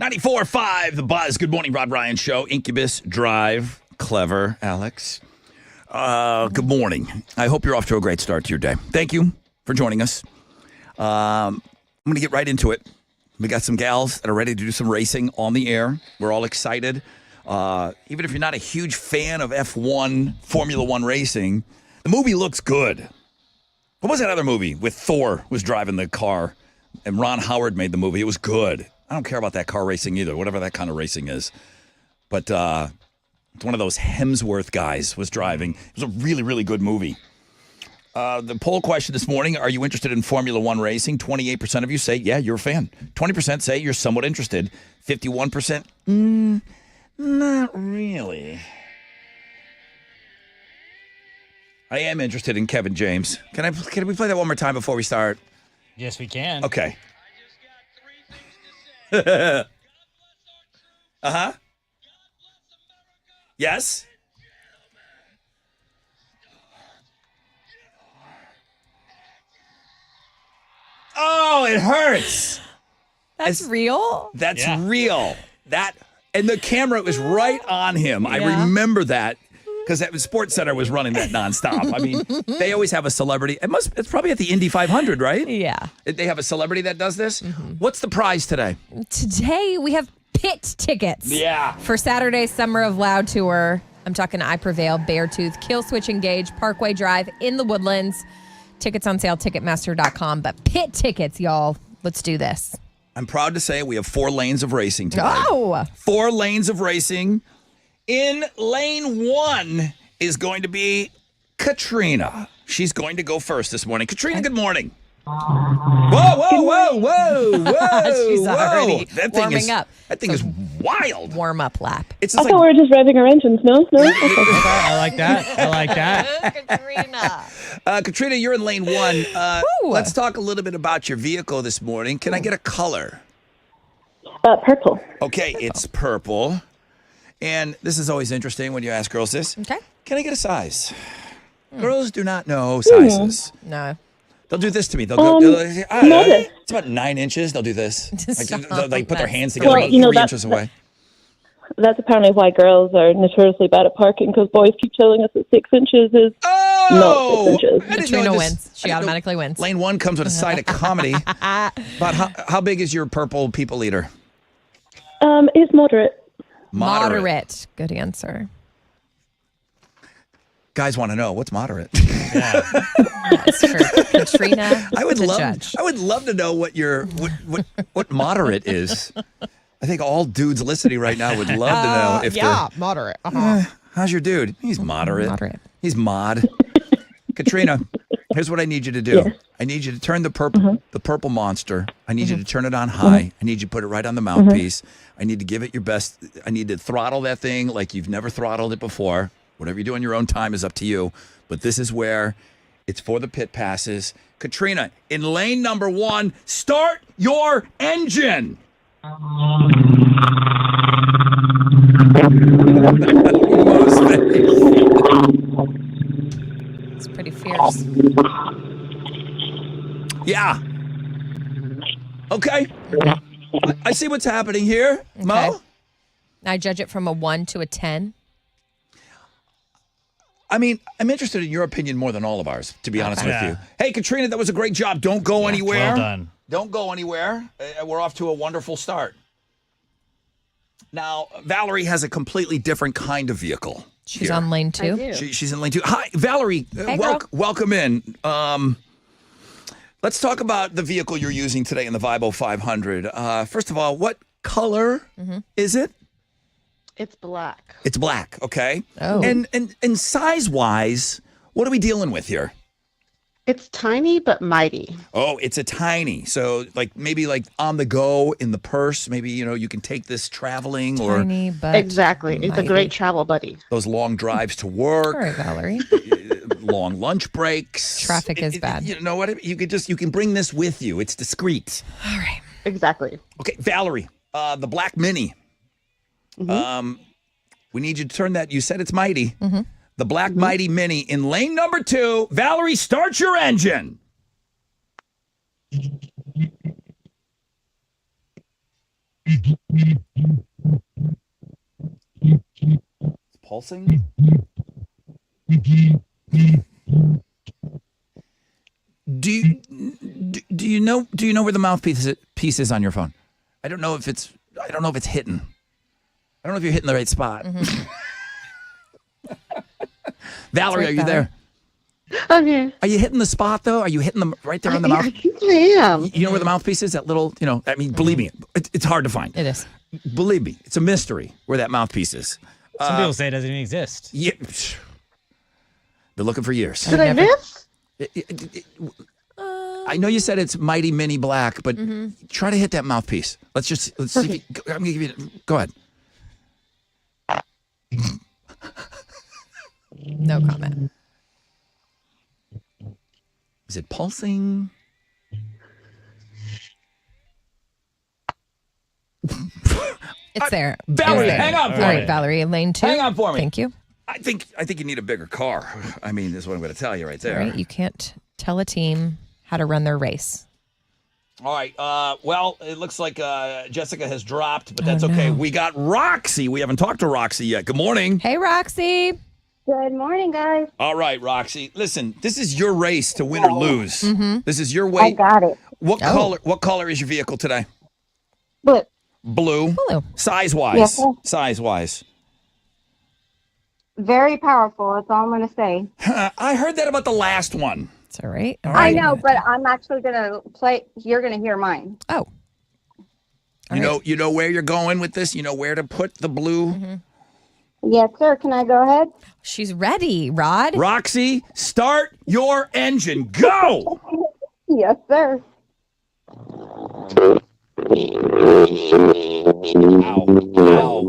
94.5, The Buzz. Good morning, Rob Ryan Show. Incubus, Drive, Clever, Alex. Good morning. I hope you're off to a great start to your day. Thank you for joining us. I'm going to get right into it. We got some gals that are ready to do some racing on the air. We're all excited. Even if you're not a huge fan of F1, Formula One racing, the movie looks good. What was that other movie with Thor was driving the car and Ron Howard made the movie? It was good. I don't care about that car racing either, whatever that kind of racing is. But it's one of those Hemsworth guys was driving. It was a really, really good movie. The poll question this morning, are you interested in Formula One racing? 28% of you say, yeah, you're a fan. 20% say you're somewhat interested. 51%, not really. I am interested in Kevin James. Can we play that one more time before we start? Yes, we can. Okay. Uh-huh. Yes? Oh, it hurts. That's real? That's real. And the camera was right on him. I remember that because that Sports Center was running that nonstop. I mean, they always have a celebrity. It's probably at the Indy 500, right? Yeah. They have a celebrity that does this. What's the prize today? Today we have pit tickets. Yeah. For Saturday's Summer of Loud tour. I'm talking I Prevail, Beartooth, Kill Switch Engage, Parkway Drive, in the Woodlands. Tickets on sale, Ticketmaster.com. But pit tickets, y'all. Let's do this. I'm proud to say we have 4 lanes of racing today. Oh! 4 lanes of racing. In lane 1 is going to be Katrina. She's going to go first this morning. Katrina, good morning. Whoa. She's already warming up. That thing is wild. Warm up lap. It's I just thought we were just revving our engines. No? I like that. Katrina. Katrina, you're in lane 1. Let's talk a little bit about your vehicle this morning. Can I get a color? Purple. Okay, it's purple. And this is always interesting when you ask girls this. Okay. Can I get a size? Girls do not know sizes. No. They'll do this to me. They'll go, I don't know, it's about 9 inches. They'll do this. They put their hands together about 3 inches away. That's apparently why girls are notoriously bad at parking, because boys keep telling us that 6 inches is not 6 inches. Katrina wins. She automatically wins. Lane 1 comes with a side of comedy. But how big is your purple people eater? It's moderate. Moderate. Good answer. Guys want to know what's moderate. Yes, for Katrina. I would judge. love to know what moderate is. I think all dudes listening right now would love to know if they're moderate. how's your dude? He's moderate. Moderate. He's mod. Katrina, here's what I need you to do. Yes. I need you to turn the purple monster. I need you to turn it on high. I need you to put it right on the mouthpiece. I need to give it your best. I need to throttle that thing like you've never throttled it before. Whatever you do in your own time is up to you. But this is where it's for the pit passes. Katrina, in lane number 1, start your engine. It's pretty fierce. Yeah. Okay. I see what's happening here. Okay. Mo? I judge it from a 1 to a 10. I mean, I'm interested in your opinion more than all of ours, to be honest with you. Hey, Katrina, that was a great job. Don't go anywhere. Well done. Don't go anywhere. We're off to a wonderful start. Now, Valerie has a completely different kind of vehicle. She's here. on lane 2. I do. She's in lane 2. Hi, Valerie. Hey, girl. Welcome in. Let's talk about the vehicle you're using today in the Vibo 500. First of all, what color is it? It's black. It's black, okay? Oh. And size-wise, what are we dealing with here? It's tiny but mighty. Oh, it's a tiny. So maybe on the go in the purse, maybe you can take this traveling or Tiny, but Exactly. It's a mighty. great travel buddy. those long drives to work, All right, Valerie. long lunch breaks. Traffic is bad. You know what? You can bring this with you. It's discreet. All right. Exactly. Okay, Valerie, the black Mini. We need you to turn that. You said it's mighty. The black mighty Mini in lane number 2. Valerie, start your engine. It's pulsing. Do you know where the mouthpiece is on your phone? I don't know if it's hitting. I don't know if you're hitting the right spot. Valerie, right, are you there? I'm here. Are you hitting the spot though? Are you hitting them right there on the mouth? I think I am. You know where the mouthpiece is? That little, I mean, believe me, it's hard to find. It is. Believe me, it's a mystery where that mouthpiece is. Some people say it doesn't even exist. Yeah. Been looking for years. Did I miss? I know you said it's mighty mini black, but try to hit that mouthpiece. Let's see if you, I'm gonna give you. Go ahead. No comment. Is it pulsing? It's there. Valerie, It's there. hang on for All right, me. Valerie, lane 2. Hang on for me. Thank you. I think you need a bigger car. I mean, this is what I'm going to tell you right there. All right, you can't tell a team how to run their race. All right. Well, it looks like Jessica has dropped, but that's Oh, okay. no. We got Roxy. We haven't talked to Roxy yet. Good morning. Hey, Roxy. Good morning, guys. All right, Roxy. Listen, this is your race to win or lose. This is your way. I got it. What color? What color is your vehicle today? Blue. Blue. Blue. Size-wise. Yes, sir. Size-wise. Very powerful. That's all I'm going to say. I heard that about the last one. It's all right. All I right. know, but I'm actually going to play. You're going to hear mine. Oh. You know where you're going with this. You know where to put the blue. Yes, sir. Can I go ahead? She's ready, Rod. Roxy, start your engine. Go. Yes, sir. Ow.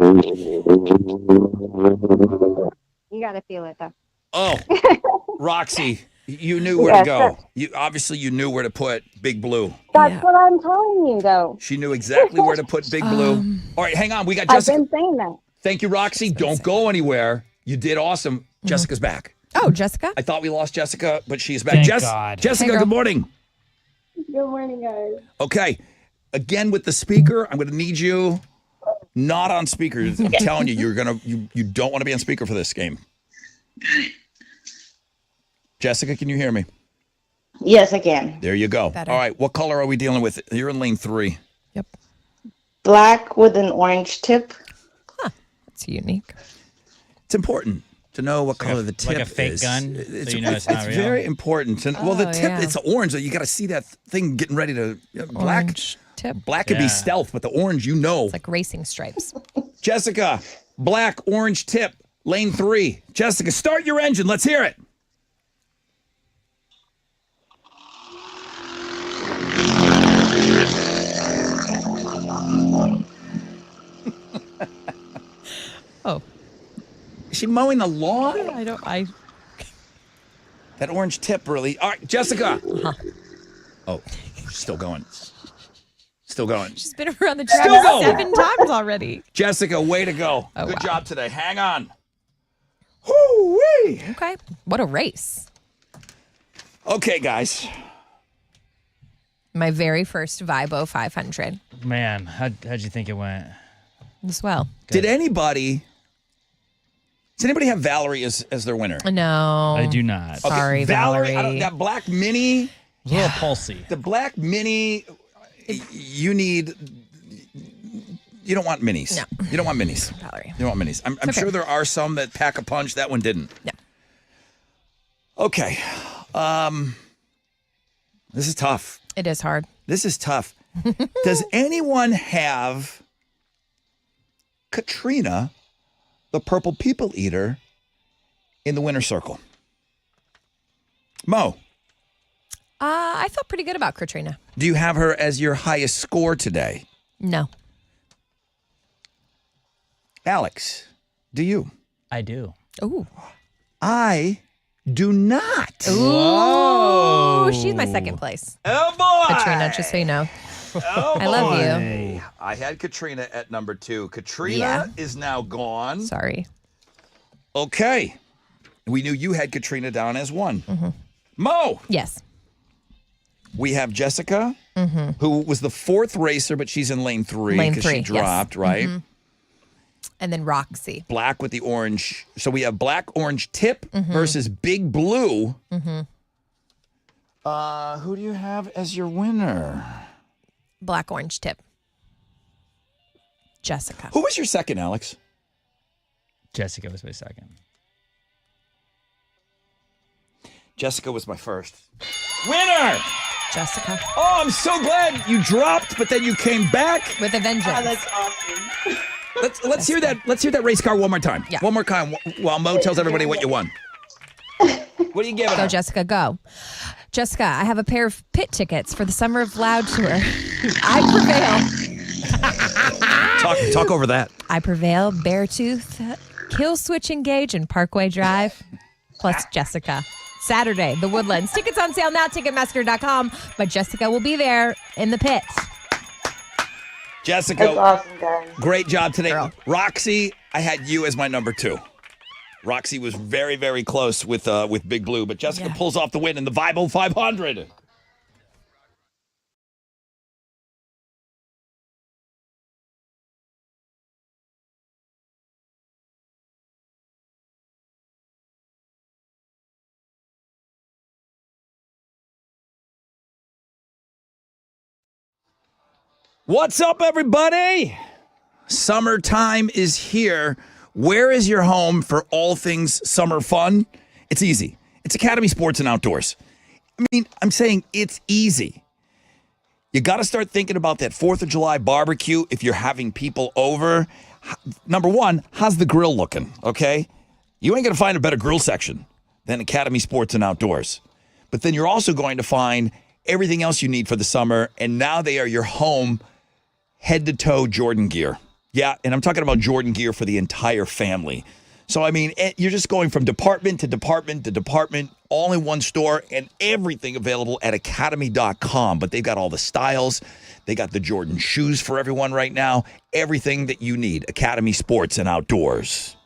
You got to feel it, though. Oh, Roxy, you knew where Yes, to go. sir. You knew where to put Big Blue. That's what I'm telling you, though. She knew exactly where to put Big Blue. All right, hang on. We got I've Jessica. been saying that. Thank you, Roxy. Don't go anywhere. You did awesome. Jessica's back. Oh, Jessica. I thought we lost Jessica, but she's back. Thank God. Jessica, Hey, girl. good morning. Good morning, guys. Okay. Again with the speaker, I'm going to need you not on speaker. I'm telling you, you don't want to be on speaker for this game. Jessica, can you hear me? Yes, I can. There you go. Better. All right. What color are we dealing with? You're in lane 3. Yep. Black with an orange tip. That's unique. It's important to know what color the tip is. like a fake gun, so It's, you know it's not real? very important. Well, the Oh, tip, yeah. it's orange. You got to see that thing getting ready to black. Orange tip. Black could be Yeah. stealth, but the orange, It's like racing stripes. Jessica, black, orange tip, lane 3. Jessica, start your engine. Let's hear it. Oh. Is she mowing the lawn? I That orange tip really. All right, Jessica. Oh, she's still going. Still going. She's been around the track Still going. 7 times already. Jessica, way to go. Oh, Good wow. job today. Hang on. Woo-wee. Okay. What a race. Okay, guys. My very first Vibo 500 Man, how'd you think it went? as well. Does anybody have Valerie as their winner? No. I do not. Okay, Sorry, Valerie. that black mini, It's a little pulsy. the black mini, you don't want minis. No. You don't want minis. Valerie. You don't want minis. I'm okay. sure there are some that pack a punch. That one didn't. No. Okay. This is tough. It is hard. This is tough. Does anyone have Katrina, the purple people eater, in the winner's circle? Mo, I felt pretty good about Katrina. do you have her as your highest score today? No. Alex, do you? I do. Ooh. I do not. Ooh. She's my second place. Oh, boy. Katrina, just so you know. Oh, I love you. boy. I had Katrina at number 2. Katrina Yeah. is now gone. Sorry. Okay. We knew you had Katrina down as 1. Mm-hmm. Mo, Yes. we have Jessica who was the fourth racer, but she's in lane 3 Lane because she 3, yes. dropped, right? And then Roxy. Black with the orange. So we have black orange tip versus big blue. Who do you have as your winner? Black orange tip. Jessica. Who was your second, Alex? Jessica was my second. Jessica was my first. Winner! Jessica. Oh, I'm so glad you dropped, but then you came back. With a vengeance. Oh, that's awesome. Let's hear that. Let's hear that race car one more time. Yeah. One more time while Mo tells everybody what you won. What are you giving Go, her? Jessica, go. Jessica, I have a pair of pit tickets for the Summer of Loud tour. I prevail. Talk over that. I prevail. Beartooth, Kill Switch Engage, and Parkway Drive. Plus Jessica. Saturday, the Woodlands. Tickets on sale now, Ticketmaster.com. But Jessica will be there in the pit. Jessica, That's awesome, guys. great job today. Girl. Roxy, I had you as my number 2. Roxy was very, very close with Big Blue, but Jessica pulls off the win in the Vibe 500. What's up, everybody? Summertime is here. Where is your home for all things summer fun? It's easy. It's Academy Sports and Outdoors. I mean, I'm saying it's easy. You got to start thinking about that 4th of July barbecue if you're having people over. Number one, how's the grill looking, okay? You ain't going to find a better grill section than Academy Sports and Outdoors. But then you're also going to find everything else you need for the summer, and now they are your home head-to-toe Jordan gear. Yeah, and I'm talking about Jordan gear for the entire family. So, I mean, you're just going from department to department to department, all in one store, and everything available at academy.com. But they've got all the styles. They got the Jordan shoes for everyone right now. Everything that you need. Academy Sports and Outdoors.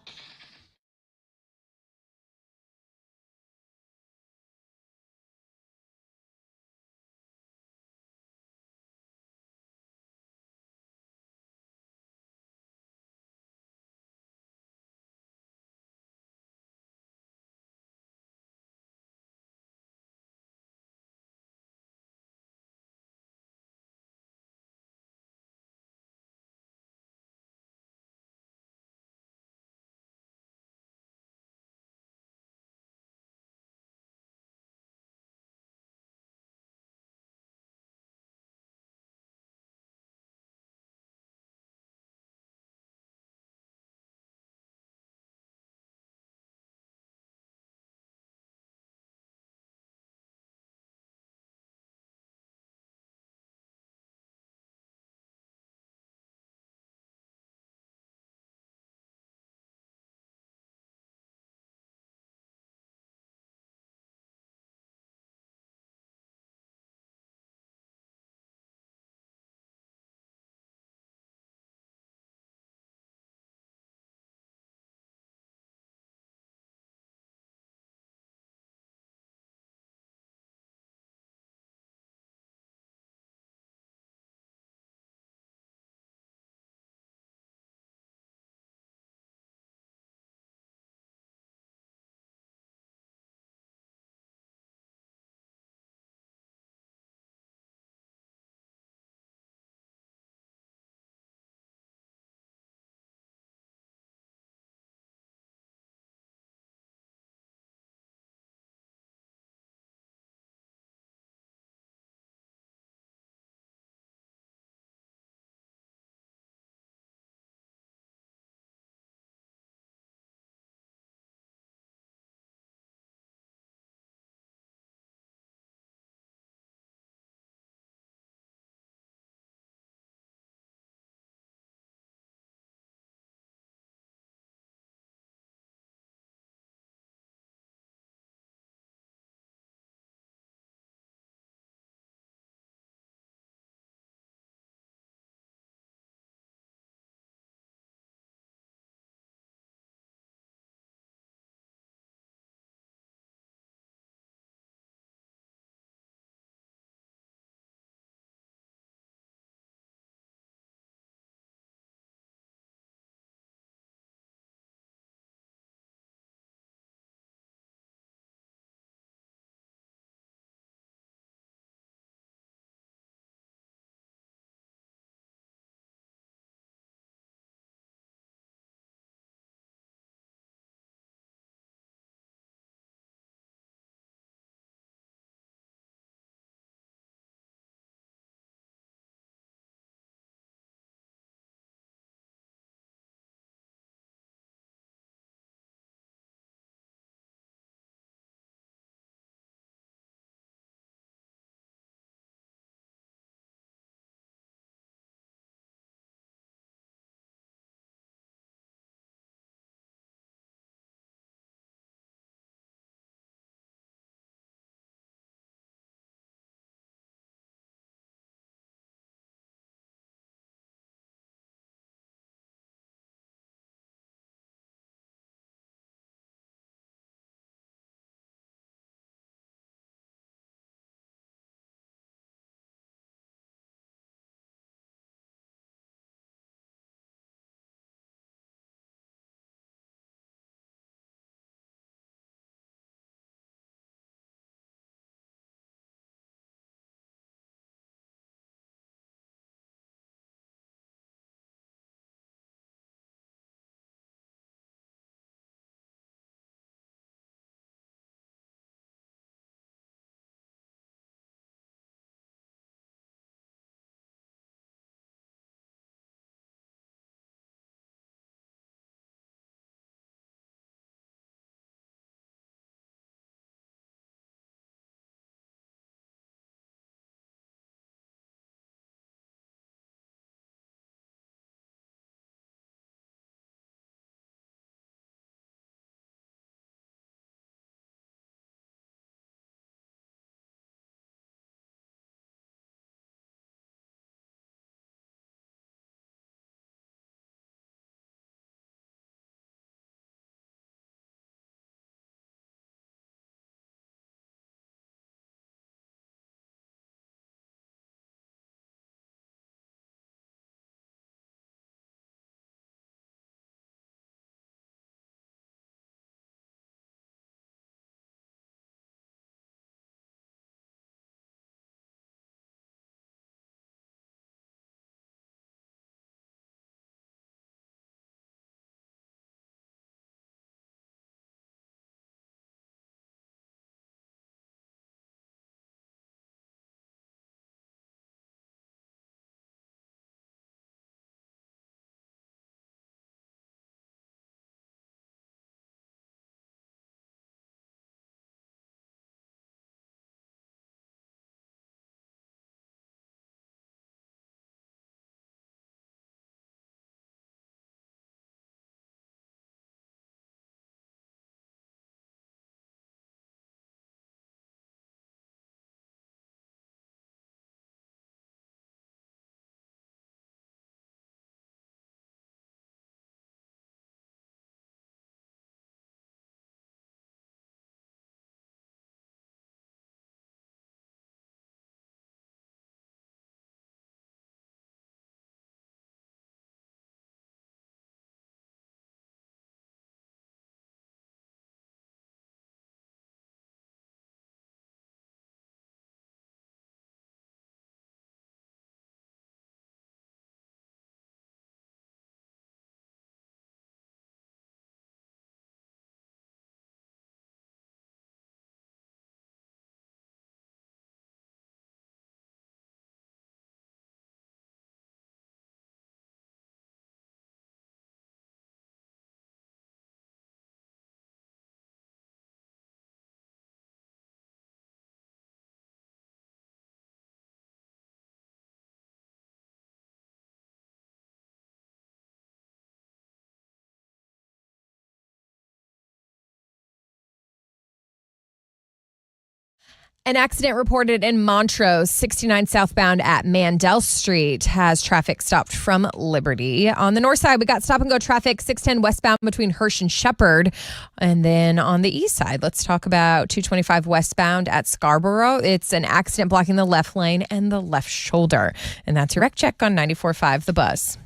An accident reported in Montrose, 69 southbound at Mandel Street, has traffic stopped from Liberty. On the north side, we got stop-and-go traffic, 610 westbound between Hirsch and Shepherd. And then on the east side, let's talk about 225 westbound at Scarborough. It's an accident blocking the left lane and the left shoulder. And that's your wreck check on 94.5 The Buzz.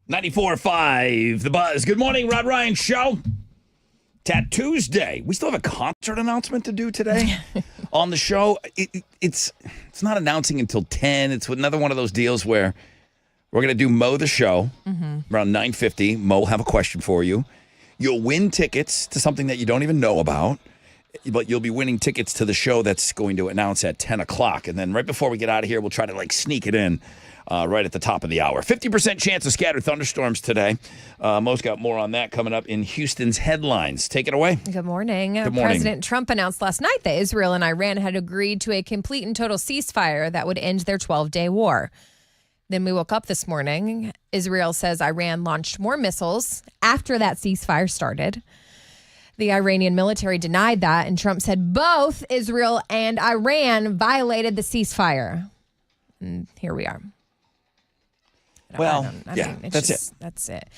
.94.5 The Buzz. Good morning, Rod Ryan Show. Tattoos Day. We still have a concert announcement to do today on the show. It's not announcing until 10. It's another one of those deals where we're going to do Mo the show around 9:50. Mo will have a question for you. You'll win tickets to something that you don't even know about, but you'll be winning tickets to the show that's going to announce at 10 o'clock. And then right before we get out of here, we'll try to sneak it in. Right at the top of the hour. 50% chance of scattered thunderstorms today. Mo's got more on that coming up in Houston's headlines. Take it away. Good morning. Good morning. President Trump announced last night that Israel and Iran had agreed to a complete and total ceasefire that would end their 12-day war. Then we woke up this morning. Israel says Iran launched more missiles after that ceasefire started. The Iranian military denied that, and Trump said both Israel and Iran violated the ceasefire. And here we are. Well, that's it. That's it.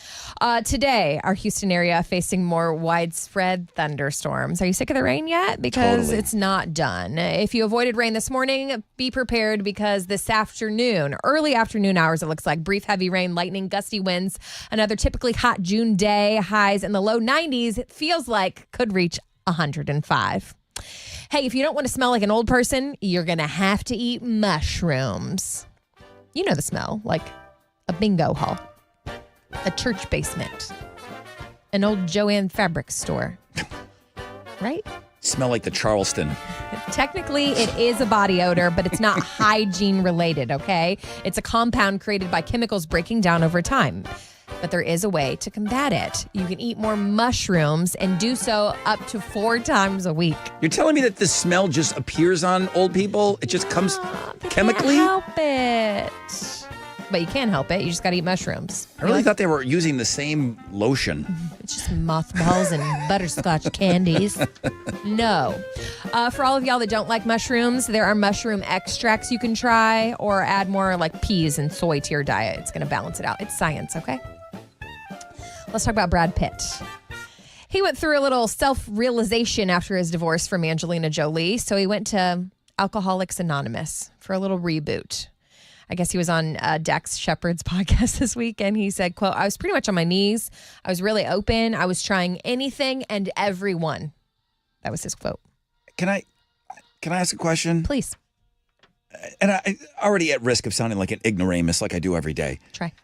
Today, our Houston area facing more widespread thunderstorms. Are you sick of the rain yet? Because It's not done. If you avoided rain this morning, be prepared because this afternoon, early afternoon hours, it looks like brief heavy rain, lightning, gusty winds, another typically hot June day, highs in the low 90s. It feels like could reach 105. Hey, if you don't want to smell like an old person, you're going to have to eat mushrooms. You know the smell, like a bingo hall, a church basement, an old Joanne fabric store, right? Smell like the Charleston. Technically, it is a body odor, but it's not hygiene related, okay? It's a compound created by chemicals breaking down over time. But there is a way to combat it. You can eat more mushrooms and do so up to 4 times a week. You're telling me that the smell just appears on old people? It just comes chemically? Can't help it. But you can help it. You just got to eat mushrooms. I really thought they were using the same lotion. It's just mothballs and butterscotch candies. No. For all of y'all that don't like mushrooms, there are mushroom extracts you can try or add more like peas and soy to your diet. It's going to balance it out. It's science, okay? Let's talk about Brad Pitt. He went through a little self-realization after his divorce from Angelina Jolie, so he went to Alcoholics Anonymous for a little reboot. I guess he was on Dax Shepard's podcast this week, and he said, quote, I was pretty much on my knees. I was really open. I was trying anything and everyone. That was his quote. Can I ask a question? Please. And I already at risk of sounding like an ignoramus like I do every day. Try.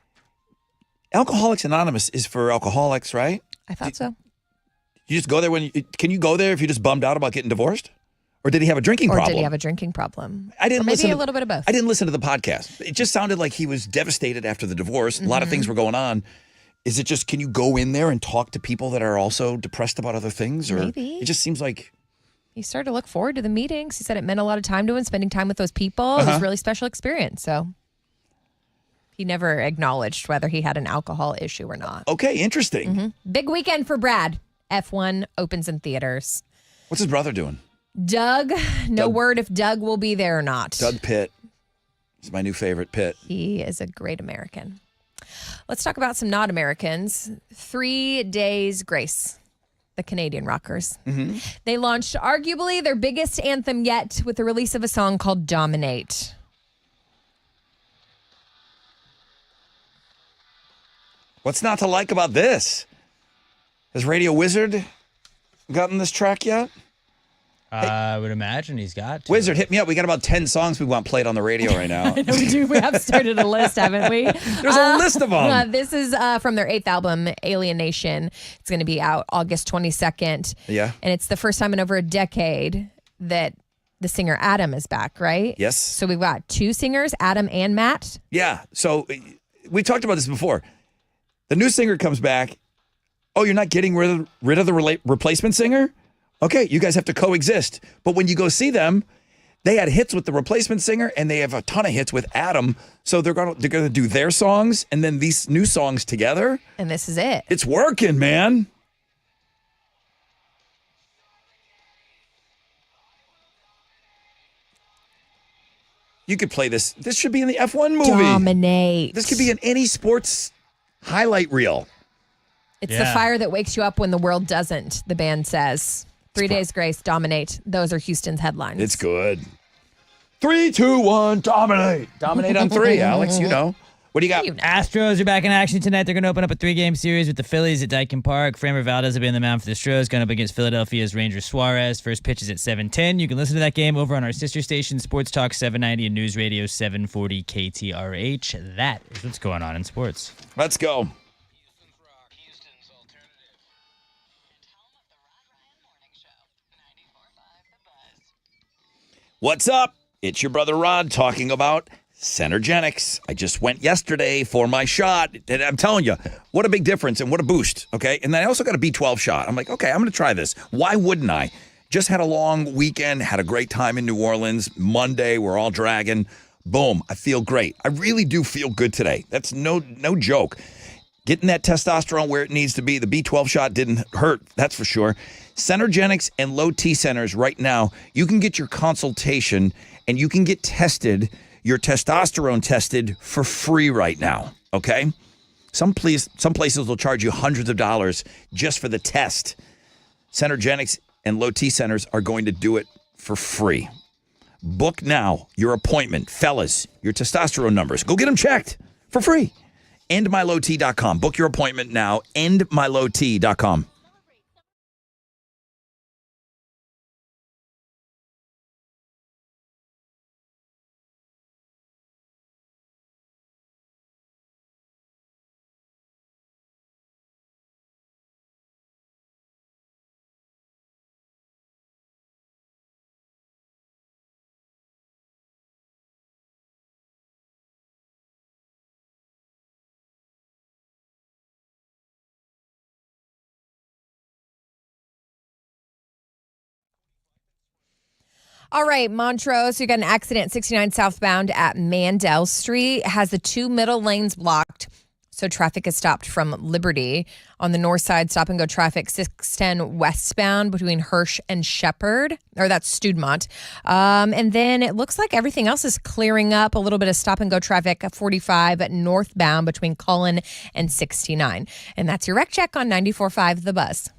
Alcoholics Anonymous is for alcoholics, right? I thought so. You just go there can you go there if you're just bummed out about getting divorced? Or did he have a drinking problem? Or did he have a drinking problem? I didn't or maybe listen a little bit of both. I didn't listen to the podcast. It just sounded like he was devastated after the divorce. A lot of things were going on. Is it just, can you go in there and talk to people that are also depressed about other things? Or maybe. It just seems like... He started to look forward to the meetings. He said it meant a lot of time to him, spending time with those people. It was a really special experience. So he never acknowledged whether he had an alcohol issue or not. Okay, interesting. Big weekend for Brad. F1 opens in theaters. What's his brother doing? Doug, no word if Doug will be there or not. Doug Pitt. He's my new favorite, Pitt. He is a great American. Let's talk about some not Americans. 3 Days Grace, the Canadian rockers. They launched arguably their biggest anthem yet with the release of a song called Dominate. What's not to like about this? Has Radio Wizard gotten this track yet? I would imagine he's got to. Wizard, hit me up. We got about 10 songs we want played on the radio right now. I know we do. We have started a list, haven't we? There's a list of them. This is from their 8th album, Alienation. It's going to be out August 22nd. Yeah. And it's the first time in over a decade that the singer Adam is back, right? Yes. So we've got 2 singers, Adam and Matt. Yeah. So we talked about this before. The new singer comes back. Oh, you're not getting rid of the replacement singer? Okay, you guys have to coexist. But when you go see them, they had hits with the replacement singer, and they have a ton of hits with Adam. So they're gonna do their songs and then these new songs together. And this is it. It's working, man. You could play this. This should be in the F1 movie. Dominate. This could be in any sports highlight reel. It's the fire that wakes you up when the world doesn't, the band says. 3 Days Grace, Dominate. Those are Houston's headlines. It's good. 3, 2, 1, dominate. Dominate on 3, Alex, you know. What do you got? Astros are back in action tonight. They're going to open up a 3-game series with the Phillies at Daikin Park. Framber Valdez will be on the mound for the Astros, going up against Philadelphia's Ranger Suarez. First pitch is at 7:10. You can listen to that game over on our sister station, Sports Talk 790 and News Radio 740 KTRH. That is what's going on in sports. Let's go. What's up? It's your brother Rod talking about Centergenics. I just went yesterday for my shot, and I'm telling you, what a big difference and what a boost, okay? And then I also got a B12 shot. I'm like, okay, I'm going to try this. Why wouldn't I? Just had a long weekend, had a great time in New Orleans. Monday, we're all dragging. Boom, I feel great. I really do feel good today. That's no joke. Getting that testosterone where it needs to be. The B12 shot didn't hurt, that's for sure. Centergenics and Low T Centers right now, you can get your consultation and you can get tested, your testosterone tested for free right now, okay? Some places will charge you hundreds of dollars just for the test. Centergenics and Low T Centers are going to do it for free. Book now your appointment. Fellas, your testosterone numbers. Go get them checked for free. EndMyLowT.com. Book your appointment now. EndMyLowT.com. All right, Montrose, you got an accident 69 southbound at Mandel Street. Has the 2 middle lanes blocked, so traffic is stopped from Liberty. On the north side, stop and go traffic 610 westbound between Hirsch and Shepherd, or that's Studmont. And then it looks like everything else is clearing up. A little bit of stop and go traffic at 45 northbound between Cullen and 69. And that's your wreck check on 94.5 The Buzz.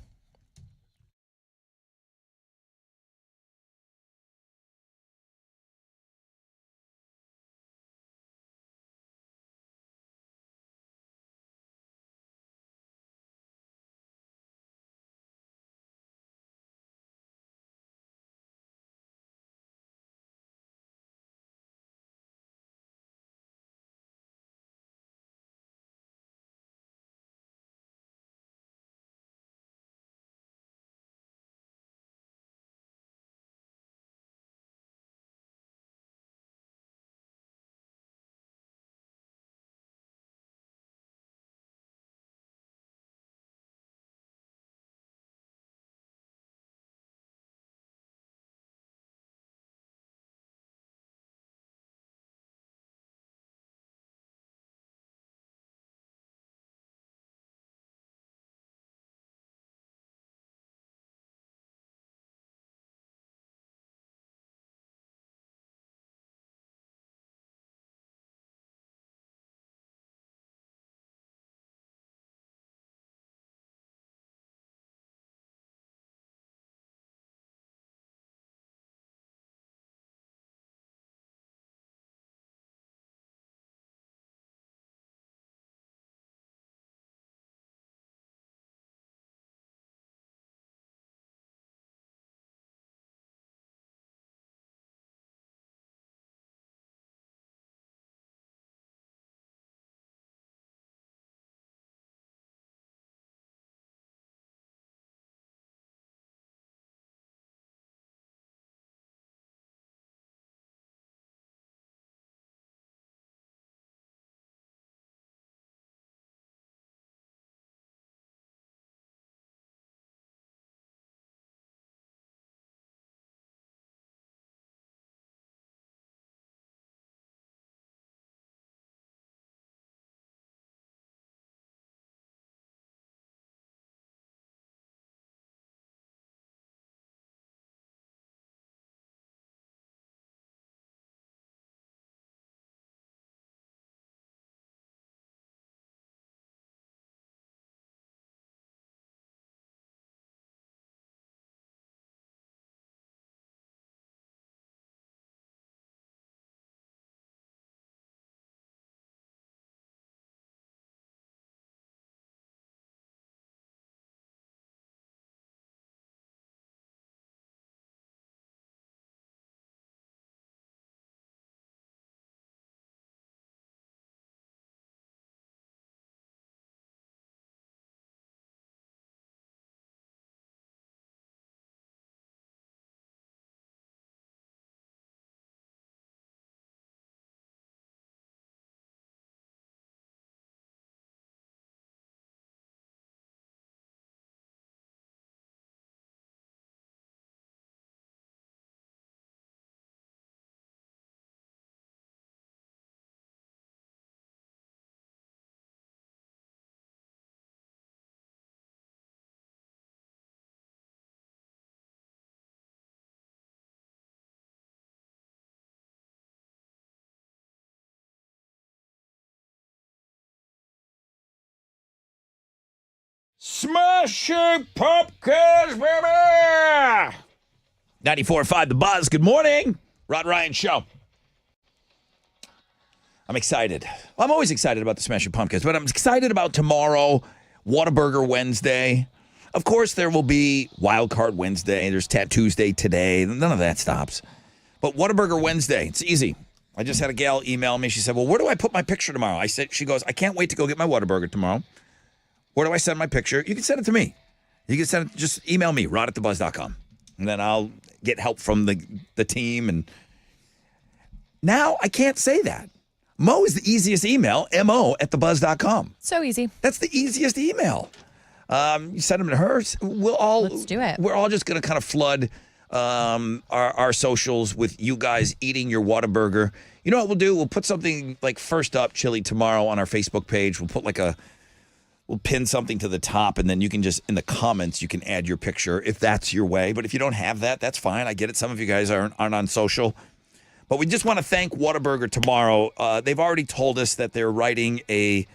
Smashing Pumpkins, baby! 94.5 The Buzz. Good morning. Rod Ryan Show. I'm excited. Well, I'm always excited about the Smashing Pumpkins, but I'm excited about tomorrow, Whataburger Wednesday. Of course, there will be Wild Card Wednesday. There's Tattoos Day today. None of that stops. But Whataburger Wednesday, it's easy. I just had a gal email me. She said, well, where do I put my picture tomorrow? She goes, I can't wait to go get my Whataburger tomorrow. Where do I send my picture? You can send it to me. You can send it, just email me, rod@thebuzz.com. And then I'll get help from the team. And now I can't say that. Mo is the easiest email, mo@thebuzz.com. So easy. That's the easiest email. You send them to her. Let's do it. We're all just going to kind of flood our socials with you guys eating your Whataburger. You know what we'll do? We'll put something like First Up Chili tomorrow on our Facebook page. We'll put we'll pin something to the top, and then you can just, in the comments, you can add your picture if that's your way. But if you don't have that, that's fine. I get it. Some of you guys aren't on social. But we just want to thank Whataburger tomorrow. They've already told us that they're writing a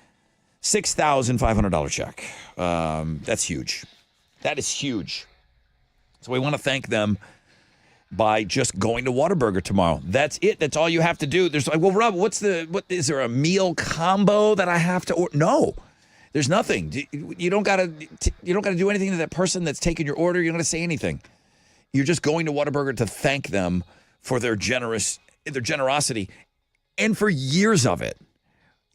$6,500 check. That's huge. That is huge. So we want to thank them by just going to Whataburger tomorrow. That's it. That's all you have to do. There's like, well, Rob, what is there a meal combo that I have to order? No. There's nothing. You don't gotta do anything to that person that's taking your order. You don't gotta say anything. You're just going to Whataburger to thank them for their generosity, and for years of it.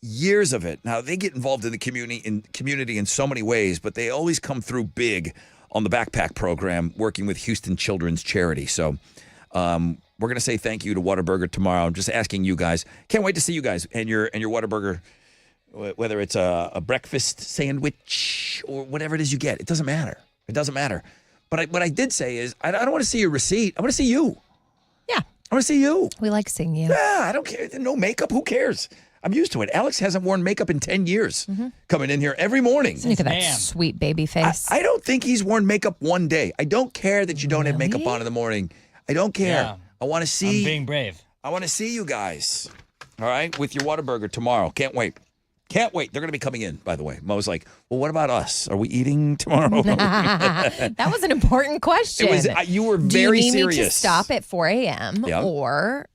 Years of it. Now they get involved in the community in so many ways, but they always come through big on the backpack program, working with Houston Children's Charity. So we're gonna say thank you to Whataburger tomorrow. I'm just asking you guys. Can't wait to see you guys and your Whataburger. Whether it's a breakfast sandwich or whatever it is you get, it doesn't matter. It doesn't matter. But what I did say is, I don't want to see your receipt. I want to see you. Yeah. I want to see you. We like seeing you. Yeah, I don't care. No makeup. Who cares? I'm used to it. Alex hasn't worn makeup in 10 years. Coming in here every morning. Look at that sweet baby face. I don't think he's worn makeup one day. I don't care that you don't have makeup on in the morning. I don't care. Yeah. I want to see. I'm being brave. I want to see you guys. All right, with your Whataburger tomorrow. Can't wait. Can't wait. They're going to be coming in, by the way. Mo's like, well, what about us? Are we eating tomorrow? That was an important question. It was. You were very Do you need serious. me to stop at 4 a.m. Yeah. or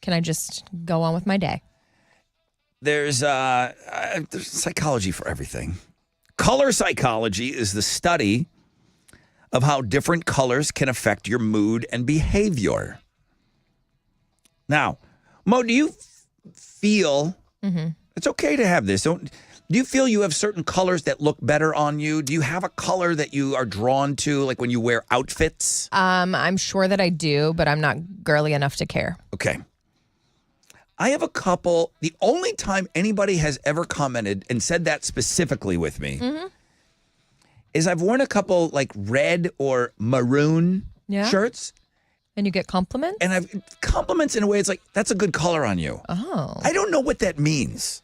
can I just go on with my day? There's psychology for everything. Color psychology is the study of how different colors can affect your mood and behavior. Now, Mo, do you feel... It's okay to have this. Do you feel you have certain colors that look better on you? Do you have a color that you are drawn to, like when you wear outfits? I'm sure that I do, but I'm not girly enough to care. Okay. I have a couple. The only time anybody has ever commented and said that specifically with me is I've worn a couple like red or maroon shirts. And you get compliments? And I've compliments in a way it's like, that's a good color on you. Oh. I don't know what that means.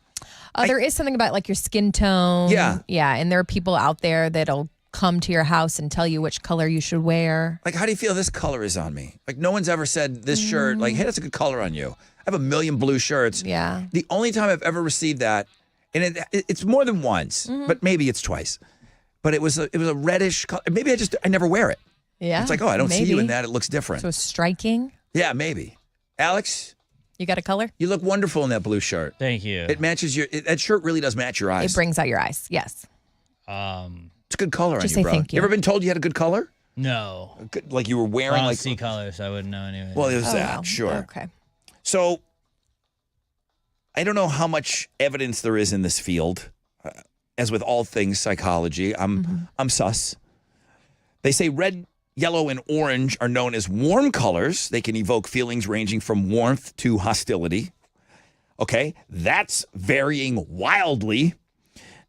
There is something about like your skin tone. Yeah. Yeah. And there are people out there that'll come to your house and tell you which color you should wear. Like, how do you feel this color is on me? Like, no one's ever said this shirt, like, hey, that's a good color on you. I have a million blue shirts. Yeah. The only time I've ever received that, and it's more than once, but maybe it's twice. But it was a reddish color. Maybe I never wear it. Yeah. It's like, oh, I don't see you in that. It looks different. So striking. Yeah, maybe. Alex? You got a color? You look wonderful in that blue shirt. Thank you. It matches that shirt really does match your eyes. It brings out your eyes. Yes. It's a good color Just on you, say bro. thank you. You ever been told you had a good color? No. Like you were I wearing don't like see color, so I wouldn't know anyway. Well, it was that, wow. sure. Okay. So I don't know how much evidence there is in this field. As with all things psychology, I'm sus. They say red, yellow, and orange are known as warm colors. They can evoke feelings ranging from warmth to hostility. Okay, that's varying wildly.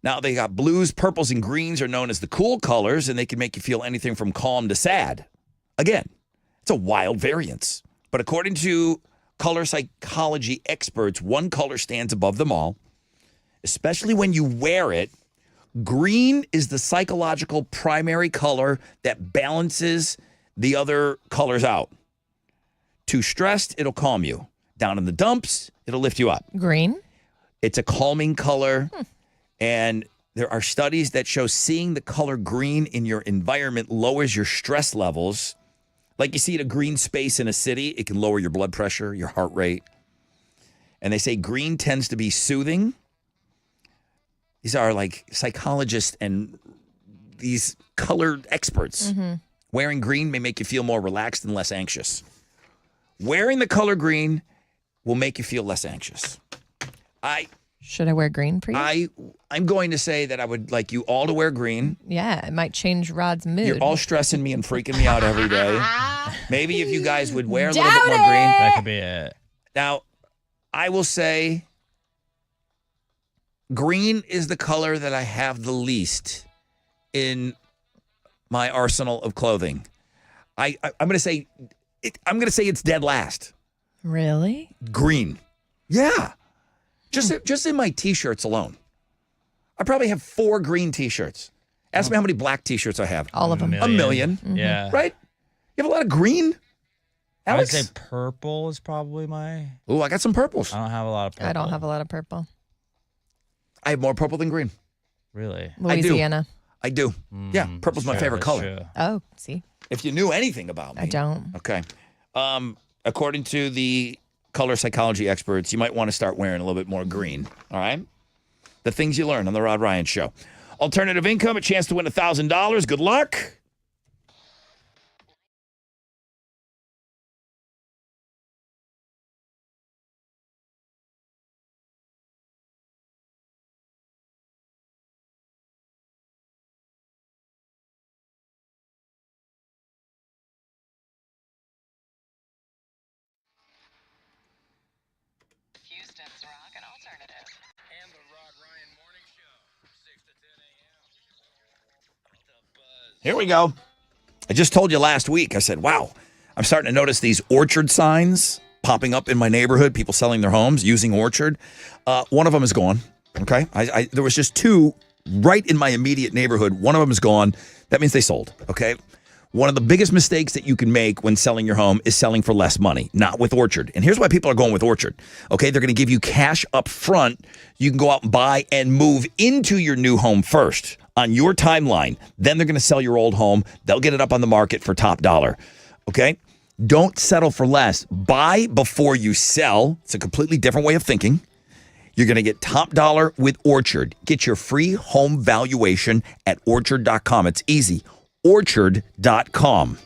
Now, they got blues, purples, and greens are known as the cool colors, and they can make you feel anything from calm to sad. Again, it's a wild variance. But according to color psychology experts, one color stands above them all, especially when you wear it. Green is the psychological primary color that balances the other colors out. Too stressed, it'll calm you. Down in the dumps, it'll lift you up. Green? It's a calming color. And There are studies that show seeing the color green in your environment lowers your stress levels. Like you see at a green space in a city, it can lower your blood pressure, your heart rate. And they say green tends to be soothing. These are like psychologists and these color experts. Wearing green may make you feel more relaxed and less anxious. Wearing the color green will make you feel less anxious. Should I wear green for you? I'm going to say that I would like you all to wear green. Yeah, it might change Rod's mood. You're all stressing me and freaking me out every day. Maybe if you guys would wear a little bit more green. That could be it. Now, I will say green is the color that I have the least in my arsenal of clothing. I'm going to say it's dead last. Really? Green. Yeah. Just in my T-shirts alone. I probably have 4 green T-shirts. Ask me how many black T-shirts I have. All of them. A million. Yeah. Right? You have a lot of green? Alex? I would say purple is probably my... Ooh, I got some purples. I don't have a lot of purple. I don't have a lot of purple. I have more purple than green. Really? Louisiana. I do. Yeah, purple's my favorite color. True. Oh, see. If you knew anything about me. I don't. Okay. According to the color psychology experts, you might want to start wearing a little bit more green. All right? The things you learn on the Rod Ryan Show. Alternative income, a chance to win $1,000. Good luck. Houston's Rock and Alternative. And the Rod Ryan Morning Show, 6 to 10 a.m. The Buzz. Here we go. I just told you last week, I said, wow, I'm starting to notice these orchard signs popping up in my neighborhood, people selling their homes using orchard. One of them is gone, okay? There was just 2 right in my immediate neighborhood. One of them is gone. That means they sold, okay? One of the biggest mistakes that you can make when selling your home is selling for less money, not with Orchard. And here's why people are going with Orchard. Okay, they're going to give you cash up front. You can go out and buy and move into your new home first on your timeline. Then they're going to sell your old home. They'll get it up on the market for top dollar. Okay? Don't settle for less. Buy before you sell. It's a completely different way of thinking. You're going to get top dollar with Orchard. Get your free home valuation at orchard.com. It's easy. Orchard.com.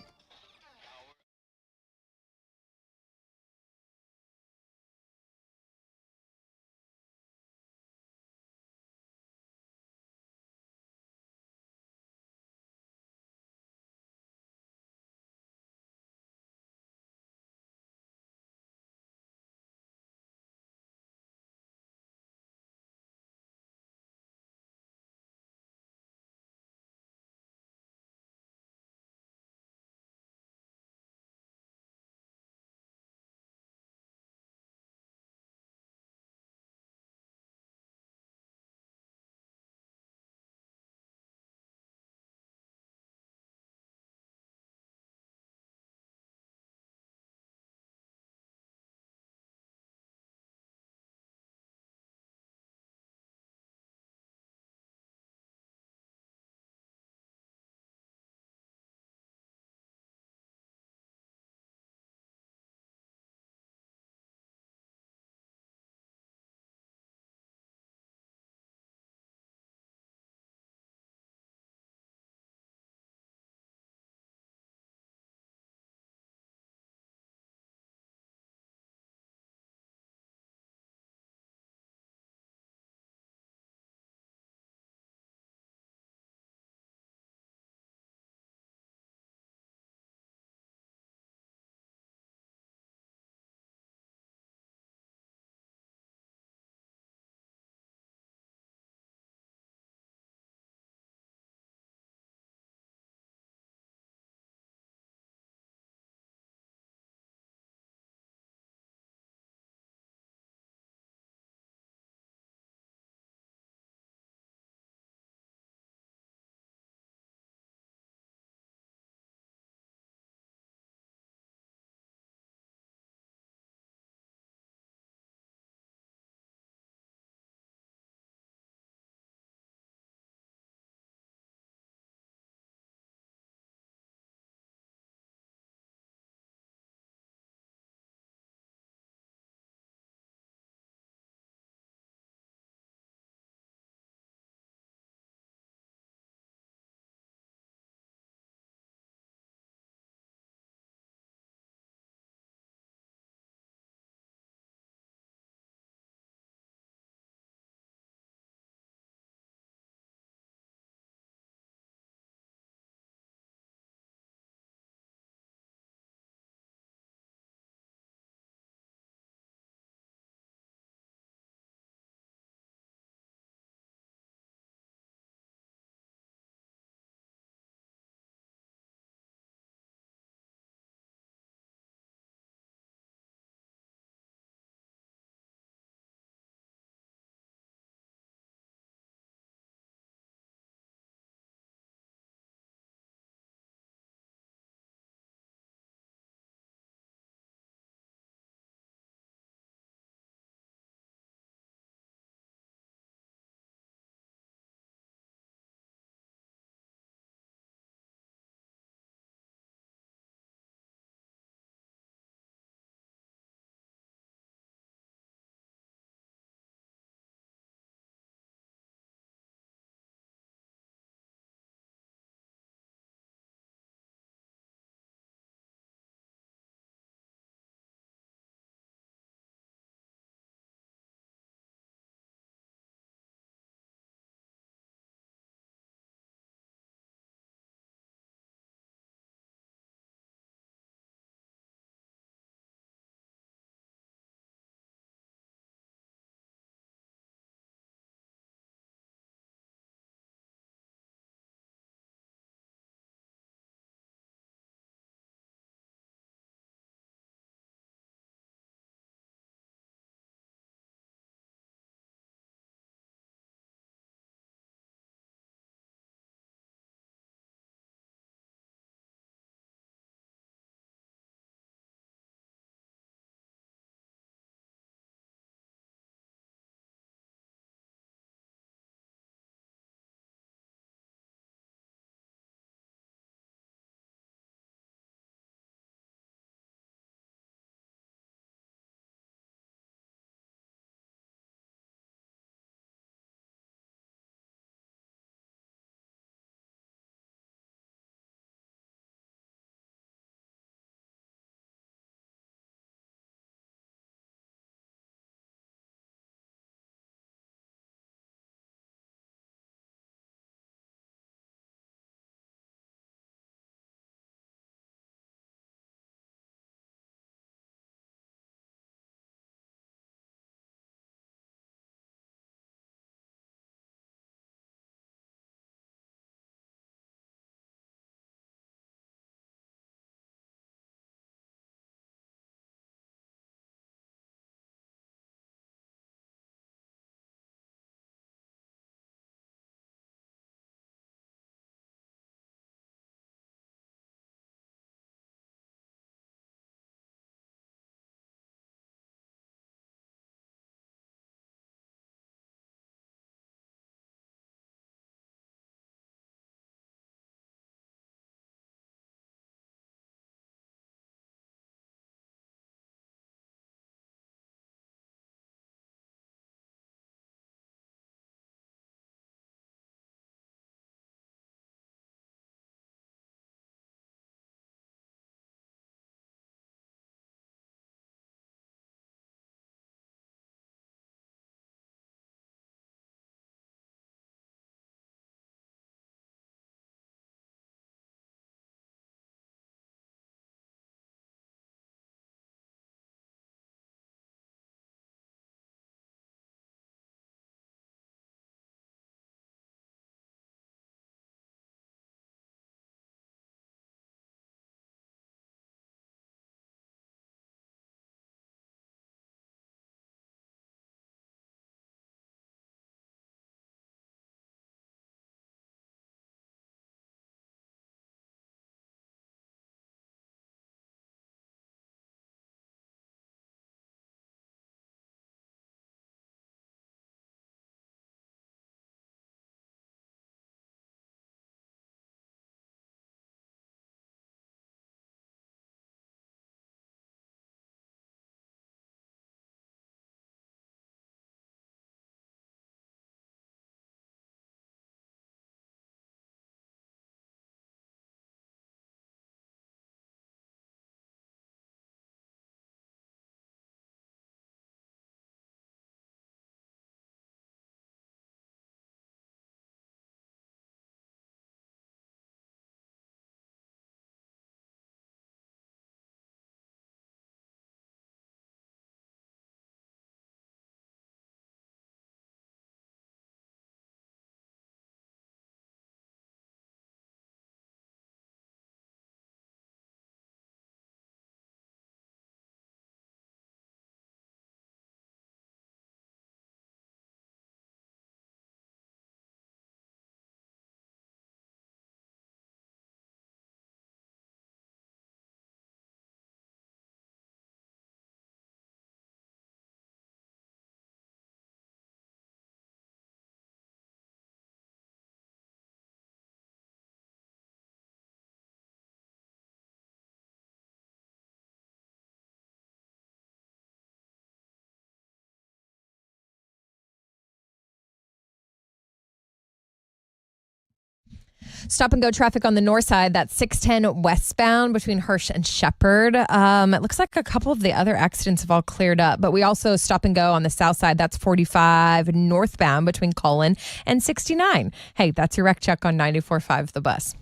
Stop and go traffic on the north side. That's 610 westbound between Hirsch and Shepherd. It looks like a couple of the other accidents have all cleared up, but we also stop and go on the south side. That's 45 northbound between Cullen and 69. Hey, that's your wreck check on 94.5 The Bus.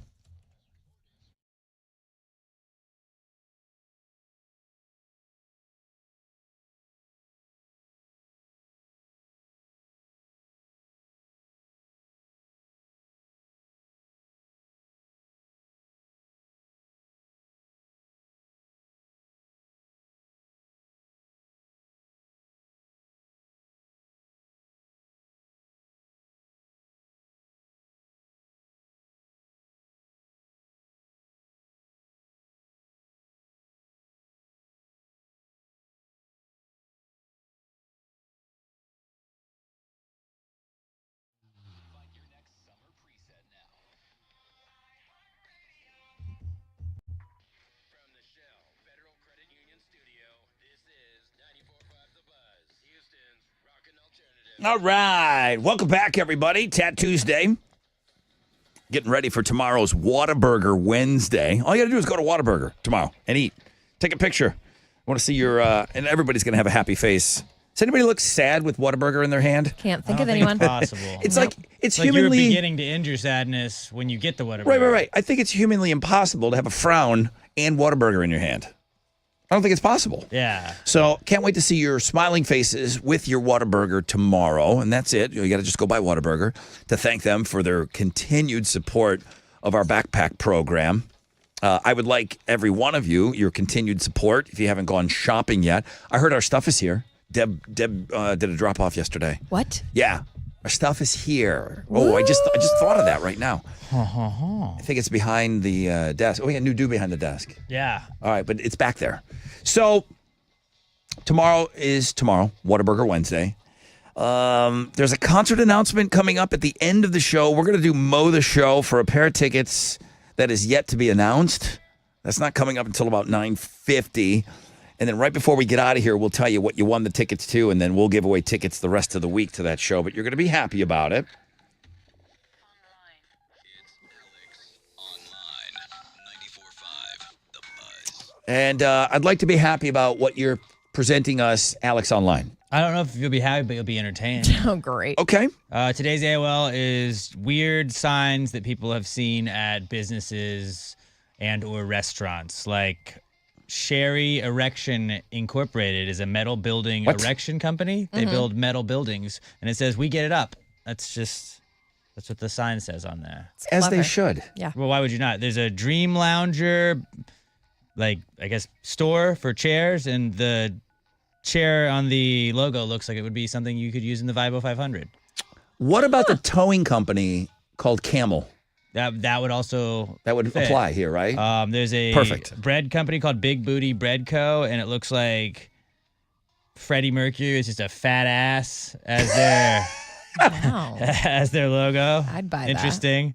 From the Shell Federal Credit Union Studio, this is 94.5 The Buzz, Houston's rockin' alternative. All right. Welcome back, everybody. Tattoos Day. Getting ready for tomorrow's Whataburger Wednesday. All you got to do is go to Whataburger tomorrow and eat. Take a picture. I want to see your, and everybody's going to have a happy face. Does anybody look sad with Whataburger in their hand? Can't think I of don't think anyone. it's possible. It's like, it's like humanly... you're beginning to end your sadness when you get the whatever. Right. I think it's humanly impossible to have a frown and Whataburger in your hand. I don't think it's possible. Yeah. So can't wait to see your smiling faces with your Whataburger tomorrow. And that's it. You got to just go by Whataburger to thank them for their continued support of our backpack program. I would like every one of you, your continued support if you haven't gone shopping yet. I heard our stuff is here. Deb did a drop off yesterday. What? Yeah. Our stuff is here. Oh, I just thought of that right now. I think it's behind the desk. Oh, we got a new dude behind the desk. Yeah. All right, but it's back there. So tomorrow, Whataburger Wednesday. There's a concert announcement coming up at the end of the show. We're going to do Mow the Show for a pair of tickets that is yet to be announced. That's not coming up until about 9:50. And then right before we get out of here, we'll tell you what you won the tickets to, and then we'll give away tickets the rest of the week to that show. But you're going to be happy about it. And I'd like to be happy about what you're presenting us, Alex, online. I don't know if you'll be happy, but you'll be entertained. Oh, great. Okay. Today's AOL is weird signs that people have seen at businesses and or restaurants. Like Sherry Erection Incorporated is a metal building erection company. They build metal buildings, and it says, "We get it up." That's what the sign says on there. As they should. Yeah. Well, why would you not? There's a Dream Lounger, like, I guess, store for chairs, and the chair on the logo looks like it would be something you could use in the Vibo 500. What about the towing company called Camel? That would also fit. apply here, right? There's a Perfect. bread company called Big Booty Bread Co., and it looks like Freddie Mercury is just a fat ass as their Wow. as their logo. I'd buy that. Interesting.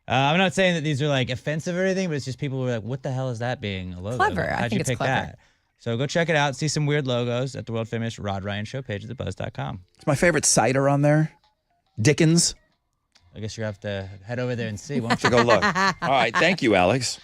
I'm not saying that these are like offensive or anything, but it's just people who are like, "What the hell is that being a logo?" Clever. Like, I how'd think you it's pick clever. that? So go check it out. See some weird logos at the world famous Rod Ryan Show page at thebuzz.com. It's my favorite cider on there. Dickens. I guess you have to head over there and see. Won't To you? go look. All right. Thank you, Alex.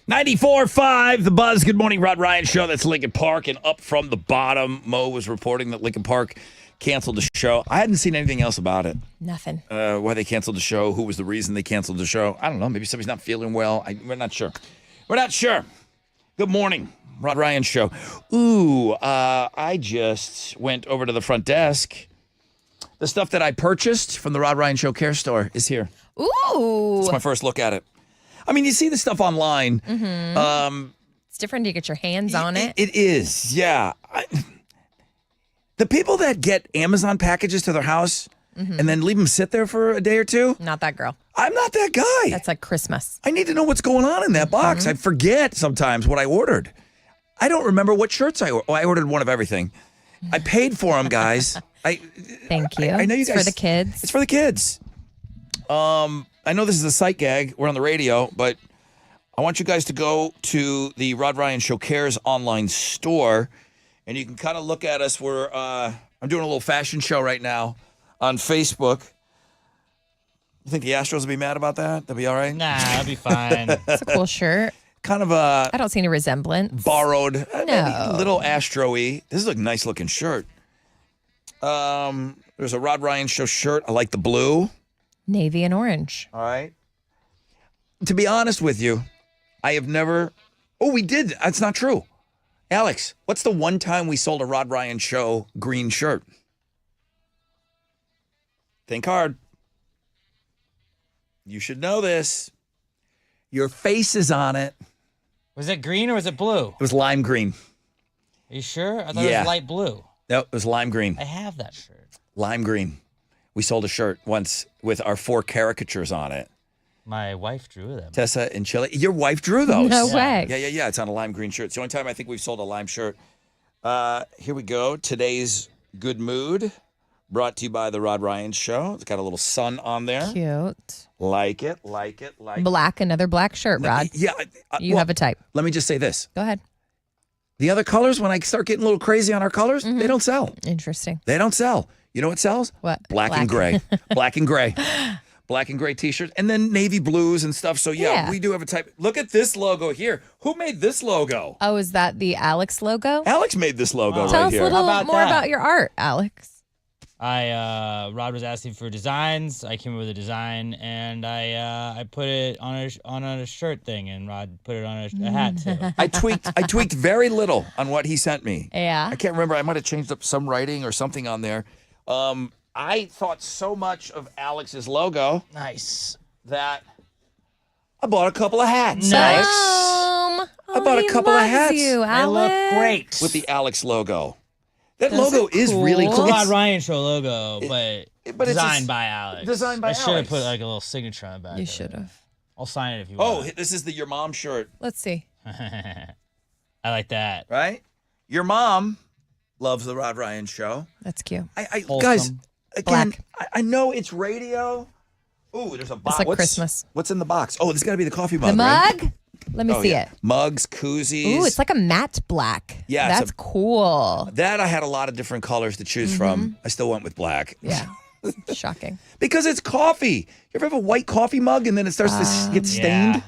94.5, The Buzz. Good morning, Rod Ryan Show. That's Lincoln Park. And up from the bottom, Mo was reporting that Lincoln Park canceled the show. I hadn't seen anything else about it. Nothing. Why they canceled the show, who was the reason they canceled the show. I don't know. Maybe somebody's not feeling well. We're not sure. Good morning, Rod Ryan Show. Ooh, I just went over to the front desk. The stuff that I purchased from the Rod Ryan Show Care Store is here. Ooh. It's my first look at it. I mean, you see the stuff online. Mm-hmm. It's different to get your hands on it. It is, yeah. The people that get Amazon packages to their house and then leave them sit there for a day or two. Not that girl. I'm not that guy. That's like Christmas. I need to know what's going on in that box. I forget sometimes what I ordered. I don't remember what shirts I ordered. Oh, I ordered one of everything. I paid for them, guys. Thank you. I know you It's guys. for the kids. It's for the kids. I know this is a sight gag. We're on the radio, but I want you guys to go to the Rod Ryan Show Cares online store, and you can kind of look at us. I'm doing a little fashion show right now on Facebook. You think the Astros will be mad about that? They'll be all right? Nah, that'll be fine. It's a cool shirt. Kind of a I don't see any resemblance. borrowed, No. maybe little Astro-y. This is a nice looking shirt. There's a Rod Ryan Show shirt. I like the blue. Navy and orange. All right. To be honest with you, I have never. Oh, we did. That's not true. Alex, what's the one time we sold a Rod Ryan Show green shirt? Think hard. You should know this. Your face is on it. Was it green or was it blue? It was lime green. Are you sure? I thought it Yeah. was light blue. No, it was lime green. I have that shirt. Lime green. We sold a shirt once with our 4 caricatures on it. My wife drew them. Tessa and Chili. Your wife drew those. No way. Yeah. It's on a lime green shirt. It's the only time I think we've sold a lime shirt. Here we go. Today's Good Mood, brought to you by the Rod Ryan Show. It's got a little sun on there. Cute. Like it. Black, another black shirt, Rod. Yeah. You have a type. Let me just say this. Go ahead. The other colors, when I start getting a little crazy on our colors, they don't sell. Interesting. They don't sell. You know what sells? What? Black and gray. Black and gray. Black and gray t-shirts. And then navy blues and stuff. So, yeah, we do have a type. Look at this logo here. Who made this logo? Oh, is that the Alex logo? Alex made this logo Tell right us here. a little How about more that? about your art, Alex. Rod was asking for designs. I came up with a design, and I put it on a shirt thing, and Rod put it on a hat too. I tweaked very little on what he sent me. Yeah. I can't remember. I might have changed up some writing or something on there. I thought so much of Alex's logo Nice. that I bought a couple of hats. Nice. I bought a couple of hats. You, I look great With the Alex logo. That Those logo are is really It's cool. a Rod Ryan Show logo, but it's designed a- by Alex. designed by I should have Alex. put like a little signature on the back. You of it. should have. I'll sign it if you Oh, want. this is the Your Mom shirt, Let's see. I like that. right? Your mom loves the Rod Ryan Show. That's cute. Guys, Wholesome. again, Black. I know it's radio. Ooh, there's a box. It's like Christmas. What's in the box? Oh, this got to be the coffee mug. The right? mug? Let me Oh, see yeah. it. Mugs, koozies. Ooh, it's like a matte black. Yeah, it's That's a- cool. That I had a lot of different colors to choose from. I still went with black. Yeah. Shocking. Because it's coffee. You ever have a white coffee mug and then it starts to get stained?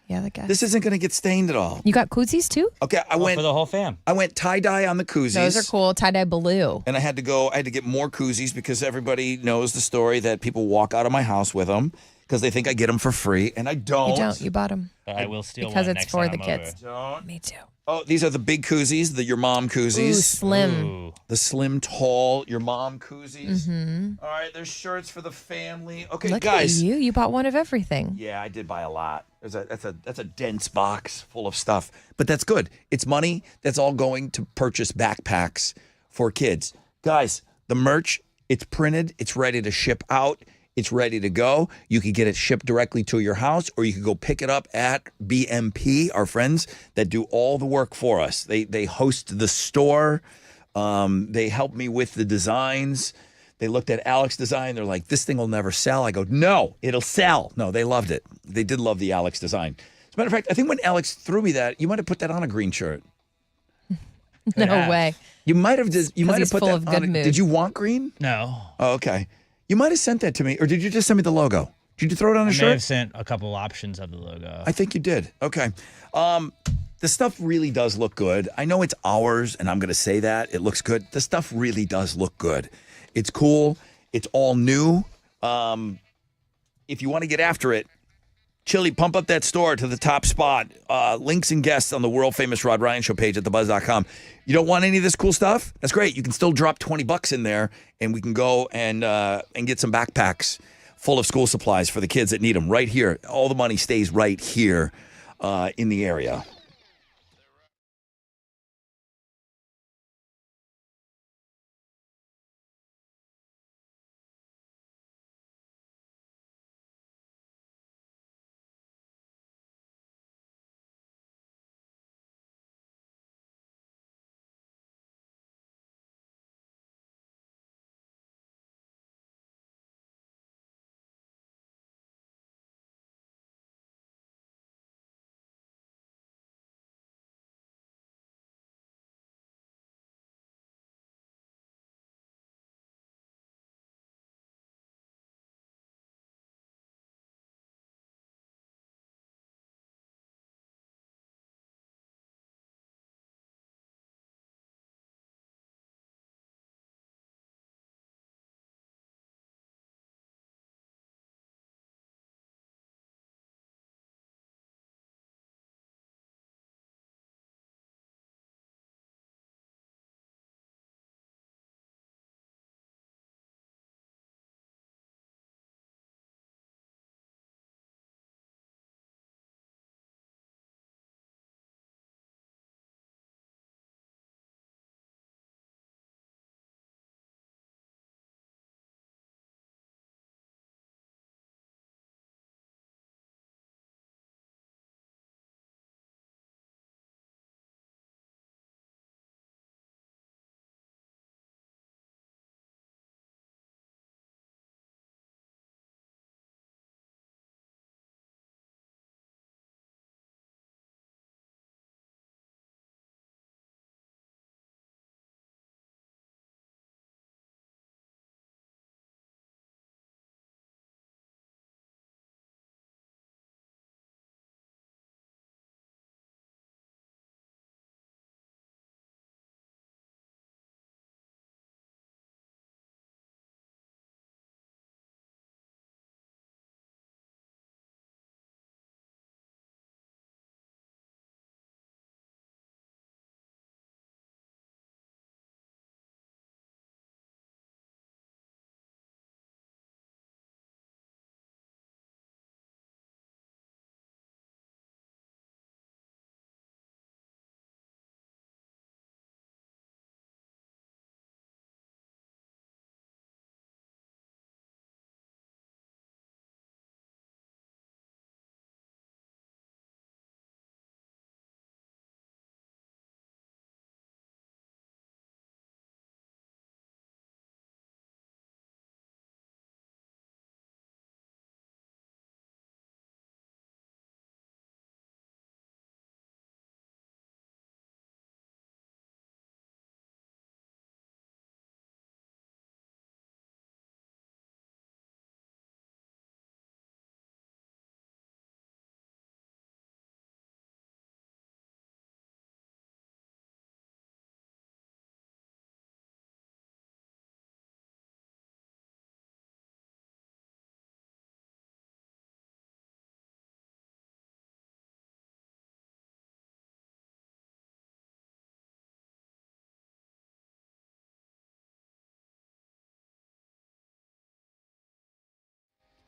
Yeah, the guy. This isn't going to get stained at all. You got koozies too? Okay, I went for the whole fam. I went tie-dye on the koozies. Those are cool. Tie-dye blue. And I had to get more koozies because everybody knows the story that people walk out of my house with them because they think I get them for free, and I don't. You don't. You bought them. But I will steal Because one it's next for time the I'm kids. over. Me too. Oh, these are the big koozies, the Your Mom koozies. Ooh, slim. Ooh. The slim, tall Your Mom koozies. Mm-hmm. All right, there's shirts for the family. Okay, Look guys. at you. You bought one of everything. Yeah, I did buy a lot. That's a dense box full of stuff, but that's good. It's money that's all going to purchase backpacks for kids. Guys, the merch, it's printed, it's ready to ship out, it's ready to go. You can get it shipped directly to your house, or you can go pick it up at BMP, our friends that do all the work for us. They host the store. They help me with the designs. They looked at Alex's design. They're like, this thing will never sell. I go, no, it'll sell. No, they loved it. They did love the Alex design. As a matter of fact, I think when Alex threw me that, you might have put that on a green shirt. No Yeah. way. You might have just, you might have he's put full that of on. good mood. Did you want green? No. Oh, okay. You might have sent that to me, or did you just send me the logo? Did you throw it on a I may shirt? have sent a couple options of the logo. I think you did. Okay. The stuff really does look good. I know it's ours, and I'm going to say that. It looks good. The stuff really does look good. It's cool. It's all new. If you want to get after it, Chili, pump up that store to the top spot. Links and guests on the world-famous Rod Ryan Show page at thebuzz.com. You don't want any of this cool stuff? That's great. You can still drop $20 in there, and we can go and get some backpacks full of school supplies for the kids that need them right here. All the money stays right here in the area.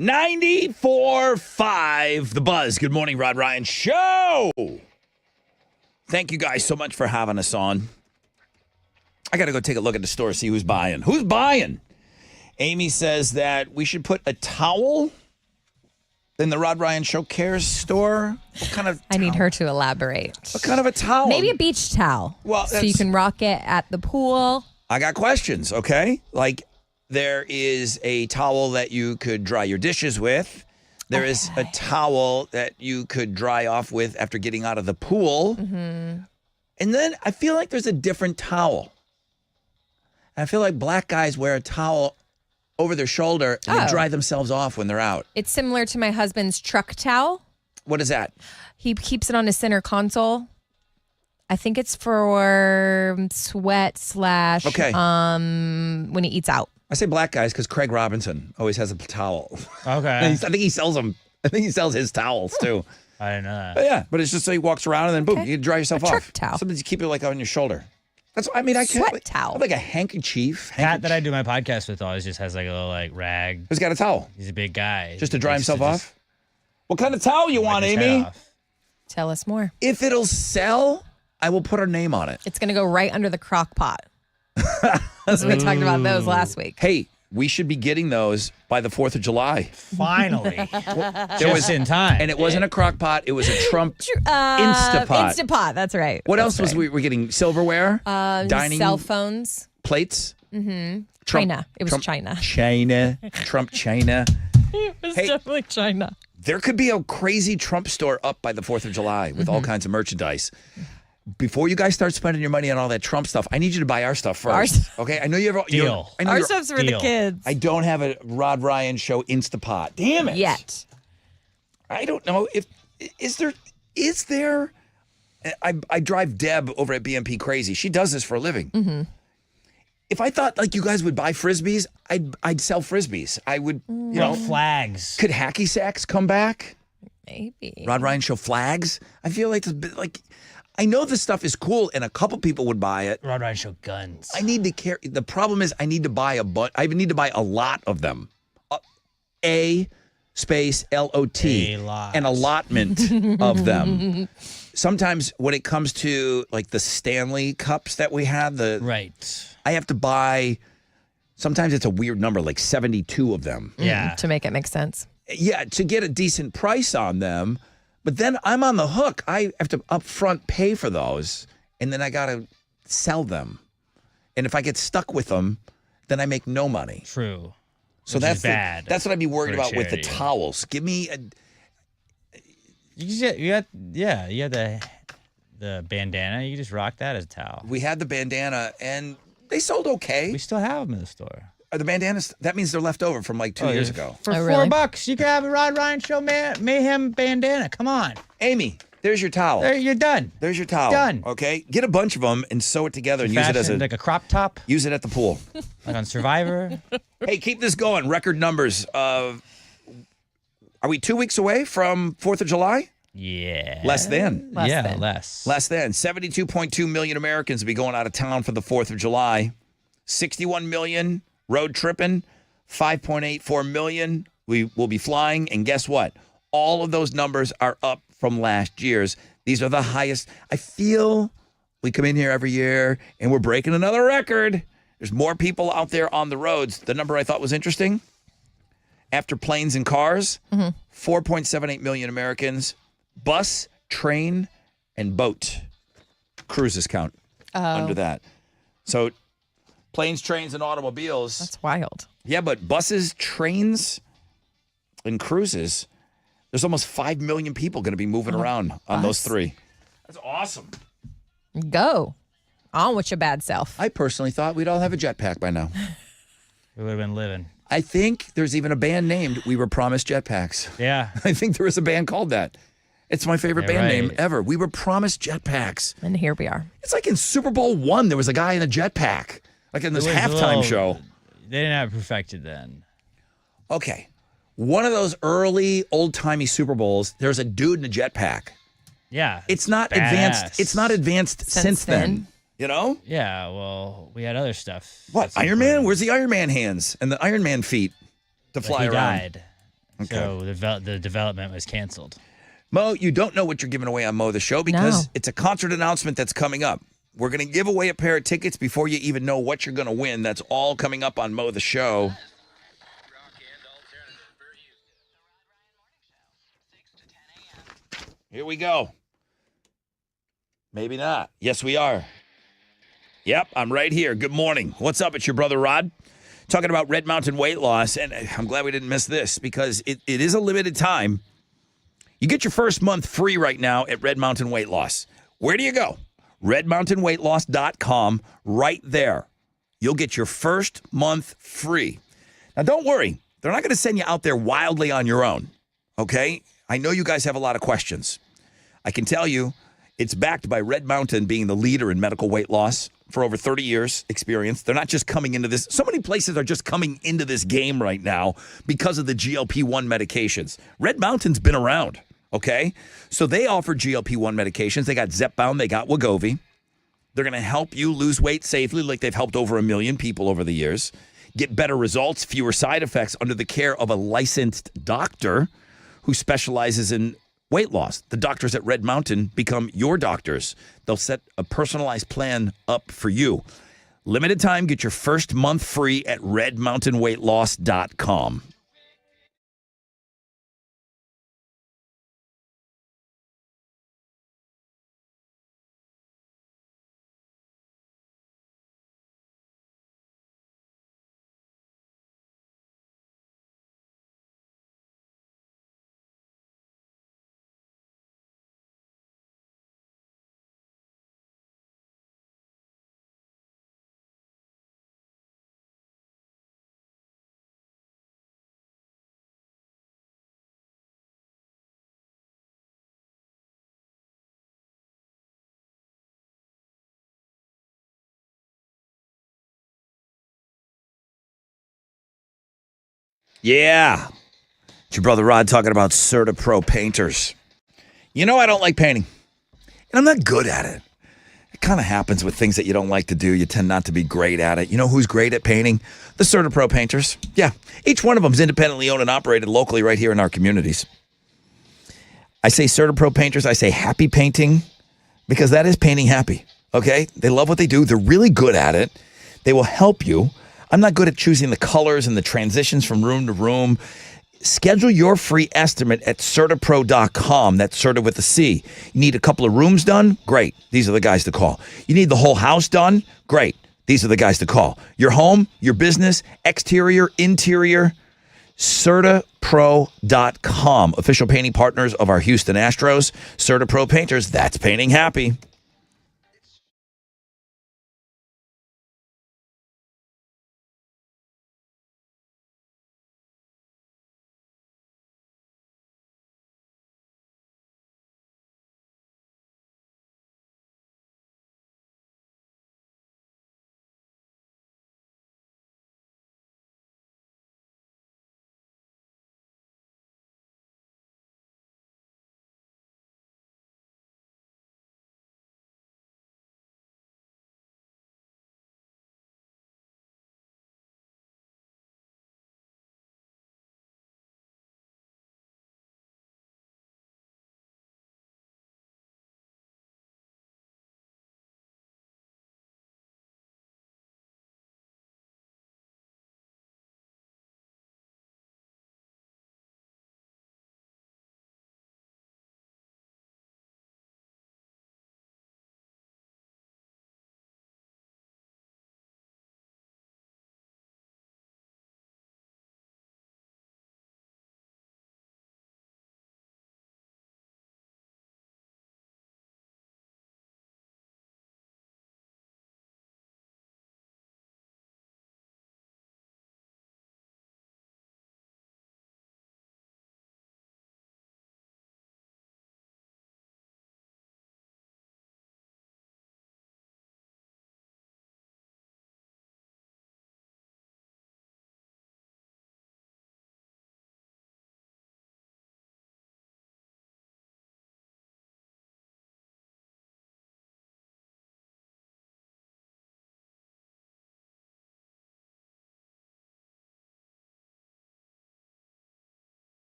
$94.5 The Buzz. Good morning, Rod Ryan Show. Thank you guys so much for having us on. I got to go take a look at the store, see who's buying. Who's buying? Amy says that we should put a towel in the Rod Ryan Show Cares store. What kind of towel? I need her to elaborate. What kind of a towel? Maybe a beach towel. Well, so you can rock it at the pool. I got questions, okay? Like, there is a towel that you could dry your dishes with. There is a towel that you could dry off with after getting out of the pool. Mm-hmm. And then I feel like there's a different towel. I feel like black guys wear a towel over their shoulder and they dry themselves off when they're out. It's similar to my husband's truck towel. What is that? He keeps it on his center console. I think it's for sweat / when he eats out. I say black guys because Craig Robinson always has a towel. Okay. I think he sells them. I think he sells his towels too. I didn't know that. But yeah, but it's just so he walks around and then boom, you dry yourself off. Truck towel. Sometimes you keep it like on your shoulder. That's I can't Sweat towel. like a handkerchief. Cat that I do my podcast with always just has like a little like rag. Who's got a towel? He's a big guy. Just to dry Likes himself to off? What kind of towel you want, wipe his head Amy? off. Tell us more. If it'll sell, I will put our name on it. It's going to go right under the crock pot. As we talked about those last week. Hey, we should be getting those by the 4th of July. Finally. There Just in time. And it wasn't a crock pot. It was a Trump Instapot. Instapot, that's right. What That's else was right. we're getting? Silverware? Dining Cell phones. plates? Mm-hmm. Trump- China. It was Trump- China. China. Trump China. It was Hey. definitely China. There could be a crazy Trump store up by the 4th of July with all kinds of merchandise. Before you guys start spending your money on all that Trump stuff, I need you to buy our stuff first. Okay? I know you have Deal. I know Our you're- stuff's for the Deal. kids. I don't have a Rod Ryan show Instapot. Damn it. Yet. I don't know if is there I drive Deb over at BMP crazy. She does this for a living. Mm-hmm. If I thought like you guys would buy frisbees, I'd sell frisbees. I would, you know, flags. could hacky sacks come back? Maybe. Rod Ryan show flags? I feel like this like I know this stuff is cool and a couple people would buy it. Rod Ryan show guns. I need to carry. The problem is I need to buy I need to buy a lot of them. A space LOT, A lot. an allotment of them. Sometimes when it comes to like the Stanley cups that we have, Right. I have to buy. Sometimes it's a weird number, like 72 of them. Yeah. To make it make sense. Yeah, to get a decent price on them. But then I'm on the hook. I have to upfront pay for those, and then I got to sell them. And if I get stuck with them, then I make no money. True. So Which that's is bad that's what I'd be worried for a about with the charity. towels. Give me a. You got the bandana. You can just rock that as a towel. We had the bandana, and they sold okay. We still have them in the store. Are the bandanas? That means they're left over from like 2 years ago. For Oh, really? $4, you can have a Rod Ryan Show Mayhem bandana. Come on. Amy, there's your towel. There, you're done. There's your towel. Done. Okay, get a bunch of them and sew it together and use it as Fashion, like a crop top, use it at the pool. like on Survivor. Hey, keep this going. Record numbers. Are we 2 weeks away from 4th of July? Yeah. Less than. Less. Less than. 72.2 million Americans will be going out of town for the 4th of July. 61 million road tripping. 5.84 million we will be flying. And guess what? All of those numbers are up from last year's. These are the highest. I feel we come in here every year and we're breaking another record. There's more people out there on the roads. The number I thought was interesting, after planes and cars, 4.78 million Americans. Bus, train, and boat cruises count under that. So planes, trains, and automobiles. That's wild. Yeah, but buses, trains, and cruises, there's almost 5 million people going to be moving around on those three. That's awesome. Go. On with your bad self. I personally thought we'd all have a jetpack by now. We would have been living. I think there's even a band named We Were Promised Jetpacks. Yeah. I think there was a band called that. It's my favorite Yeah, band right. name ever. We Were Promised Jetpacks. And here we are. It's like in Super Bowl I, there was a guy in a jetpack, like in this It was a halftime little- show. They didn't have it perfected then. Okay. One of those early old-timey Super Bowls, there's a dude in a jetpack. Yeah. It's not Badass. advanced. It's not advanced since then. You know? Yeah, well, we had other stuff. What? Iron Man? Where's the Iron Man hands and the Iron Man feet to But fly he around? died. Okay. So the development was canceled. Mo, you don't know what you're giving away on Mo the Show because No. it's a concert announcement that's coming up. We're going to give away a pair of tickets before you even know what you're going to win. That's all coming up on Mo the Show. Rock and alternative for Houston. 6 to 10 a.m. Here we go. Maybe not. Yes, we are. Yep, I'm right here. Good morning. What's up? It's your brother Rod. Talking about Red Mountain weight loss, and I'm glad we didn't miss this because it is a limited time. You get your first month free right now at Red Mountain Weight Loss. Where do you go? RedMountainWeightLoss.com right there. You'll get your first month free. Now, don't worry. They're not going to send you out there wildly on your own, okay? I know you guys have a lot of questions. I can tell you it's backed by Red Mountain being the leader in medical weight loss for over 30 years experience. They're not just coming into this. So many places are just coming into this game right now because of the GLP-1 medications. Red Mountain's been around, okay? So they offer GLP-1 medications. They got Zepbound. They got Wegovy. They're going to help you lose weight safely like they've helped over 1 million people over the years. Get better results, fewer side effects under the care of a licensed doctor who specializes in weight loss. The doctors at Red Mountain become your doctors. They'll set a personalized plan up for you. Limited time, get your first month free at redmountainweightloss.com. Yeah. It's your brother Rod talking about Certa Pro painters. You know I don't like painting, and I'm not good at it. It kind of happens with things that you don't like to do. You tend not to be great at it. You know who's great at painting? The Certa Pro painters. Yeah. Each one of them is independently owned and operated locally right here in our communities. I say Certa Pro painters. I say happy painting because that is painting happy. Okay? They love what they do. They're really good at it. They will help you. I'm not good at choosing the colors and the transitions from room to room. Schedule your free estimate at CertaPro.com. That's Certa with a C. You need a couple of rooms done? Great. These are the guys to call. You need the whole house done? Great. These are the guys to call. Your home, your business, exterior, interior, CertaPro.com. Official painting partners of our Houston Astros. Certa Pro Painters. That's painting happy.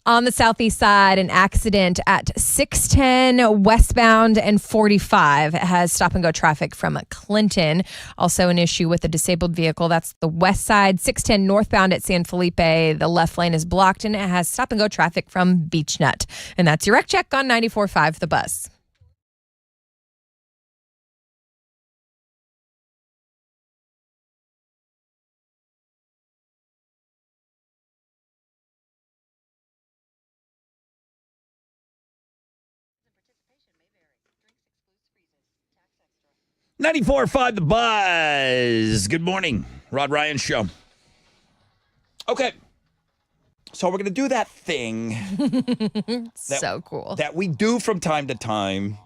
On the southeast side, an accident at 610 westbound and 45 has stop and go traffic from Clinton. Also an issue with a disabled vehicle. That's the west side, 610 northbound at San Felipe. The left lane is blocked and it has stop and go traffic from Beechnut. And that's your Wreck Check on 94.5 The Buzz. Extra. 94.5 The Buzz. Good morning. Rod Ryan Show. Okay. So we're going to do that thing. So cool. That we do from time to time.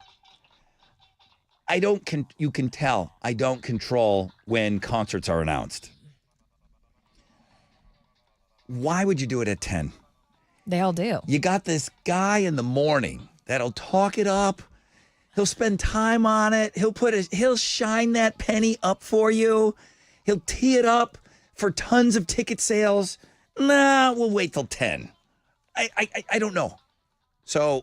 You can tell I don't control when concerts are announced. Why would you do it at 10? They all do. You got this guy in the morning that'll talk it up. He'll spend time on it. He'll shine that penny up for you. He'll tee it up for tons of ticket sales. Nah, we'll wait till 10. I don't know. So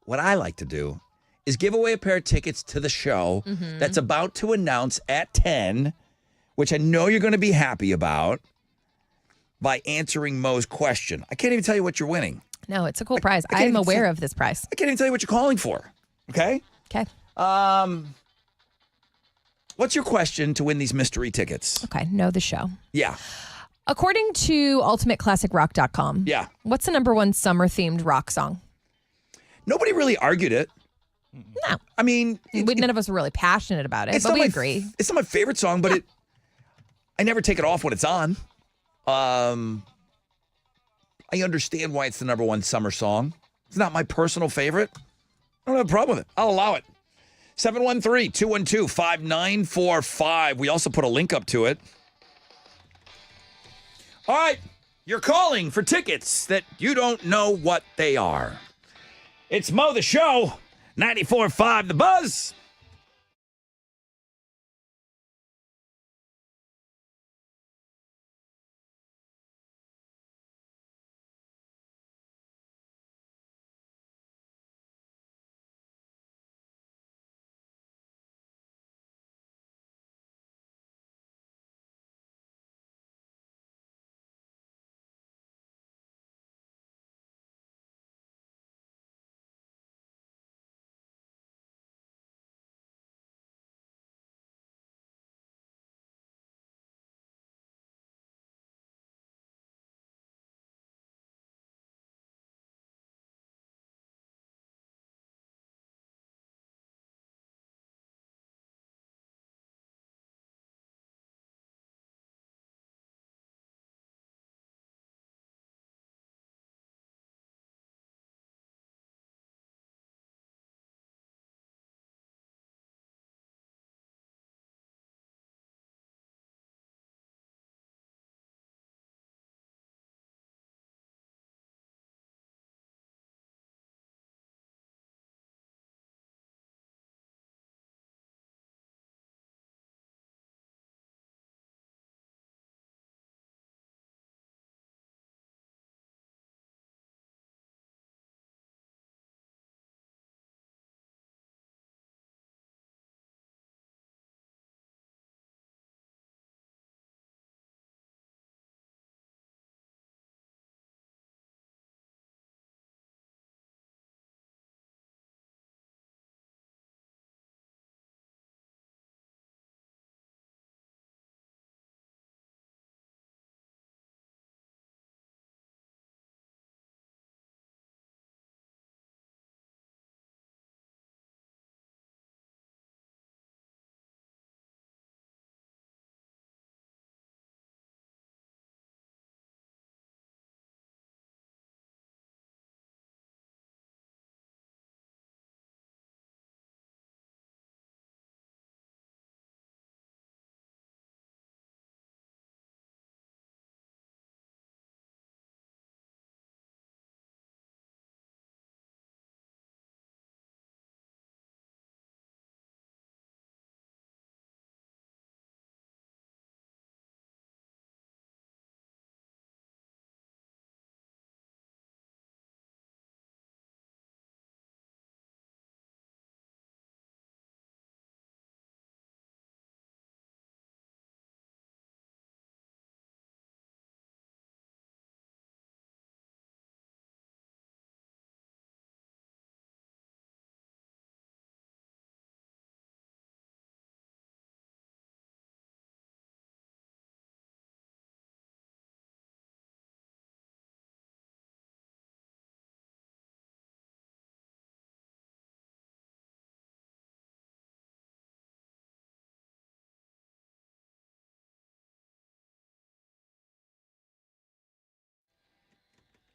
what I like to do is give away a pair of tickets to the show that's about to announce at 10, which I know you're going to be happy about, by answering Mo's question. I can't even tell you what you're winning. No, it's a cool prize. I am aware of this prize. I can't even tell you what you're calling for. Okay? Okay. What's your question to win these mystery tickets? Okay, know the show. Yeah. According to ultimateclassicrock.com, what's the number one summer-themed rock song? Nobody really argued it. No. I mean... none of us were really passionate about it, but we agree. It's not my favorite song, but I never take it off when it's on. I understand why it's the number one summer song. It's not my personal favorite. I don't have a problem with it. I'll allow it. 713-212-5945. We also put a link up to it. All right. You're calling for tickets that you don't know what they are. It's Mo the Show, 94.5 The Buzz.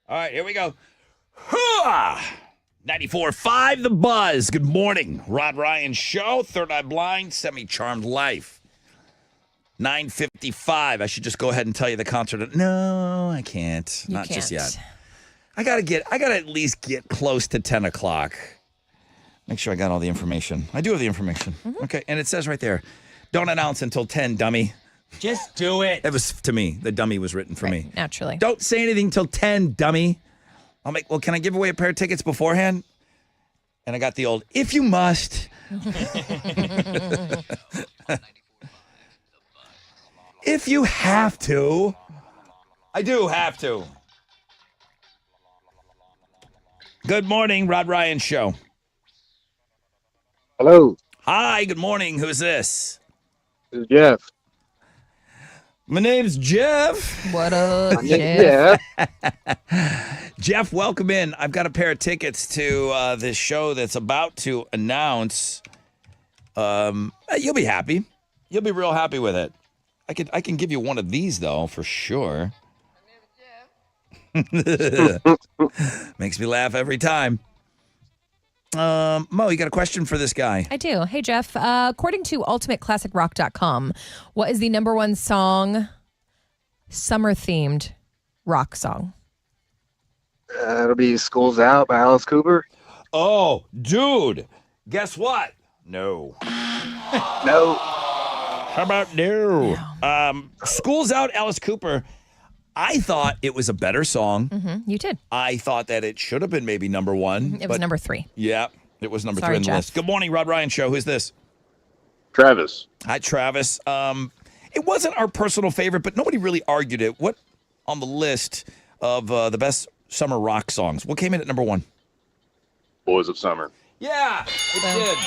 All right, here we go. 94.5 The Buzz. Good morning. Rod Ryan Show, Third Eye Blind, Semi-Charmed Life. 9:55. I should just go ahead and tell you the concert. No, I can't. Not just yet. I gotta at least get close to 10 o'clock. Make sure I got all the information. I do have the information. Okay, and it says right there, don't announce until 10, dummy. Just do it. That was to me. The dummy was written for me. Naturally. Don't say anything till 10, dummy. Well, can I give away a pair of tickets beforehand? And I got the old, if you must. If you have to. I do have to. Good morning, Rod Ryan Show. Hello. Hi, good morning. Who's this? This is Jeff. My name's Jeff. What up, Jeff? Jeff, welcome in. I've got a pair of tickets to this show that's about to announce. You'll be happy. You'll be real happy with it. I can give you one of these, though, for sure. Makes me laugh every time. Mo, you got a question for this guy? I do. Hey, Jeff. According to ultimateclassicrock.com, what is the number one song, summer-themed rock song? It'll be School's Out by Alice Cooper. Oh, dude. Guess what? No. No. How about no? School's Out, Alice Cooper. I thought it was a better song. You did. I thought that it should have been maybe number one. It was number 3. Yeah, it was number Sorry, 3 on the Jeff. list. Good morning, Rod Ryan Show. Who's this? Travis. Hi, Travis. It wasn't our personal favorite, but nobody really argued it. What on the list of the best summer rock songs? What came in at number 1? Boys of Summer. Yeah, it did.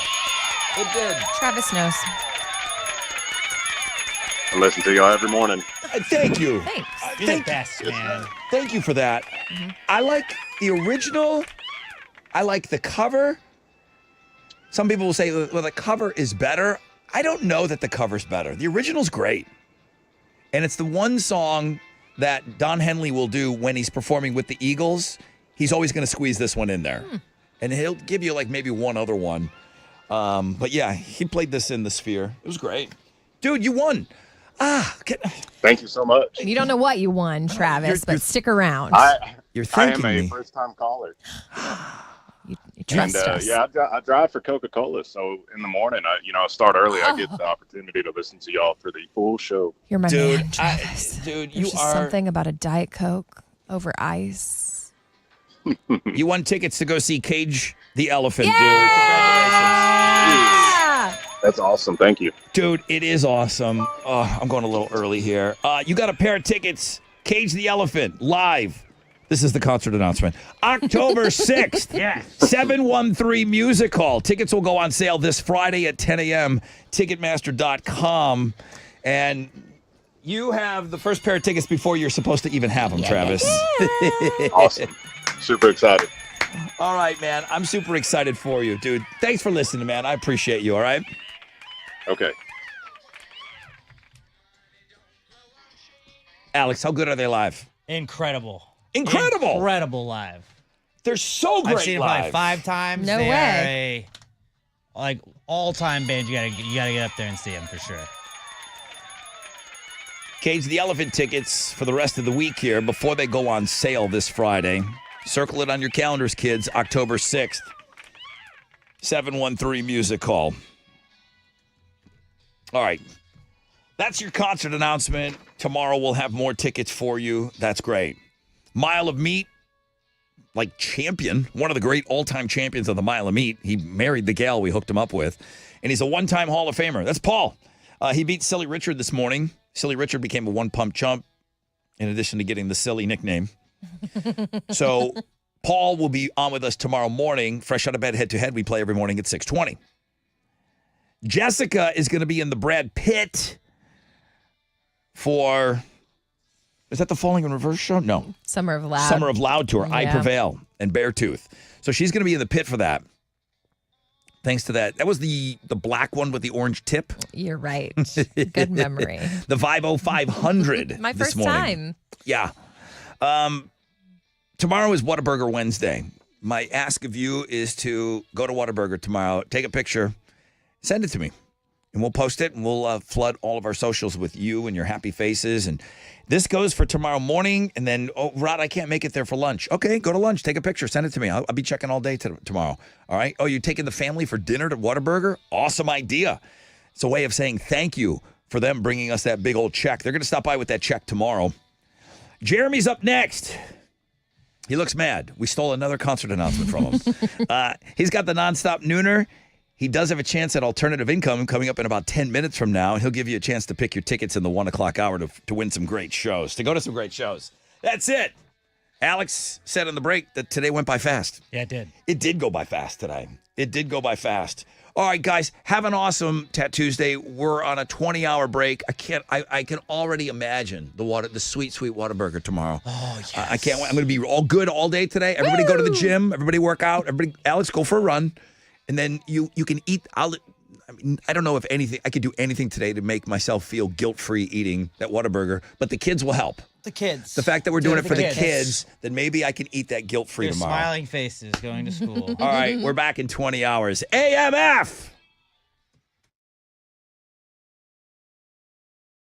It did. Travis knows. I listen to y'all every morning. Thank you. Thanks. You're the best, man. Thank you for that. I like the original. I like the cover. Some people will say, well, the cover is better. I don't know that the cover's better. The original's great. And it's the one song that Don Henley will do when he's performing with the Eagles. He's always going to squeeze this one in there. And he'll give you like maybe one other one. But yeah, he played this in the Sphere. It was great. Dude, you won. Thank you so much. You don't know what you won, Travis, but stick around. You're I am thanking a me. first-time caller. You trust us. Yeah, I drive for Coca-Cola, so in the morning, I start early. I get the opportunity to listen to y'all for the full show. You're my Dude, man, Travis. dude, There's you just are. something about a Diet Coke over ice. You won tickets to go see Cage the Elephant, dude. That's awesome. Thank you. Dude, it is awesome. I'm going a little early here. You got a pair of tickets. Cage the Elephant, live. This is the concert announcement. October 6th, 713 Music Hall. Tickets will go on sale this Friday at 10 a.m. Ticketmaster.com. And you have the first pair of tickets before you're supposed to even have them, Travis. Awesome. Super excited. All right, man. I'm super excited for you, dude. Thanks for listening, man. I appreciate you, all right? Okay. Alex, how good are they live? Incredible. Incredible live. They're so great I've seen them live. like 5 times. No They way. are a, like all-time band. You gotta get up there and see them for sure. Cage the Elephant tickets for the rest of the week here before they go on sale this Friday. Circle it on your calendars, kids. October 6th, 713 Music Hall. All right. That's your concert announcement. Tomorrow we'll have more tickets for you. That's great. Mile of Meat, like champion, one of the great all-time champions of the Mile of Meat. He married the gal we hooked him up with, and he's a one-time Hall of Famer. That's Paul. He beat Silly Richard this morning. Silly Richard became a one-pump chump, in addition to getting the silly nickname. So Paul will be on with us tomorrow morning. Fresh out of bed, head-to-head. We play every morning at 6:20. Jessica is going to be in the Brad Pitt for... Is that the Falling in Reverse show? No. Summer of Loud. Summer of Loud tour. I Yeah. Prevail and Beartooth. So she's going to be in the pit for that. Thanks to that. That was the black one with the orange tip. You're right. Good memory. The Vibo 500 My this first morning. time. Yeah. tomorrow is Whataburger Wednesday. My ask of you is to go to Whataburger tomorrow, take a picture, send it to me, and we'll post it, and we'll flood all of our socials with you and your happy faces. And this goes for tomorrow morning, and then, oh, Rod, I can't make it there for lunch. Okay, go to lunch, take a picture, send it to me. I'll be checking all day tomorrow, all right? Oh, you're taking the family for dinner to Whataburger? Awesome idea. It's a way of saying thank you for them bringing us that big old check. They're going to stop by with that check tomorrow. Jeremy's up next. He looks mad. We stole another concert announcement from him. He's got the nonstop nooner. He does have a chance at alternative income coming up in about 10 minutes from now. And he'll give you a chance to pick your tickets in the 1 o'clock hour to win some great shows, to go to some great shows. That's it. Alex said on the break that today went by fast. Yeah, it did. It did go by fast today. It did go by fast. All right, guys, have an awesome Tuesday. We're on a 20-hour break. I can already imagine the sweet Whataburger tomorrow. Oh, yes. I can't wait. I'm going to be all good all day today. Everybody go to the gym. Everybody work out. Alex, go for a run. And then you can eat. I don't know if I could do anything today to make myself feel guilt-free eating that Whataburger, but the kids will help. The kids. The fact that we're doing it for the kids, then maybe I can eat that guilt-free Their tomorrow. smiling faces going to school. All right, we're back in 20 hours. AMF!